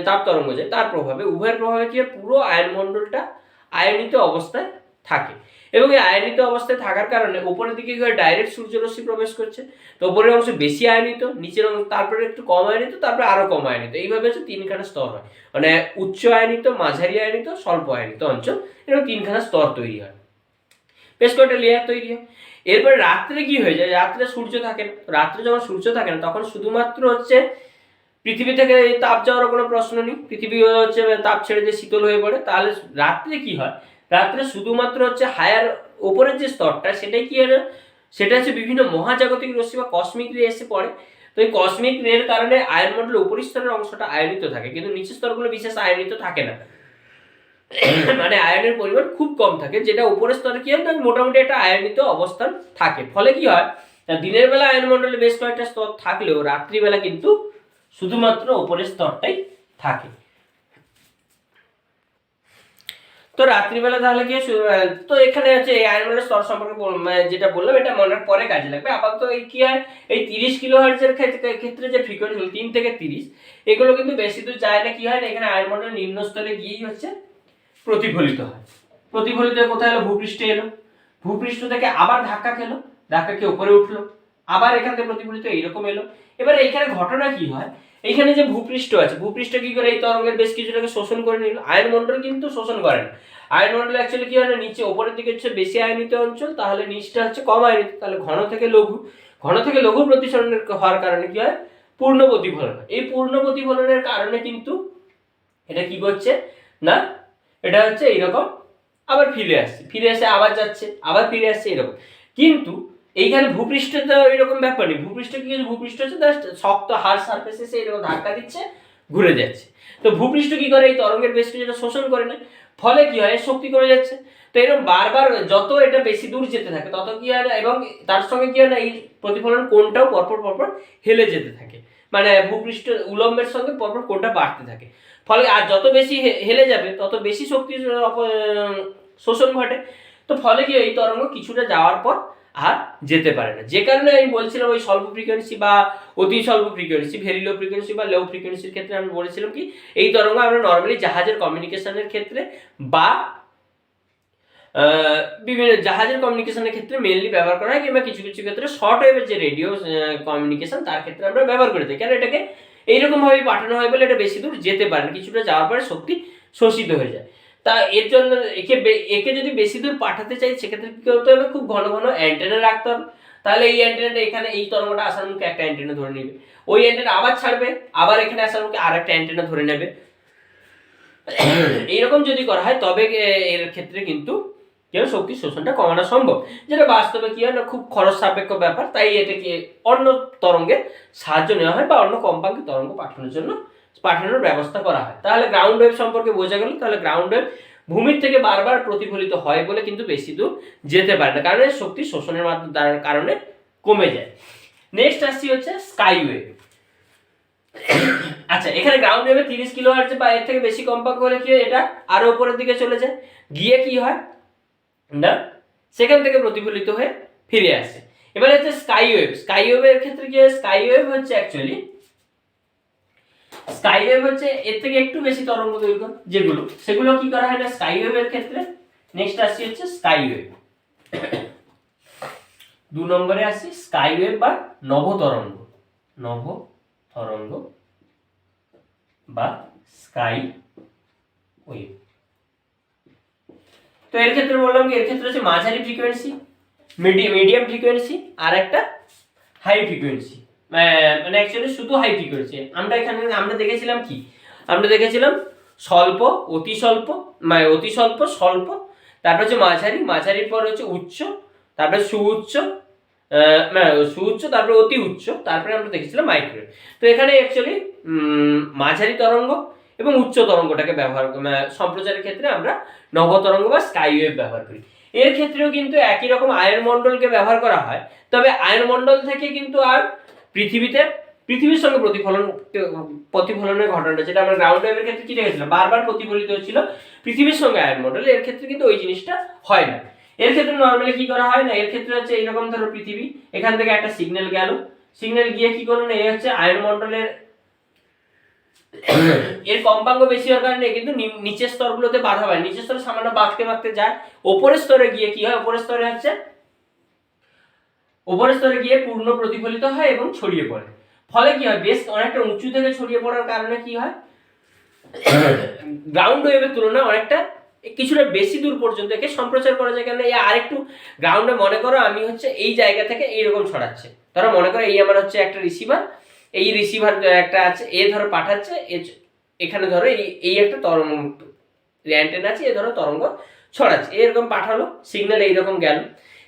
তাপ তরঙ্গ যায়, তার প্রভাবে, উভয়ের প্রভাবে কি হয়, পুরো আয়নমণ্ডলটা আয়নিত অবস্থায় থাকে। এবং এই আয়নিত অবস্থায় থাকার কারণে উপরের দিকে কি হয়, ডাইরেক্ট সূর্যরশ্মি প্রবেশ করছে, তো উপরের অংশ বেশি আয়নিত, নিচের অংশ তারপরে একটু কম আয়নিত, তারপরে আরো কম আয়নিত, এইভাবে হচ্ছে 3খানা স্তর হয়, মানে উচ্চ আয়নিত, মাঝারি আয়নিত, স্বল্প আয়নিত অঞ্চল, এরকম 3খানা স্তর তৈরি হয়, বেশ কয়েকটা লেয়ার তৈরি হয়। এরপরে রাত্রে কি হয়ে যায়, রাত্রে সূর্য থাকে না, রাত্রে যখন সূর্য থাকে না তখন শুধুমাত্র হচ্ছে পৃথিবী থেকে তাপ যাওয়ার কোনো প্রশ্ন নেই, পৃথিবী হচ্ছে তাপ ছেড়ে দিয়ে শীতল হয়ে পড়ে। তাহলে রাত্রে কি হয়, রাত্রে শুধুমাত্র হচ্ছে হায়ার ওপরের যে স্তরটা, সেটাই কি হয়, সেটা হচ্ছে বিভিন্ন মহাজাগতিক রশ্মি বা কসমিক রে এসে পড়ে। তো এই কসমিক রের কারণে আয়নমণ্ডলের উপরি স্তরের অংশটা আয়নিত থাকে, কিন্তু নিচের স্তরগুলো বিশেষ আয়নিত থাকে না, মানে আয়নের পরিমাণ খুব কম থাকে, যেটা উপরের স্তরে কি হয় না, মোটামুটি একটা আয়নিত অবস্থান থাকে। ফলে কি হয়, দিনের বেলা আয়নমণ্ডলে বেশ কয়েকটা স্তর থাকলেও রাত্রিবেলা কিন্তু শুধুমাত্র উপরের স্তরটাই থাকে। তো রাত্রিবেলা তাহলে কি, তো এখানে হচ্ছে এই আয়নমণ্ডলের স্তর সম্পর্কে যেটা বললাম, এটা মনের পরে কাজে লাগবে। আপাতত এই কি হয়, এই 30 কিলোহার্টজের ক্ষেত্রে যে ফ্রিকোয়েন্সি 3 থেকে 30, এগুলো কিন্তু বেশি দূর যায় না, কি হয় না, এখানে আয়নমণ্ডলের নিম্ন স্তরে গিয়েই হচ্ছে প্রতিফলিত হয়। প্রতিফলিত কোথায় এলো, ভূপৃষ্ঠে এলো, ভূপৃষ্ঠ থেকে আবার ধাক্কা খেলো, ধাক্কা খেয়ে উপরে উঠলো, আবার এখান থেকে প্রতিফলিত এইরকম এলো। এবার এইখানে ঘটনা কি হয়, এইখানে যে ভূপৃষ্ঠ আছে, ভূপৃষ্ঠ কি করে এই তরঙ্গের বেশ কিছুটাকে শোষণ করে নিল, আয়নমণ্ডল কিন্তু শোষণ করে না। আয়নমণ্ডল অ্যাকচুয়ালি কি হয় না, নিচে ওপরের দিকে হচ্ছে বেশি আয়নিত অঞ্চল, তাহলে নিচটা হচ্ছে কম আয়নিত, তাহলে ঘন থেকে লঘু প্রতিসরণের হওয়ার কারণে কি হয়, পূর্ণ প্রতিফলন। এই পূর্ণ প্রতিফলনের কারণে কিন্তু এটা কি করছে না, এটা হচ্ছে এইরকম আবার ফিরে আসছে, আবার যাচ্ছে, আবার ফিরে আসছে, এরকম। কিন্তু এইখানে ভূপৃষ্ঠে তো এরকম ব্যাপার নেই, ভূপৃষ্ঠ কি, ভূপৃষ্ঠ হচ্ছে জাস্ট শক্ত হার্ড সারফেসে এসে এরকম ধাক্কা দিচ্ছে, ঘুরে যাচ্ছে। তো ভূপৃষ্ঠ কি করে, এই তরঙ্গের বেশ কিছুটা শোষণ করে নেয়, ফলে কি হয়, শক্তি কমে যাচ্ছে। তো এরকম বারবার যত এটা বেশি দূর যেতে থাকে তত কি হয় না, এবং তার সঙ্গে কি হয় না, এই প্রতিফলন কোণটাও পরপর হেলে যেতে থাকে, মানে ভূপৃষ্ঠ উলম্বের সঙ্গে পরপর কোণটা বাড়তে থাকে। ফলে আর যত বেশি হেলে যাবে তত বেশি শক্তি শোষণ ঘটে। তো ফলে কি, এই তরঙ্গ কিছুটা যাওয়ার পর আর যেতে পারে না। যে কারণে আমি বলছিলাম ওই স্বল্প ফ্রিকোয়েন্সি বা অতি স্বল্প ফ্রিকোয়েন্সি, ভেরি লো ফ্রিকোয়েন্সি বা লো ফ্রিকোয়েন্সির ক্ষেত্রে আমি বলেছিলাম কি এই তরঙ্গ আমরা নর্মালি জাহাজের কমিউনিকেশনের ক্ষেত্রে বা বিভিন্ন জাহাজের কমিউনিকেশনের ক্ষেত্রে মেনলি ব্যবহার করা হয়, কিংবা কিছু কিছু ক্ষেত্রে শর্ট ওয়েভের যে রেডিও কমিউনিকেশন তার ক্ষেত্রে আমরা ব্যবহার করে থাকি। কারণ এটাকে এইরকমভাবেই পাঠানো হয় বলে এটা বেশি দূর যেতে পারে না, কিছুটা যাওয়ার পরে শক্তি শোষিত হয়ে যায়। তা এর জন্য একে যদি বেশি দূর পাঠাতে চাই সেক্ষেত্রে কী করতে হবে, খুব ঘন ঘন অ্যান্টেনা রাখতে হবে। তাহলে এই অ্যান্টেনাটা এখানে এই তরঙ্গটা আসার মুখে একটা অ্যান্টেনা ধরে নেবে, ওই অ্যান্টেনা আবার ছাড়বে, আবার এখানে আসার মুখে আর একটা অ্যান্টেনা ধরে নেবে। এইরকম যদি করা হয় তবে এর ক্ষেত্রে কিন্তু শক্তি শোষণটা কমানো সম্ভব, যেটা বাস্তবে কি হয় না খুব খরচ সাপেক্ষ ব্যাপার। তাই এটাকে অন্য তরঙ্গের সাহায্য নেওয়া হয় বা অন্য কম্পাঙ্কের তরঙ্গ পাঠানোর ব্যবস্থা করা হয়। তাহলে গ্রাউন্ড ওয়েভ সম্পর্কে বোঝা গেল। তাহলে গ্রাউন্ড ওয়েভ ভূমির থেকে বারবার প্রতিফলিত হয় বলে কিন্তু বেশি দূর যেতে পারে না, কারণ শক্তি শোষণের কারণে কমে যায়। নেক্সট আসছি হচ্ছে স্কাই ওয়েভ। আচ্ছা, এখানে গ্রাউন্ড ওয়েভে 30 কিলোহার্টজ বা এর থেকে বেশি কম্পাঙ্ক হলে কি হয়, এটা আরো উপরের দিকে চলে যায়, গিয়ে কি হয় না সেখান থেকে প্রতিফলিত হয়ে ফিরে আসে। এবার হচ্ছে স্কাই ওয়েভ। স্কাই ওয়েভের ক্ষেত্রে কি হয়, স্কাই ওয়েভ হচ্ছে অ্যাকচুয়ালি স্কাই ওয়েভ হচ্ছে এর থেকে একটু বেশি তরঙ্গ দৈর্ঘ্য যেগুলো, সেগুলো কি করা হয় না স্কাই ওয়েভের ক্ষেত্রে। নেক্সট আসছি হচ্ছে স্কাই ওয়েভ। 2 নম্বরে আসছি স্কাই ওয়েভ বা নভতরঙ্গ। নভতরঙ্গ বা স্কাই ওয়েভ। তো এর ক্ষেত্রে বললাম কি এর ক্ষেত্রে হচ্ছে মাঝারি ফ্রিকোয়েন্সি, মিডিয়াম ফ্রিকোয়েন্সি আর একটা হাই ফ্রিকোয়েন্সি, মানে অ্যাকচুয়ালি শুধু হাই ফ্রিকোয়েন্সি। আমরা দেখেছিলাম কি, আমরা দেখেছিলাম স্বল্প, অতি স্বল্প, মানে অতি স্বল্প, স্বল্প, তারপর হচ্ছে মাঝারি, মাঝারির পর হচ্ছে উচ্চ, তারপরে সুউচ্চ, সুউচ্চ, তারপরে অতি উচ্চ, তারপরে আমরা দেখেছিলাম মাইক্রোওয়েভ। তো এখানে অ্যাকচুয়ালি মাঝারি তরঙ্গ এবং উচ্চ তরঙ্গটাকে সম্প্রচারের ক্ষেত্রে আমরা নভতরঙ্গ বা স্কাই ওয়েভ ব্যবহার করি। এর ক্ষেত্রেও কিন্তু একই রকম আয়নমণ্ডলকে ব্যবহার করা হয়, তবে আয়নমণ্ডল থেকে কিন্তু আর পৃথিবীর সঙ্গে প্রতিফলনের ঘটনাটা, যেটা আমরা গ্রাউন্ড ওয়েভের ক্ষেত্রে কি দেখেছিলাম বারবার প্রতিফলিত হচ্ছিল পৃথিবীর সঙ্গে আয়নমণ্ডল, এর ক্ষেত্রে কিন্তু ওই জিনিসটা হয় না। এর ক্ষেত্রে নর্মালি কি করা হয় না, এর ক্ষেত্রে হচ্ছে এইরকম ধরো পৃথিবী, এখান থেকে একটা সিগন্যাল গেল, সিগন্যাল গিয়ে কি করলো না, এই হচ্ছে আয়নমণ্ডলের এর কম্পাঙ্ক বেশি হওয়ার কারণে কিন্তু নিচের স্তরগুলোতে বাধা পায়, নিচের স্তরে সামান্য বাঁকতে যায়, ওপরের স্তরে গিয়ে কি হয়, ওপরের স্তরে গিয়ে পূর্ণ প্রতিফলিত হয় এবং ছড়িয়ে পড়ে। ফলে কি হয়, বেশ অনেকটা উঁচু থেকে ছড়িয়ে পড়ার কারণে কি হয়, গ্রাউন্ড ওয়েভের তুলনায় অনেকটা কিছুটা বেশি দূর পর্যন্ত একে সম্প্রচার করা যায়। কেন আরেকটু গ্রাউন্ডে মনে করো আমি হচ্ছে এই জায়গা থেকে এইরকম ছড়াচ্ছে, ধরো মনে করো এই আমার হচ্ছে একটা রিসিভার, এই রিসিভার একটা আছে, এ ধরো পাঠাচ্ছে, এখানে ধরো এই একটা তরঙ্গ অ্যান্টেনা আছে, এ ধরো তরঙ্গ ছড়াচ্ছে, এরকম পাঠালো, সিগন্যাল এইরকম গেল,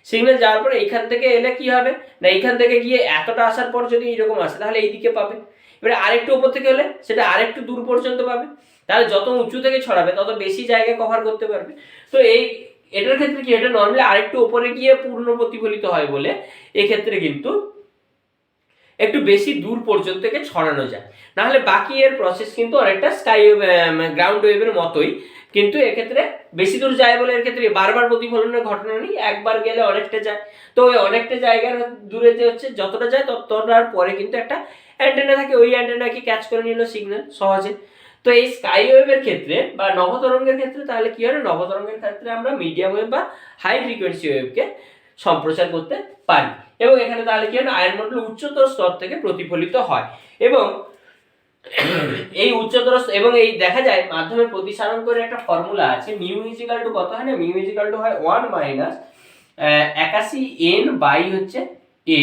সিগন্যাল যাওয়ার পরে এইখান থেকে এলে কি হবে না, এইখান থেকে গিয়ে এতটা আসার পর যদি এইরকম আসে তাহলে এইদিকে পাবে, এবারে আরেকটু উপর থেকে হলে সেটা আরেকটু দূর পর্যন্ত পাবে, তাহলে যত উঁচু থেকে ছড়াবে তত বেশি জায়গা কভার করতে পারবে। তো এটার ক্ষেত্রে কি, এটা নর্মালি আরেকটু উপরে গিয়ে পূর্ণ প্রতিফলিত হয় বলে এক্ষেত্রে কিন্তু একটু বেশি দূর পর্যন্ত থেকে ছড়ানো যায়। নাহলে বাকি এর প্রসেস কিন্তু অনেকটা গ্রাউন্ড ওয়েভের মতোই, কিন্তু এক্ষেত্রে বেশি দূর যায় বলে এর ক্ষেত্রে বারবার প্রতিফলনের ঘটনা নেই, একবার গেলে অনেকটা যায়। তো ওই অনেকটা জায়গার দূরে যে হচ্ছে যতটা যায় ততটার পরে কিন্তু একটা অ্যান্টেনা থাকে, ওই অ্যান্টেনাকে ক্যাচ করে নিল সিগন্যাল সহজে। তো এই স্কাই ওয়েভের ক্ষেত্রে বা নভতরঙ্গের ক্ষেত্রে তাহলে কি হয়, নভতরঙ্গের ক্ষেত্রে আমরা মিডিয়াম ওয়েভ বা হাই ফ্রিকোয়েন্সি ওয়েভকে সম্প্রচার করতে পারি, এবং এখানে তাহলে কি হয়, আয়নমণ্ডল উচ্চতর স্তর থেকে প্রতিফলিত হয়, এবং এই উচ্চতর এবং এই দেখা যায় মাধ্যমে প্রতিসারণ করে একটা ফর্মুলা আছে, মিউ ইজিক্যাল টু কত হয় না, মিউ ইজিক্যাল টু হয় 1 মাইনাস 81 n বাই হচ্ছে a,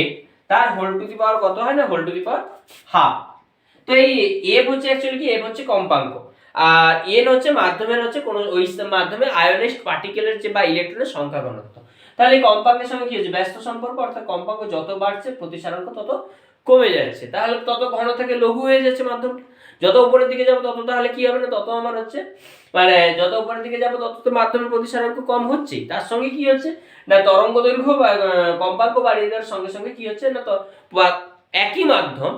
তার হোল টু দি পাওয়ার কত হয় না, whole to the power half. তো এই এফ হচ্ছে অ্যাকচুয়ালি কি, এফ হচ্ছে কম্পাঙ্ক, আর এন হচ্ছে মাধ্যমের হচ্ছে কোন ওই মাধ্যমে আয়োনাইজড পার্টিকেলের যে বা ইলেকট্রনের সংখ্যা ঘনত্ব। তাহলে এই কম্পাঙ্কের সঙ্গে কি হচ্ছে, ব্যস্ত সম্পর্ক, অর্থাৎ কম্পাঙ্ক যত বাড়ছে প্রতিসারাঙ্ক তত কমে যাচ্ছে, তাহলে তত ঘন থেকে লঘু হয়ে যাচ্ছে মাধ্যম, যত উপরের দিকে যাবো তত তাহলে কি হবে না, তত আমার হচ্ছে মানে যত উপরের দিকে যাবো তত তো মাধ্যমের প্রতিসারাঙ্ক কম হচ্ছে, তার সঙ্গে কি হচ্ছে না তরঙ্গ দৈর্ঘ্য বা কম্পাঙ্ক বাড়িয়ে দেওয়ার সঙ্গে সঙ্গে কি হচ্ছে না, তো একই মাধ্যম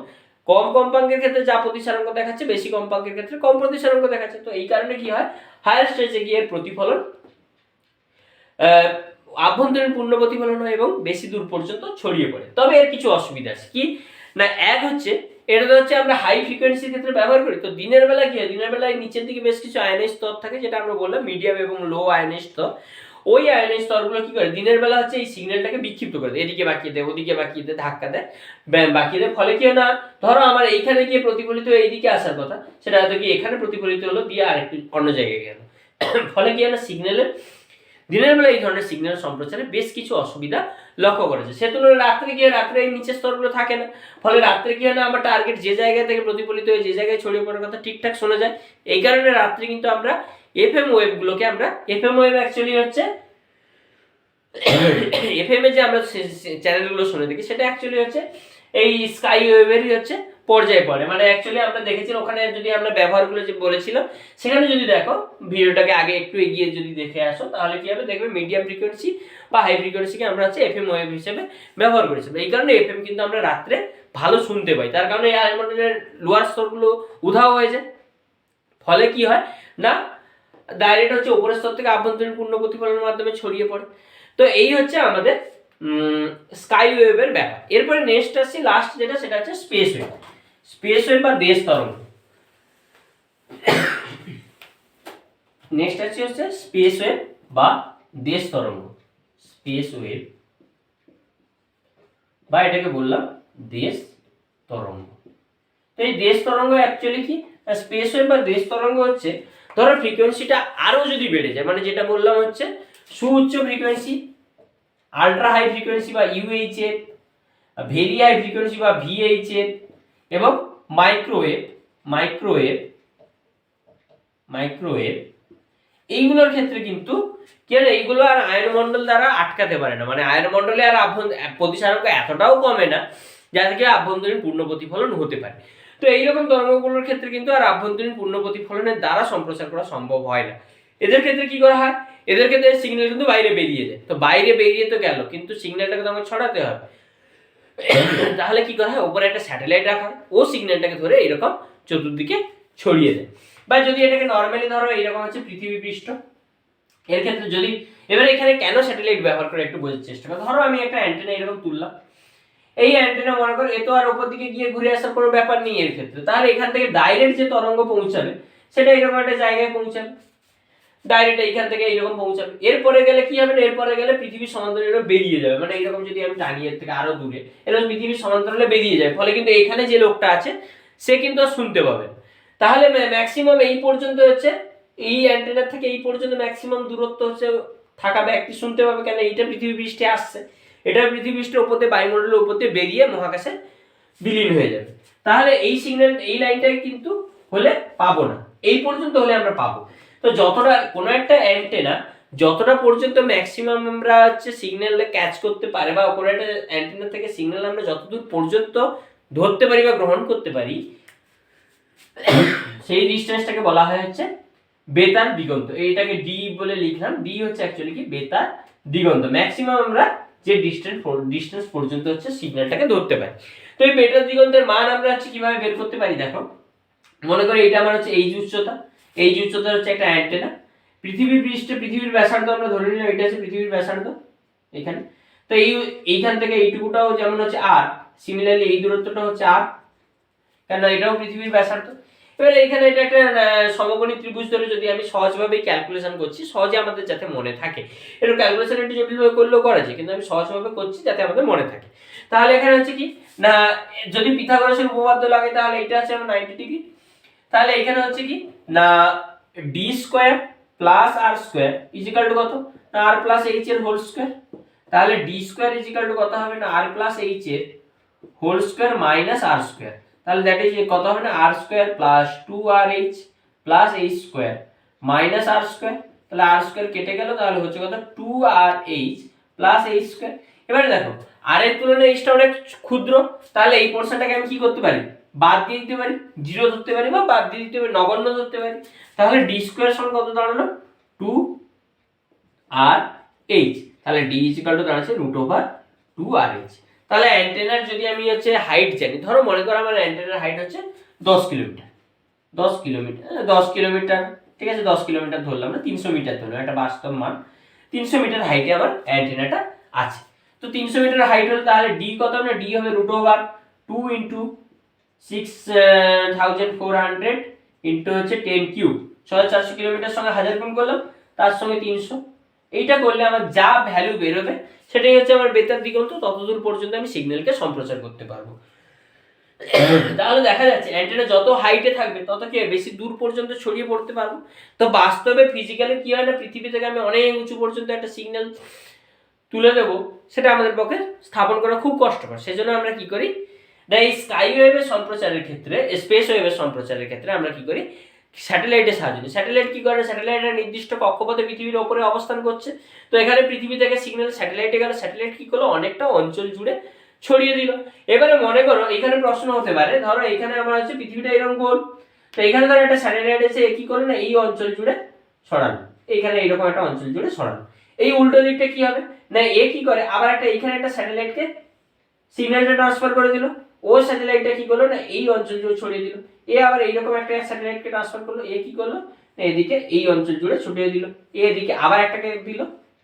কম কম্পাঙ্কের ক্ষেত্রে যা প্রতিসারাঙ্ক দেখাচ্ছে বেশি কম্পাঙ্কের ক্ষেত্রে কম প্রতিসারাঙ্ক দেখাচ্ছে। তো এই কারণে কি হয়, হায়ার স্টেজে গিয়ে প্রতিফলন আভ্যন্তরীণ পূর্ণ প্রতিফলন হয় এবং বেশি দূর পর্যন্ত ছড়িয়ে পড়ে। তবে এর কিছু অসুবিধা আছে, কি না, এক হচ্ছে এটা হচ্ছে আমরা হাই ফ্রিকোয়েন্সির ক্ষেত্রে ব্যবহার করি, তো দিনের বেলা কি হয়, দিনের বেলায় নিচের দিকে বেশ কিছু আয়নের স্তর থাকে, যেটা আমরা বললাম মিডিয়াম এবং লো আয়নের স্তর। ওই আয়নের স্তরগুলো কি করে দিনের বেলা হচ্ছে এই সিগন্যালটাকে বিক্ষিপ্ত করে দেয়, এদিকে বাঁকিয়ে দেয়, ওদিকে বাঁকিয়ে দেয়, ধাক্কা দেয়, বাঁকিয়ে দেয়। ফলে কি হয় না, ধরো আমার এইখানে গিয়ে প্রতিফলিত এইদিকে আসার কথা, সেটা হয়তো কি এখানে প্রতিফলিত হলো, দিয়ে আরেকটু অন্য জায়গায় গেল। ফলে কি হয় না, সিগন্যালের দিনের বেলা এই ধরনের সিগন্যাল সম্প্রচারে বেশ কিছু অসুবিধা লক্ষ্য করেছে। সে তুলনায় রাত্রে গিয়ে রাত্রে এই নিচের স্তরগুলো থাকে না, ফলে রাত্রে কি হয় না, আমার টার্গেট যে জায়গা থেকে প্রতিফলিত হয়ে যে জায়গায় ছড়িয়ে পড়ার কথা ঠিকঠাক শোনা যায়। এই কারণে রাত্রে কিন্তু আমরা এফএম ওয়েভগুলোকে আমরা এফএম ওয়েভ অ্যাকচুয়ালি হচ্ছে এফএম এ যে আমরা চ্যানেলগুলো শুনে দেখি, সেটা অ্যাকচুয়ালি হচ্ছে এই স্কাই ওয়েভেরই হচ্ছে পর্যায়ে পড়ে। মানে অ্যাকচুয়ালি আমরা দেখেছি ওখানে যদি আমরা ব্যবহারগুলো যে বলেছিলাম, সেখানে যদি দেখো ভিডিওটাকে আগে একটু এগিয়ে যদি দেখে আসো, তাহলে কি হবে, দেখবে মিডিয়াম ফ্রিকোয়েন্সি বা হাই ফ্রিকোয়েন্সিকে আমরা হচ্ছে এফএম ওয়েভ হিসেবে ব্যবহার করেছিলাম। এই কারণে এফএম কিন্তু আমরা রাত্রে ভালো শুনতে পাই, তার কারণে এই বায়ুমণ্ডলের লোয়ার স্তরগুলো উধাও হয়ে যায়। ফলে কি হয় না, ডাইরেক্ট হচ্ছে উপরের স্তর থেকে আভ্যন্তরীণ পূর্ণ প্রতিফলনের মাধ্যমে ছড়িয়ে পড়ে। তো এই হচ্ছে আমাদের স্কাই ওয়েভের ব্যাপার। এরপরে নেক্সট আসছে লাস্ট যেটা, সেটা হচ্ছে স্পেস ওয়েভ। স্পেস ওয়েভ বা দেশ তরঙ্গ। নেক্সট হচ্ছে স্পেস ওয়েভ বা দেশ তরঙ্গ। স্পেস ওয়েভ বা এটাকে বললাম দেশ তরঙ্গ। তো এই দেশ তরঙ্গ অ্যাকচুয়ালি কি, স্পেস ওয়েভ বা দেশ তরঙ্গ হচ্ছে, ধরো ফ্রিকোয়েন্সিটা আরো যদি বেড়ে যায়, মানে যেটা বললাম হচ্ছে সুউচ্চ ফ্রিকোয়েন্সি, আল্ট্রা হাই ফ্রিকোয়েন্সি বা ইউএইচএফ, ভেরি হাই ফ্রিকোয়েন্সি বা ভিএইচএফ, এবং মাইক্রোওয়েভ মাইক্রোওয়েভ মাইক্রোওয়েভ এইগুলোর ক্ষেত্রে কিন্তু কি হয়, এইগুলো আর আয়নমণ্ডল দ্বারা আটকাতে পারে না। মানে আয়নমণ্ডলে আর প্রতিসারক এতটাও কমে না যা থেকে আভ্যন্তরীণ পূর্ণ প্রতিফলন হতে পারে। তো এইরকম তরঙ্গগুলোর ক্ষেত্রে কিন্তু আর আভ্যন্তরীণ পূর্ণ প্রতিফলনের দ্বারা সম্প্রচার করা সম্ভব হয় না। এদের ক্ষেত্রে কি করা হয়, এদের ক্ষেত্রে সিগন্যাল কিন্তু বাইরে বেরিয়ে যায়। তো বাইরে বেরিয়ে তো গেল, কিন্তু সিগন্যালটাকে তো আমাকে ছড়াতে হবে। তাহলে কি করা হয়, উপরে একটা স্যাটেলাইট রাখা হয়, ও সিগন্যালটাকে ধরে এরকম চতুর্দিকে ছড়িয়ে দেয়। বা যদি এটাকে নর্মালি ধরো এইরকম হচ্ছে পৃথিবী পৃষ্ঠ, এর ক্ষেত্রে যদি এবার এখানে কেন স্যাটেলাইট ব্যবহার করে একটু বোঝার চেষ্টা করো। ধরো আমি একটা অ্যান্টেনা এরকম তুললাম, এই অ্যান্টেনা মনে করো এ তো আর উপর দিকে গিয়ে ঘুরে আসার কোনো ব্যাপার নেই এর ক্ষেত্রে, তাহলে এখান থেকে ডাইরেক্ট যে তরঙ্গ পৌঁছাবে সেটা এরকম একটা জায়গায় পৌঁছাবে, ডাইরেক্ট এইখান থেকে এইরকম পৌঁছাবে। এরপরে গেলে কি হবে, এরপরে গেলে পৃথিবীর সমান্তরালে বেরিয়ে যাবে। মানে এইরকম যদি আমি টানি এর থেকে আরো দূরে, এরকম পৃথিবীর সমান্তরালে বেরিয়ে যায়। ফলে কিন্তু এখানে যে লোকটা আছে সে কিন্তু আর শুনতে পাবে। তাহলে ম্যাক্সিমাম এই পর্যন্ত হচ্ছে, এই অ্যান্টেনার থেকে এই পর্যন্ত ম্যাক্সিমাম দূরত্ব হচ্ছে থাকা ব্যক্তি শুনতে পাবে, কেন এইটা পৃথিবী পৃষ্ঠে আসছে, এটা পৃথিবী পৃষ্ঠের উপর দিয়ে বায়ুমণ্ডলের উপর দিয়ে বেরিয়ে মহাকাশে বিলীন হয়ে যাবে। তাহলে এই সিগন্যাল এই লাইনটাই কিন্তু হলে পাবো না, এই পর্যন্ত হলে আমরা পাবো। তো যতটা কোনো একটা অ্যান্টেনা যতটা পর্যন্ত ম্যাক্সিমাম আমরা হচ্ছে সিগন্যাল ক্যাচ করতে পারে, বা কোনো একটা অ্যান্টেনা থেকে সিগন্যাল আমরা যতদূর পর্যন্ত ধরতে পারি বা গ্রহণ করতে পারি, সেই ডিস্টেন্সটাকে বলা হয় হচ্ছে বেতার দিগন্ত। এইটাকে ডি বলে লিখলাম, ডি হচ্ছে অ্যাকচুয়ালি কি বেতার দিগন্ত। ম্যাক্সিমাম আমরা যে ডিস্টেন্স পর্যন্ত হচ্ছে সিগন্যালটাকে ধরতে পারি। তো এই বেতার দিগন্তের মান আমরা হচ্ছে কিভাবে বের করতে পারি, দেখো মনে করি এইটা আমার হচ্ছে এই উচ্চতা, এই উচ্চতা হচ্ছে একটা অ্যান্টেনা, পৃথিবীর পৃষ্ঠে পৃথিবীর ব্যাসার্ধ আমরা ধরে নিলাম, এটা হচ্ছে পৃথিবীর ব্যাসার্ধ এখানে। তো এইখান থেকে এইটুকুটাও যেমন হচ্ছে আর, সিমিলারলি এই দূরত্বটা হচ্ছে আর, কেন এটাও পৃথিবীর ব্যাসার্ধ। এবার এইখানে এটা একটা সমকোণী ত্রিভুজ ধরে যদি আমি সহজভাবে ক্যালকুলেশন করছি, সহজে আমাদের যাতে মনে থাকে, এর ক্যালকুলেশন একটু জটিলভাবে করলেও করা যায়, কিন্তু আমি সহজভাবে করছি যাতে আমাদের মনে থাকে। তাহলে এখানে হচ্ছে কি না, যদি পিথাগোরাসের উপপাদ্য লাগে তাহলে এটা আছে আমার 90 ডিগ্রি। তাহলে এখানে হচ্ছে কি না d square plus R square equal to কত না আর প্লাস এইচ এর হোল স্কোয়ার। তাহলে ডি স্কোয়ার ইজিক্যাল টু কত হবে না আর প্লাস এইচ এর whole square minus R square. তাহলে দ্যাট ইজ কত হবে না R square plus 2rh plus H square minus R square. তাহলে আর স্কোয়ার কেটে গেল, তাহলে হচ্ছে কত 2rh প্লাস এইচ স্কোয়ার। এবারে দেখো আর এর তুলনায় এইচটা অনেক ক্ষুদ্র, তাহলে এই পোর্শনটাকে আমি কি করতে পারি, বাদ দিয়ে দিতে পারি, জিরো ধরতে পারি বা বাদ দিয়ে দিতে পারি, নগণ্য ধরতে পারি। তাহলে ডি স্কোয়ার সমান কত দাঁড়ালো 2rh। তাহলে ডি ইজিক্যাল টু দাঁড়াচ্ছে √2rh। তাহলে অ্যান্টেনার যদি আমি হচ্ছে হাইট জানি, ধরো মনে করো আমার অ্যান্টেনার হাইট হচ্ছে 10 কিলোমিটার, 10 কিলোমিটার ঠিক আছে, 10 কিলোমিটার ধরলাম না, 300 মিটার ধরলাম, একটা বাস্তব মান। 300 মিটার হাইটে আমার অ্যান্টেনাটা আছে। তো 300 মিটার হাইট হলে তাহলে ডি কত হবে না, ডি হবে √2 ইন্টু 6400 ইন্টু হচ্ছে 10 কিউব, 6400 কিলোমিটার সঙ্গে 1000 গুণ করলাম, তার সঙ্গে 300। এইটা করলে আমার যা ভ্যালু বেরোবে সেটাই হচ্ছে আমার বেতার দিগন্ত, ততদূর পর্যন্ত আমি সিগন্যালকে সম্প্রচার করতে পারবো। তাহলে দেখা যাচ্ছে অ্যান্টেনা যত হাইটে থাকবে তত কি বেশি দূর পর্যন্ত ছড়িয়ে পড়তে পারবো। তো বাস্তবে ফিজিক্যালি কি হয় না, পৃথিবী থেকে আমি অনেক উঁচু পর্যন্ত একটা সিগন্যাল তুলে দেবো, সেটা আমাদের পক্ষে স্থাপন করা খুব কষ্টকর। সেজন্য আমরা কি করি না, এই স্কাই ওয়েভের সম্প্রচারের ক্ষেত্রে, স্পেস ওয়েভের সম্প্রচারের ক্ষেত্রে আমরা কি করি, স্যাটেলাইটের সাহায্য নিই। স্যাটেলাইট কি করে, স্যাটেলাইটের নির্দিষ্ট কক্ষপথে পৃথিবীর ওপরে অবস্থান করছে। তো এখানে পৃথিবী থেকে সিগন্যাল স্যাটেলাইটে গেল, স্যাটেলাইট কি করলো, অনেকটা অঞ্চল জুড়ে ছড়িয়ে দিল। এবারে মনে করো এখানে প্রশ্ন হতে পারে, ধরো এখানে আমরা হচ্ছে পৃথিবীটা এরকম গোল, তো এখানে ধরো একটা স্যাটেলাইট এসে কি করলো না, এই অঞ্চল জুড়ে ছড়ানো, এইখানে এইরকম একটা অঞ্চল জুড়ে ছড়ানো। এই উল্টো দিকটা কি হবে না, এ কি করে আবার একটা এইখানে একটা স্যাটেলাইটকে সিগন্যালটা ট্রান্সফার করে দিল, ও স্যাটেলাইটটা কি করলো না এই অঞ্চল জুড়ে ছড়িয়ে দিল। এ আবার এইরকম একটা স্যাটেলাইটকে ট্রান্সফার করলো, এ কি করলো না এদিকে এই অঞ্চল জুড়ে ছড়িয়ে দিল, এদিকে আবার একটাকে দিল,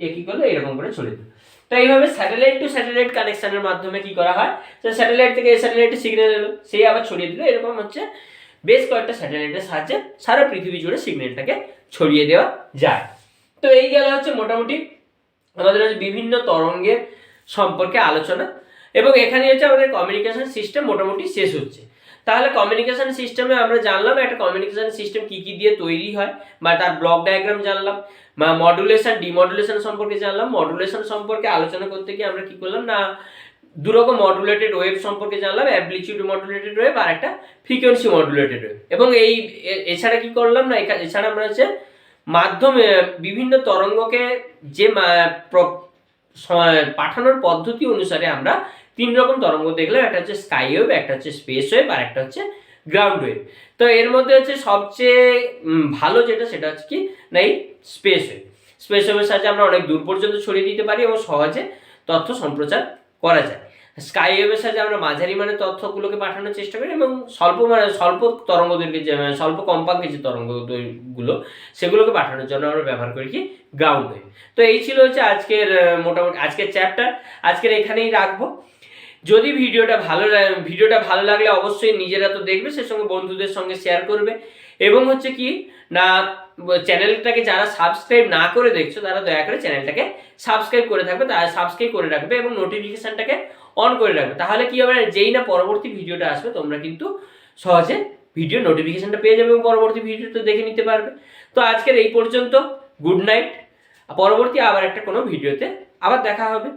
এ কি করলো এরকম করে ছড়িয়ে দিল। তো এইভাবে স্যাটেলাইট টু স্যাটেলাইট কানেকশনের মাধ্যমে কি করা হয়, তো স্যাটেলাইট থেকে এই স্যাটেলাইটে সিগন্যাল এলো, সেই আবার ছড়িয়ে দিল, এরকম হচ্ছে বেশ কয়েকটা স্যাটেলাইটের সাহায্যে সারা পৃথিবী জুড়ে সিগন্যালটাকে ছড়িয়ে দেওয়া যায়। তো এই গেল হচ্ছে মোটামুটি আমাদের হচ্ছে বিভিন্ন তরঙ্গের সম্পর্কে আলোচনা, এবং এখানে হচ্ছে আমাদের কমিউনিকেশন সিস্টেম মোটামুটি শেষ হচ্ছে। তাহলে কমিউনিকেশন সিস্টেমে আমরা জানলাম একটা কমিউনিকেশন সিস্টেম কি কি দিয়ে তৈরি হয়, বা তার ব্লক ডায়াগ্রাম জানলাম, বা মডুলেশন ডিমডুলেশন সম্পর্কে জানলাম। মডুলেশন সম্পর্কে আলোচনা করতে গিয়ে আমরা কি করলাম না, দুরকম মডুলেটেড ওয়েভ সম্পর্কে জানলাম, অ্যামপ্লিটিউড মডুলেটেড ওয়েভ আর একটা ফ্রিকোয়েন্সি মডুলেটেড ওয়েভ। এবং এছাড়া কি করলাম না, এছাড়া আমরা হচ্ছে মাধ্যমে বিভিন্ন তরঙ্গকে যে পাঠানোর পদ্ধতি অনুসারে আমরা 3 রকম তরঙ্গ দেখলাম, একটা হচ্ছে স্কাই ওয়েভ, একটা হচ্ছে স্পেস ওয়েভ, আর একটা হচ্ছে গ্রাউন্ড ওয়েভ। তো এর মধ্যে হচ্ছে সবচেয়ে ভালো যেটা সেটা হচ্ছে কি না এই স্পেস ওয়েভ। স্পেস ওয়েভের সাহায্যে আমরা অনেক দূর পর্যন্ত ছড়িয়ে দিতে পারি এবং সহজে তথ্য সম্প্রচার করা যায়। স্কাই ওয়েভের সাহায্যে আমরা মাঝারি মানের তথ্যগুলোকে পাঠানোর চেষ্টা করি, এবং স্বল্প তরঙ্গদৈর্ঘ্যের যে স্বল্প কম্পাঙ্কের যে তরঙ্গগুলো সেগুলোকে পাঠানোর জন্য আমরা ব্যবহার করি কি গ্রাউন্ড ওয়েভ। তো এই ছিল হচ্ছে আজকের মোটামুটি আজকের চ্যাপ্টার, আজকের এখানেই রাখবো। যদি ভিডিওটা ভালো লাগলে অবশ্যই নিজেরা তো দেখবে, সে সঙ্গে বন্ধুদের সঙ্গে শেয়ার করবে, এবং হচ্ছে কি না চ্যানেলটাকে যারা সাবস্ক্রাইব না করে দেখছো তারা দয়া করে চ্যানেলটাকে সাবস্ক্রাইব করে থাকবে, তারা সাবস্ক্রাইব করে রাখবে এবং নোটিফিকেশনটাকে অন করে রাখবে। তাহলে কি হবে, যেই না পরবর্তী ভিডিওটা আসবে তোমরা কিন্তু সহজে ভিডিও নোটিফিকেশনটা পেয়ে যাবে এবং পরবর্তী ভিডিওটা দেখে নিতে পারবে। তো আজকের এই পর্যন্ত, গুড নাইট। পরবর্তী আবার একটা কোনো ভিডিওতে আবার দেখা হবে।